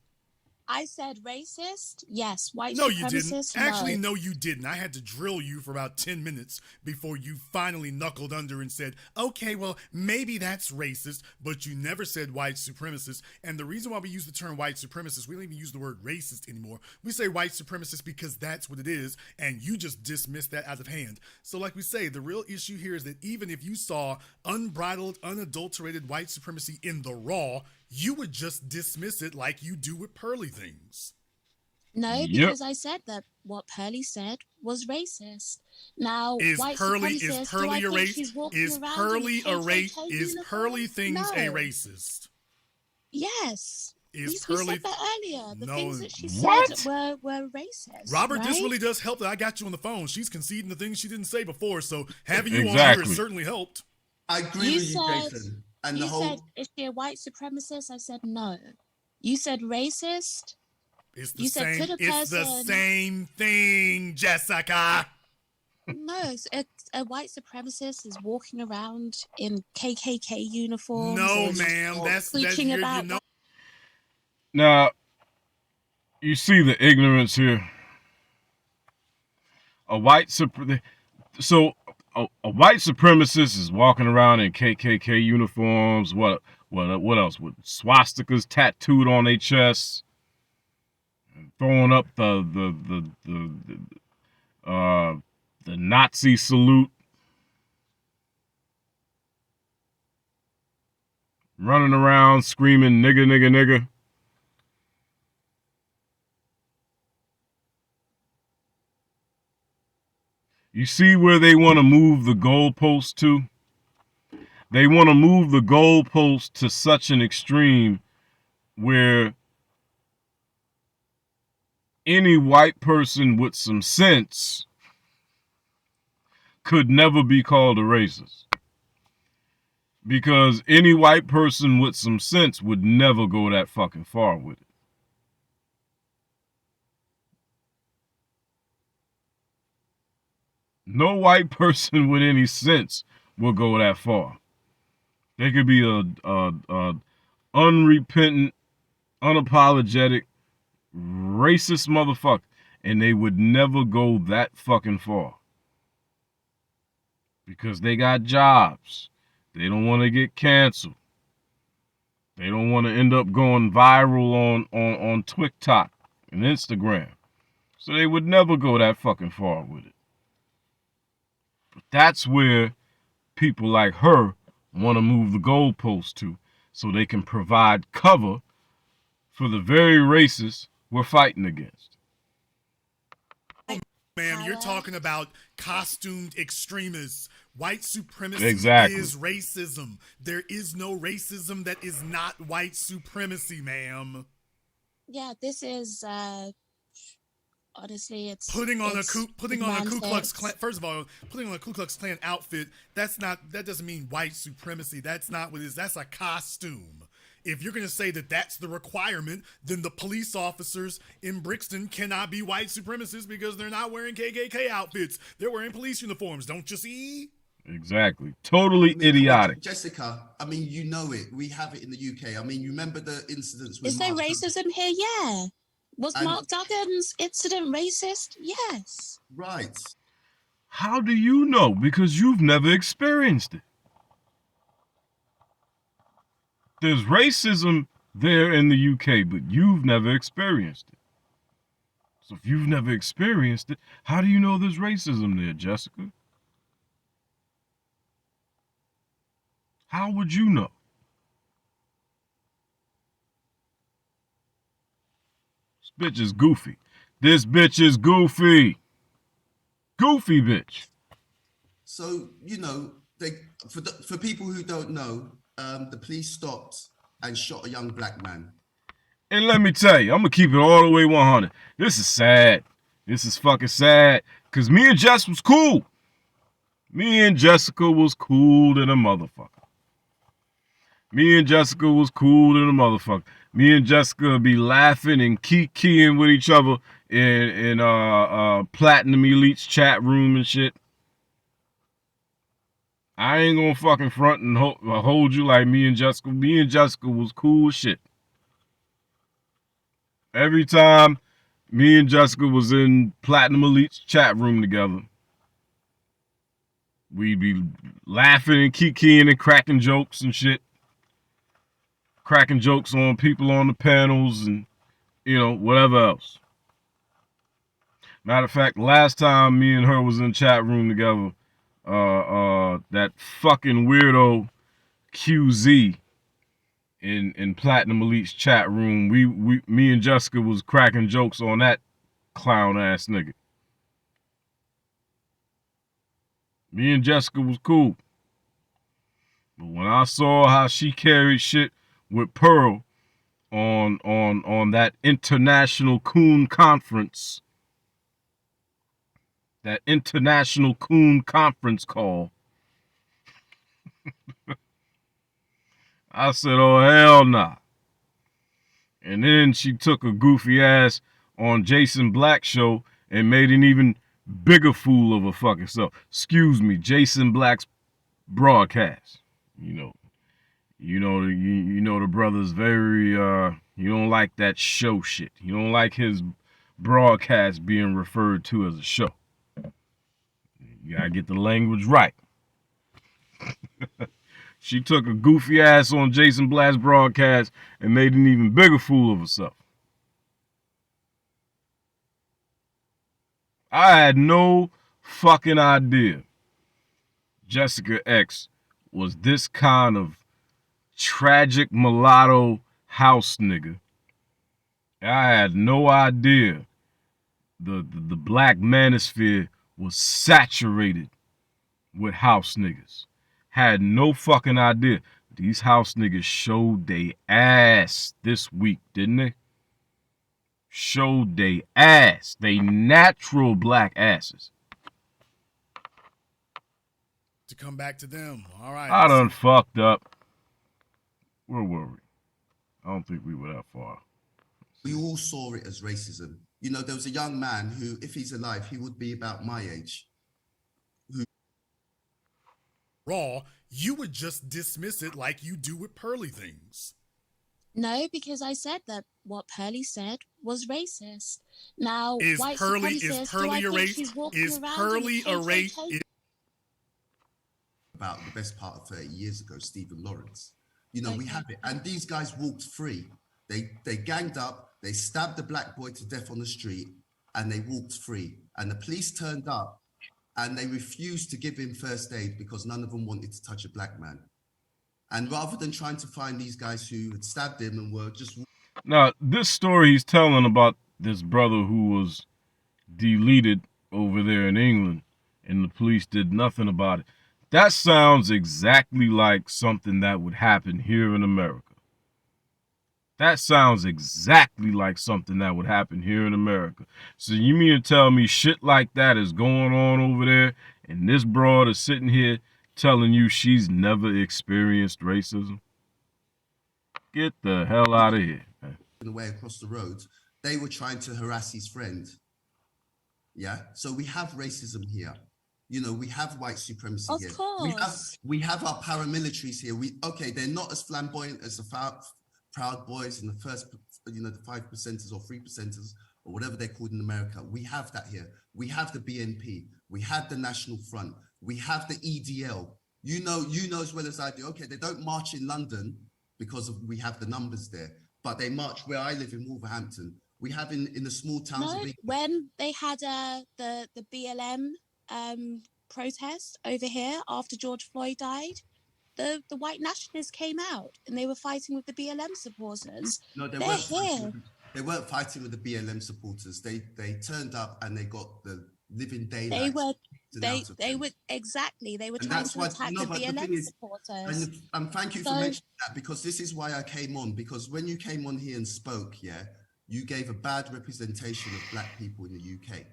I said racist, yes. White No, you didn't. supremacist, Actually, no. no, you didn't. I had to drill you for about 10 minutes before you finally knuckled under and said, okay, well, maybe that's racist, but you never said white supremacist. And the reason why we use the term white supremacist, we don't even use the word racist anymore. We say white supremacist because that's what it is, and you just dismiss that out of hand. So like we say, the real issue here is that even if you saw unbridled, unadulterated white supremacy in the raw, you would just dismiss it like you do with Pearly Things. No, Yep. because I said that what Pearly said was racist. Now, white supremacist, do I think she's walking around in a KKK uniform? Is Pearly Things a No. racist? Yes. Is We Pearly said that earlier. The No. things that she What? said were racist. Robert, right? this really does help that I got you on the phone. She's conceding the things she didn't say before, so having you on here Exactly. has certainly helped. I agree with you, Jason. And you the whole said, is she a white supremacist? I said no. You said racist. It's the You same. said, could a It's the person- same thing, Jessica. No, a white supremacist is walking around in KKK uniforms. No, and ma'am. That's preaching about. Now, you see the ignorance here. A white supremacist is walking around in KKK uniforms. What else? With swastikas tattooed on their chests, throwing up the Nazi salute, running around screaming nigger, nigger, nigger. You see where they want to move the goalpost to? They want to move the goalpost to such an extreme where any white person with some sense could never be called a racist. Because any white person with some sense would never go that fucking far with it. No white person with any sense will go that far. They could be a unrepentant, unapologetic, racist motherfucker, and they would never go that fucking far. Because they got jobs. They don't want to get canceled. They don't want to end up going viral on TikTok and Instagram. So they would never go that fucking far with it. But that's where people like her want to move the goalpost to, so they can provide cover for the very racists we're fighting against. Ma'am, you're talking about costumed extremists. White supremacy is racism. There is no racism that is not white supremacy, ma'am. Yeah, this is honestly, it's putting on a Ku Klux Klan. First of all, putting on a Ku Klux Klan outfit. That doesn't mean white supremacy. That's not what it is. That's a costume. If you're going to say that that's the requirement, then the police officers in Brixton cannot be white supremacists because they're not wearing KKK outfits. They're wearing police uniforms. Don't you see? Exactly. Totally idiotic. Jessica, I mean, you know it. We have it in the UK. I mean, you remember the incidents with Is there racism here? Yeah. Was Mark Duggan's incident racist? Yes. Right. How do you know? Because you've never experienced it. There's racism there in the UK, but you've never experienced it. So if you've never experienced it, how do you know there's racism there, Jessica? How would you know? bitch is goofy. This bitch is goofy. Goofy bitch. So, you know, for people who don't know, the police stopped and shot a young black man. And let me tell you, I'm gonna keep it all the way 100. This is sad. This is fucking sad. Cause me and Jess was cool. Me and Jessica was cool than a motherfucker. Me and Jessica was cool than a motherfucker. Me and Jessica be laughing and keying with each other in Platinum Elite's chat room and shit. I ain't gonna fucking front and hold you like me and Jessica. Me and Jessica was cool as shit. Every time me and Jessica was in Platinum Elite's chat room together, we'd be laughing and keying and cracking jokes and shit. Cracking jokes on people on the panels and, you know, whatever else. Matter of fact, last time me and her was in chat room together, that fucking weirdo QZ in Platinum Elite's chat room, me and Jessica was cracking jokes on that clown ass nigga. Me and Jessica was cool. But when I saw how she carried shit with Pearl on that international coon conference, that international coon conference call, I said, oh, hell nah. And then she took a goofy ass on Jason Black's show and made an even bigger fool of her fucking self. Excuse me, Jason Black's broadcast. You know the brother's very you don't like that show shit. You don't like his broadcast being referred to as a show. You gotta get the language right. She took a goofy ass on Jason Black's broadcast and made an even bigger fool of herself. I had no fucking idea Jessica X was this kind of tragic mulatto house nigga. I had no idea the black manosphere was saturated with house niggas. Had no fucking idea. These house niggas showed they ass this week, didn't they? Showed they ass. They natural black asses. To come back to them. All right. I done fucked up. Where were we? I don't think we were that far. We all saw it as racism. You know, there was a young man who, if he's alive, he would be about my age. Raw, you would just dismiss it like you do with Pearly things. No, because I said that what Pearly said was racist. Now, Is white Pearly supremacist, a do I think race? she's walking Is around Pearly in a race? About the best part of 30 years ago, Stephen Lawrence. You know, Okay. we have it. And these guys walked free. They ganged up, they stabbed the black boy to death on the street, and they walked free. And the police turned up and they refused to give him first aid because none of them wanted to touch a black man. And rather than trying to find these guys who had stabbed him and were just... Now, this story he's telling about this brother who was deleted over there in England and the police did nothing about it. That sounds exactly like something that would happen here in America. That sounds exactly like something that would happen here in America. So you mean to tell me shit like that is going on over there and this broad is sitting here telling you she's never experienced racism? Get the hell out of here. ...away across the road, they were trying to harass his friend. Yeah, so we have racism here. You know, we have white supremacy here. Of course. We have our paramilitaries here. Okay, they're not as flamboyant as the Proud Boys and the first, you know, the 5%ers or 3%ers or whatever they're called in America. We have that here. We have the BNP. We have the National Front. We have the EDL. You know as well as I do. Okay, they don't march in London because we have the numbers there, but they march where I live in Wolverhampton. We have in the small towns of England. When they had the BLM protest over here after George Floyd died, the white nationalists came out and they were fighting with the BLM supporters. No, they They're weren't here. fighting. They weren't fighting with the BLM supporters. They turned up and they got the living They daylights were out of they them. were exactly they were And trying that's to why, attack no, the but the thing BLM is, supporters. and thank you for So mentioning that, because this is why I came on, because when you came on here and spoke, yeah, you gave a bad representation of black people in the UK.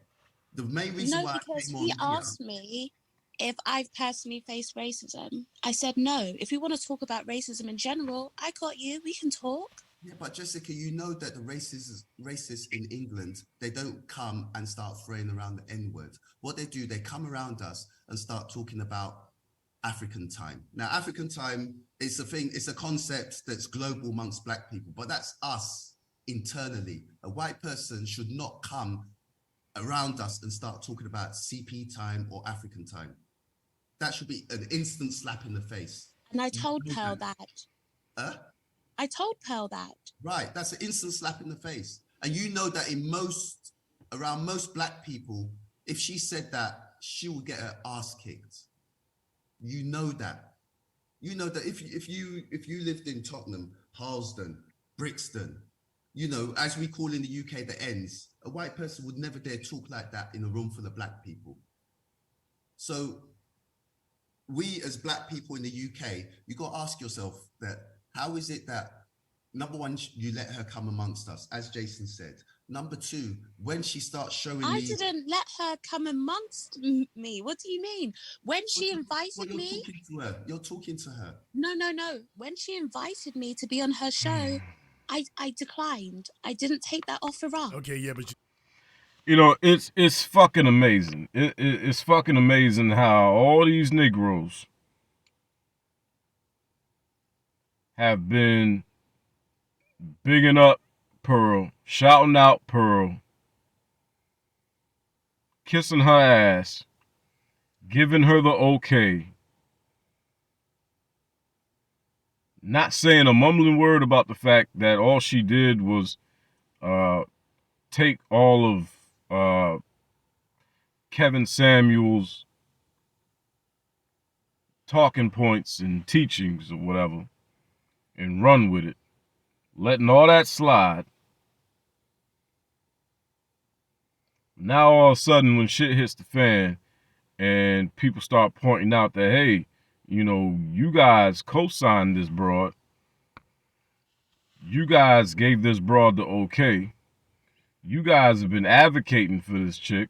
The main reason no, why I because came he on here, asked me if I've personally faced racism. I said no. If we want to talk about racism in general, I got you. We can talk. yeah, but Jessica, you know that the racists in England, they don't come and start throwing around the N-word. What they do, they come around us and start talking about African time. Now, African time is a thing, it's a concept that's global amongst black people, but that's us internally. A white person should not come around us and start talking about CP time or African time. That should be an instant slap in the face. And I told Pearl that. Huh? I told Pearl that. Right, that's an instant slap in the face. And you know that around most black people, if she said that, she will get her ass kicked. You know that. You know that if you lived in Tottenham, Harlesden, Brixton, you know, as we call in the UK the ends, a white person would never dare talk like that in a room full of black people. So we as black people in the UK, you got to ask yourself that how is it that, number one, you let her come amongst us, as Jason said. Number two, when she starts showing I me, didn't let her come amongst me. What do you mean? When she invited you're me, talking to her. You're talking to her. no. When she invited me to be on her show, I declined. I didn't take that offer up. Okay, yeah, but You know, it's fucking amazing. It's fucking amazing how all these Negroes have been bigging up Pearl, shouting out Pearl, kissing her ass, giving her the okay, not saying a mumbling word about the fact that all she did was take all of Kevin Samuel's talking points and teachings or whatever and run with it, letting all that slide. Now all of a sudden when shit hits the fan and people start pointing out that, hey, you know, you guys co-signed this broad, you guys gave this broad the okay, you guys have been advocating for this chick,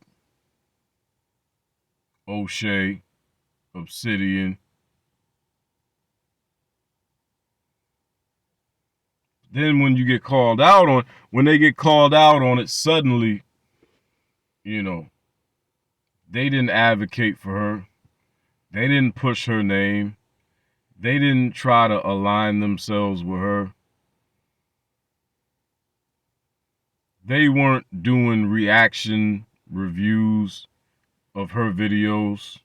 O'Shea, Obsidian. Then when they get called out on it, suddenly, you know, they didn't advocate for her. They didn't push her name. They didn't try to align themselves with her. They weren't doing reaction reviews of her videos.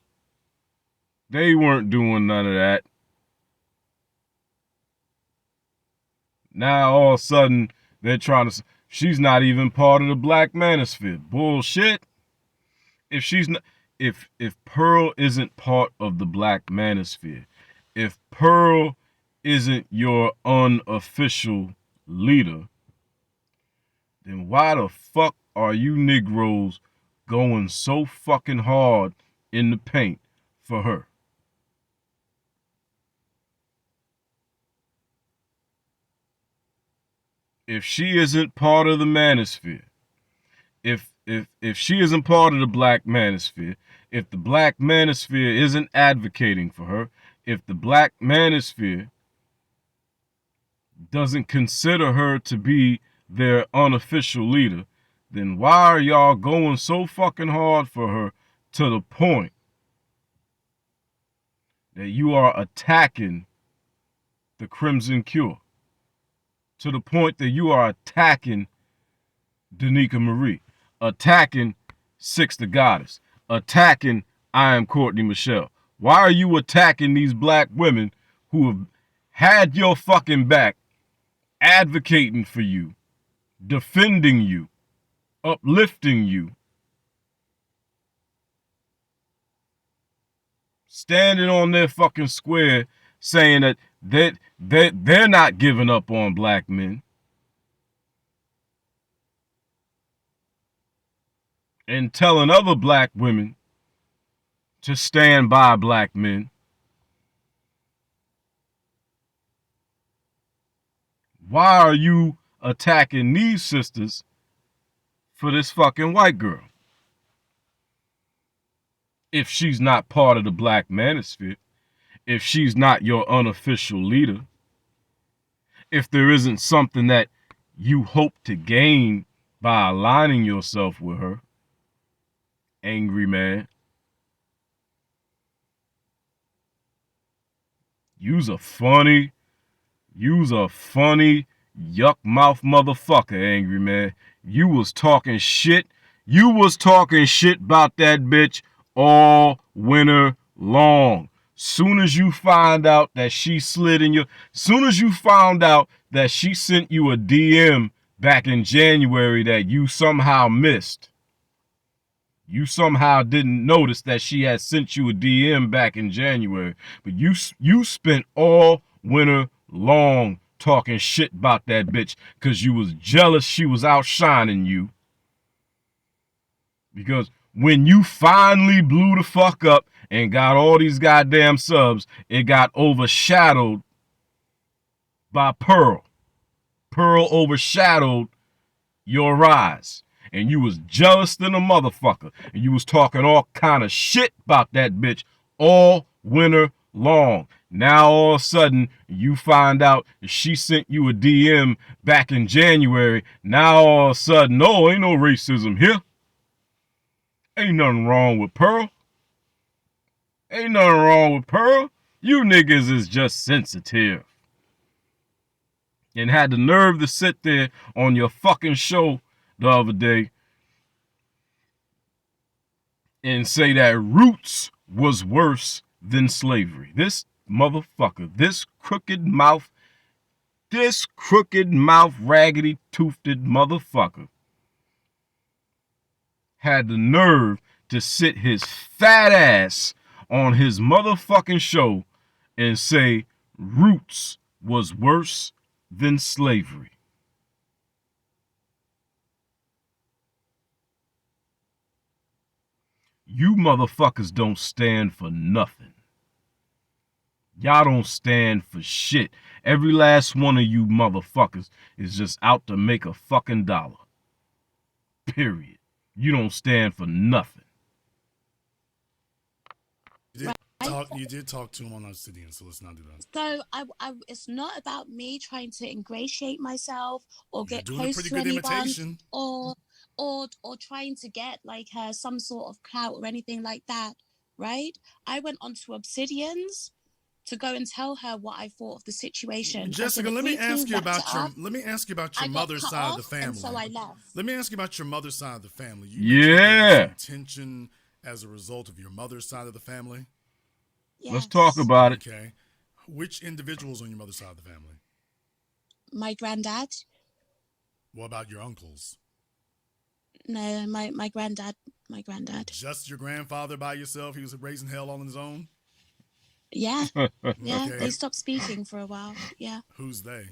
They weren't doing none of that. Now all of a sudden they're trying to. She's not even part of the Black Manosphere. Bullshit. If she's not, if Pearl isn't part of the Black Manosphere, if Pearl isn't your unofficial leader, then why the fuck are you Negroes going so fucking hard in the paint for her? If she isn't part of the Manosphere, if she isn't part of the Black Manosphere, if the Black Manosphere isn't advocating for her, if the Black Manosphere doesn't consider her to be their unofficial leader, then why are y'all going so fucking hard for her to the point that you are attacking the Crimson Cure? To the point that you are attacking Danica Marie, attacking Six the Goddess, attacking I Am Courtney Michelle. Why are you attacking these black women who have had your fucking back, advocating for you, defending you, uplifting you, standing on their fucking square saying that they're not giving up on black men? and telling other black women to stand by black men. Why are you attacking these sisters for this fucking white girl? If she's not part of the black manosphere, if she's not your unofficial leader, if there isn't something that you hope to gain by aligning yourself with her, angry man. You's a funny yuck mouth motherfucker, angry man. You was talking shit. You was talking shit about that bitch all winter long. Soon as you find out that she slid in your, soon as you found out that she sent you a DM back in January that you somehow missed. You somehow didn't notice that she had sent you a DM back in January, but you spent all winter long talking shit about that bitch because you was jealous she was outshining you. Because when you finally blew the fuck up and got all these goddamn subs, it got overshadowed by Pearl. Pearl overshadowed your rise. And you was jealous than a motherfucker. And you was talking all kind of shit about that bitch all winter long. Now all of a sudden, you find out she sent you a DM back in January. Now all of a sudden, no, ain't no racism here. Ain't nothing wrong with Pearl. Ain't nothing wrong with Pearl. You niggas is just sensitive. And had the nerve to sit there on your fucking show the other day and say that roots was worse than slavery. This motherfucker, this crooked mouth, raggedy toothed motherfucker had the nerve to sit his fat ass on his motherfucking show and say roots was worse than slavery. You motherfuckers don't stand for nothing. Y'all don't stand for shit. Every last one of you motherfuckers is just out to make a fucking dollar. Period. You don't stand for nothing. You did talk to him on Obsidian, so let's not do that. So it's not about me trying to ingratiate myself or You're get doing a close pretty to good anyone, imitation. or trying to get like some sort of clout or anything like that, right? I went onto Obsidian's to go and tell her what I thought of the situation. Jessica, let me ask you about your mother's side of the family. And so I left. Let me ask you about your mother's side of the family. You Yeah. some tension as a result of your mother's side of the family. Yes. Let's talk about it. Okay. Which individuals on your mother's side of the family? My granddad. What about your uncles? No, my granddad. My granddad. Just your grandfather by yourself? He was raising hell on his own? Yeah. Yeah, Okay. they stopped speaking for a while. Yeah. Who's they?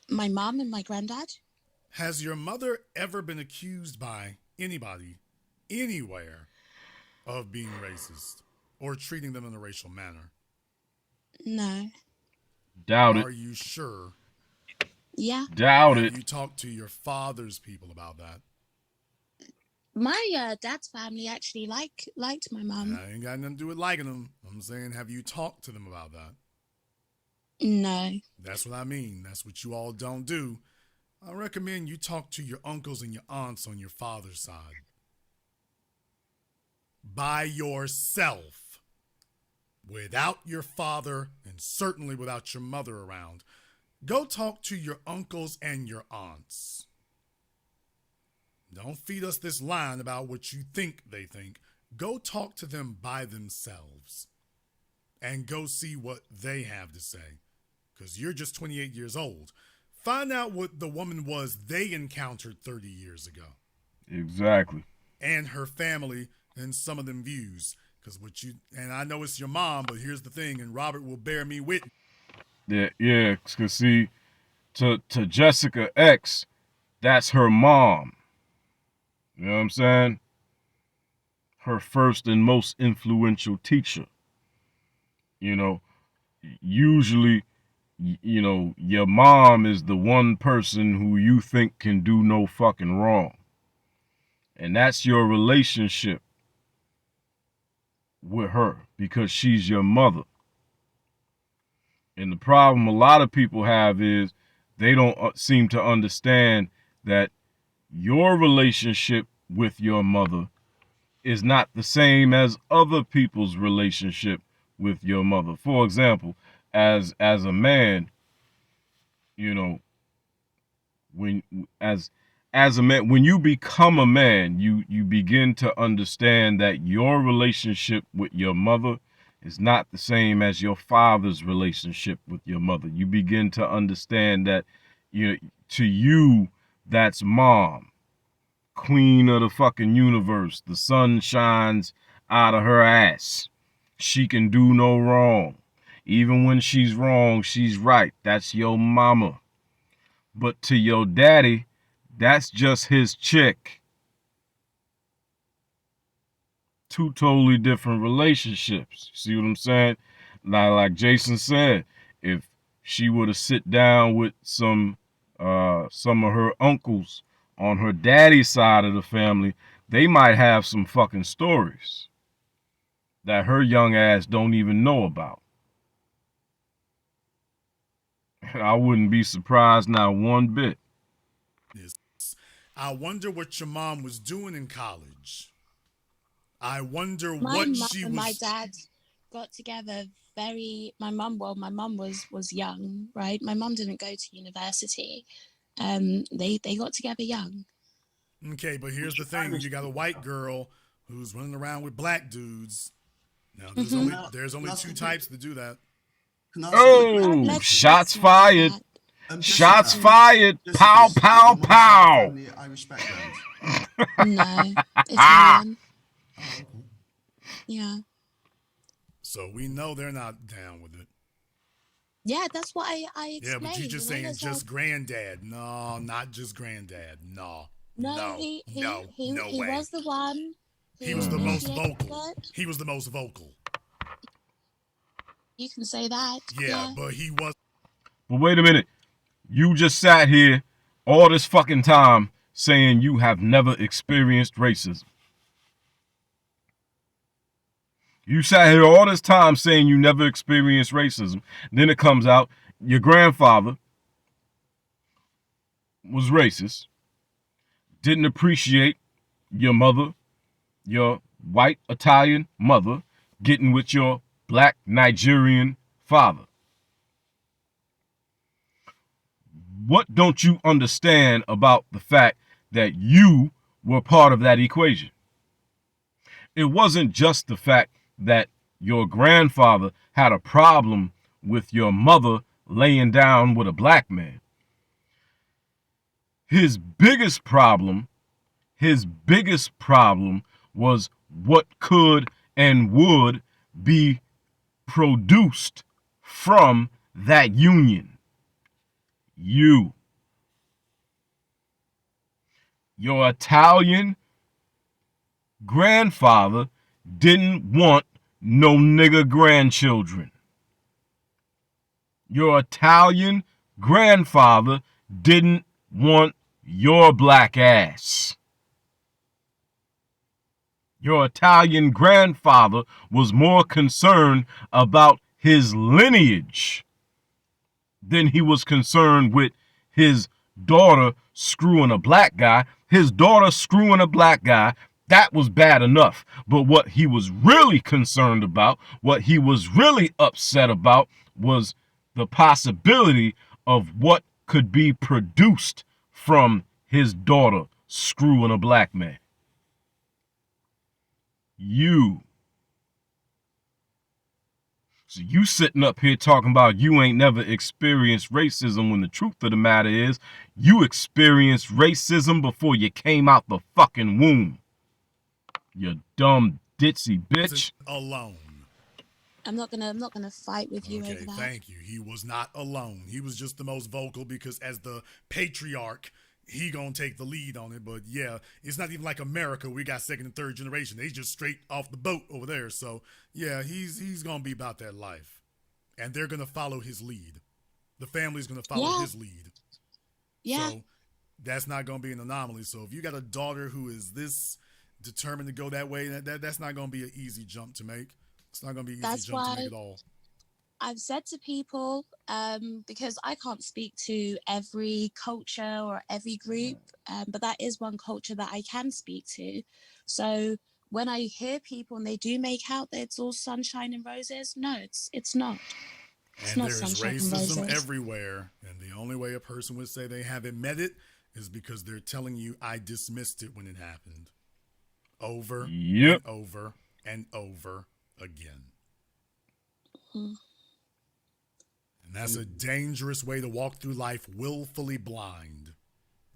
My mom and my granddad. Has your mother ever been accused by anybody, anywhere, of being racist or treating them in a racial manner? No. Doubt it. Are you sure? Yeah. Doubt Have it. you talked to your father's people about that? My dad's family actually liked my mom. I ain't got nothing to do with liking them. I'm saying, have you talked to them about that? No. That's what I mean. That's what you all don't do. I recommend you talk to your uncles and your aunts on your father's side. By yourself. Without your father and certainly without your mother around. Go talk to your uncles and your aunts. Don't feed us this line about what you think they think. Go talk to them by themselves. And go see what they have to say. Because you're just 28 years old. Find out what the woman was they encountered 30 years ago. Exactly. And her family and some of them views. Because and I know it's your mom, but here's the thing, and Robert will bear me witness. Yeah, because see, to Jessica X, that's her mom. You know what I'm saying? Her first and most influential teacher. You know, usually, you know, your mom is the one person who you think can do no fucking wrong. And that's your relationship with her because she's your mother. And the problem a lot of people have is they don't seem to understand that your relationship with your mother is not the same as other people's relationship with your mother. For example, as a man, you know, when as a man, when you become a man, you begin to understand that your relationship with your mother is not the same as your father's relationship with your mother. You begin to understand that, to you, that's mom, queen of the fucking universe. The sun shines out of her ass. She can do no wrong. Even when she's wrong, she's right. That's your mama. But to your daddy, that's just his chick. Two totally different relationships. See what I'm saying? Now, like Jason said, if she were to sit down with some of her uncles on her daddy's side of the family, they might have some fucking stories that her young ass don't even know about. I wouldn't be surprised not one bit. I wonder what your mom was doing in college. I wonder My what mum she and was. my dad got together my mum was young, right? My mum didn't go to university. They got together young. Okay, but here's the thing: you got a white girl who's running around with black dudes. Now, there's only two types to do that. Can I ask a quick Oh, question? shots Let's not do fired. that. Shots Jessica, fired. Pow, Jessica, pow, your mum's side of the pow. family Irish background. No, Italian. Oh, okay. Yeah. So we know they're not down with it. Yeah, that's what I Yeah, but explained. you just saying just granddad. No, not just granddad. No, no, no he way. was the one He who was the most initiated vocal. it. He was the most vocal. You can say that. Yeah, but he was. But wait a minute. You just sat here all this fucking time saying you have never experienced racism. You sat here all this time saying you never experienced racism. Then it comes out your grandfather was racist, didn't appreciate your mother, your white Italian mother, getting with your black Nigerian father. What don't you understand about the fact that you were part of that equation? It wasn't just the fact that your grandfather had a problem with your mother laying down with a black man. His biggest problem was what could and would be produced from that union. Your Italian grandfather didn't want no nigger grandchildren. Your Italian grandfather didn't want your black ass. Your Italian grandfather was more concerned about his lineage than he was concerned with his daughter screwing a black guy. His daughter screwing a black guy, that was bad enough. But what he was really concerned about, what he was really upset about, was the possibility of what could be produced from his daughter screwing a black man. So you sitting up here talking about you ain't never experienced racism when the truth of the matter is you experienced racism before you came out the fucking womb. You dumb ditzy bitch. Alone. I'm not gonna fight with you over Okay, that. thank you. He was not alone. He was just the most vocal because as the patriarch he gonna take the lead on it. But yeah, it's not even like America. We got second and third generation. They just straight off the boat over there. So yeah, he's gonna be about that life, and they're gonna follow his lead. The family's gonna follow his lead. Yeah. So that's not gonna be an anomaly. So if you got a daughter who is this determined to go that way, that's not gonna be an easy jump to make. It's not gonna be an easy jump to make at all. I've said to people, because I can't speak to every culture or every group, but that is one culture that I can speak to. So when I hear people and they do make out that it's all sunshine and roses, no, it's not. It's And not there's sunshine and racism roses. everywhere. And the only way a person would say they haven't met it is because they're telling you, I dismissed it when it happened. Over and over and over again. Mm-hmm. And that's a dangerous way to walk through life willfully blind.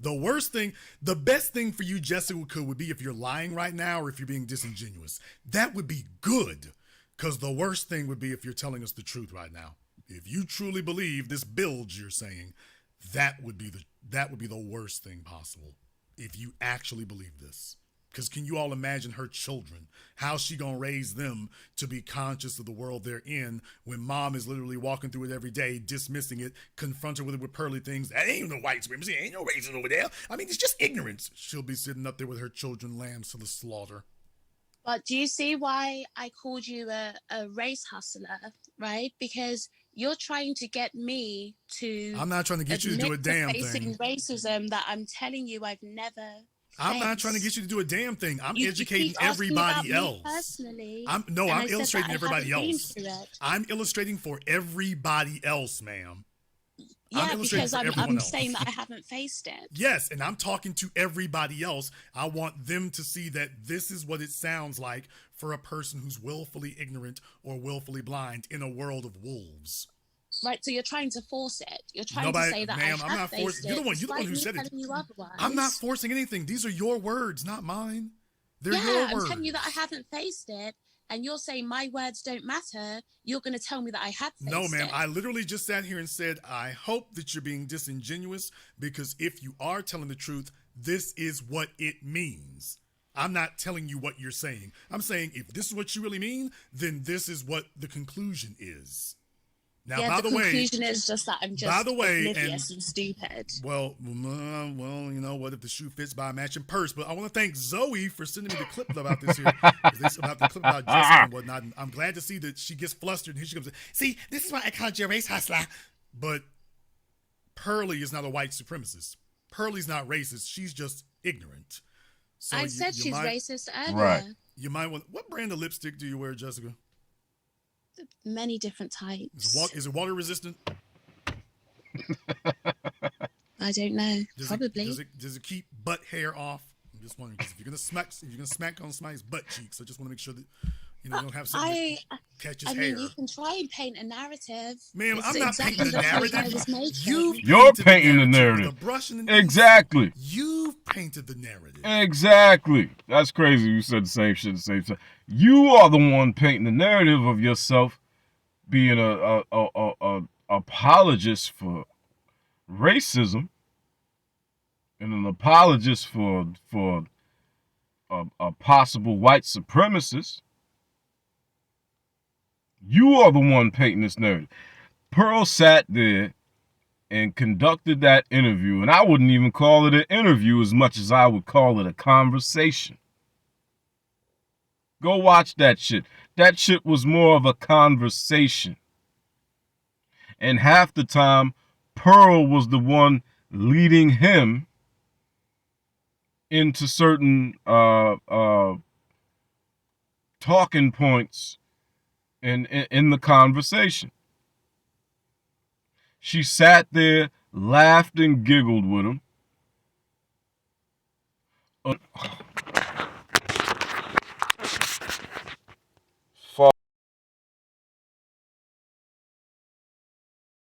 The best thing for you, Jessica, would be if you're lying right now or if you're being disingenuous. That would be good. Because the worst thing would be if you're telling us the truth right now. If you truly believe this bilge you're saying, that would be the worst thing possible. If you actually believe this. Because can you all imagine her children? How's she going to raise them to be conscious of the world they're in when mom is literally walking through it every day, dismissing it, confronted with it with pearly things? That ain't no white supremacy. Ain't no racism over there. I mean, it's just ignorance. She'll be sitting up there with her children lambs to the slaughter. But do you see why I called you a race hustler, right? Because you're trying to get me to... I'm not trying to get you to do a damn thing. Racism that I'm telling you I've never... I'm not trying to get you to do a damn thing. I'm educating everybody else. Personally, I'm illustrating everybody else. I'm illustrating for everybody else, ma'am. Yeah, because I'm saying that I haven't faced it. Yes, and I'm talking to everybody else. I want them to see that this is what it sounds like for a person who's willfully ignorant or willfully blind in a world of wolves. Right, so you're trying to force it. You're trying to say that I have I'm not faced You're it. the one who said it. Otherwise. I'm not forcing anything. These are your words, not mine. They're your words. I'm telling you that I haven't faced it, and you're saying my words don't matter. You're going to tell me that I have faced it. No, ma'am. I literally just sat here and said, I hope that you're being disingenuous, because if you are telling the truth, this is what it means. I'm not telling you what you're saying. I'm saying if this is what you really mean, then this is what the conclusion is. Now, by the way, conclusion is just that I'm just oblivious and stupid. Well, you know what? If the shoe fits, buy a matching purse. But I want to thank Zoe for sending me the clip about this here, about the clip about Jessica and whatnot. And I'm glad to see that she gets flustered and here she comes. See, this is why I called you a race hustler. But Pearly is not a white supremacist. Pearly's not racist. She's just ignorant. So I said she's racist earlier. Right. You might want. What brand of lipstick do you wear, Jessica? Many different types. Is it water resistant? I don't know. Probably. Does it keep butt hair off? I'm just wondering, because if you're gonna smack on somebody's butt cheeks, I just want to make sure that you don't have something that catches hair. I mean, you can try and paint a narrative. Ma'am, I'm not painting the narrative. You're painting the narrative. Exactly. You've painted the narrative. Exactly. That's crazy. You said the same shit at the same time. You are the one painting the narrative of yourself being a apologist for racism and an apologist for a possible white supremacist. You are the one painting this narrative. Pearl sat there and conducted that interview, and I wouldn't even call it an interview as much as I would call it a conversation. Go watch that shit. That shit was more of a conversation. And half the time, Pearl was the one leading him into certain talking points in the conversation. She sat there, laughed and giggled with him.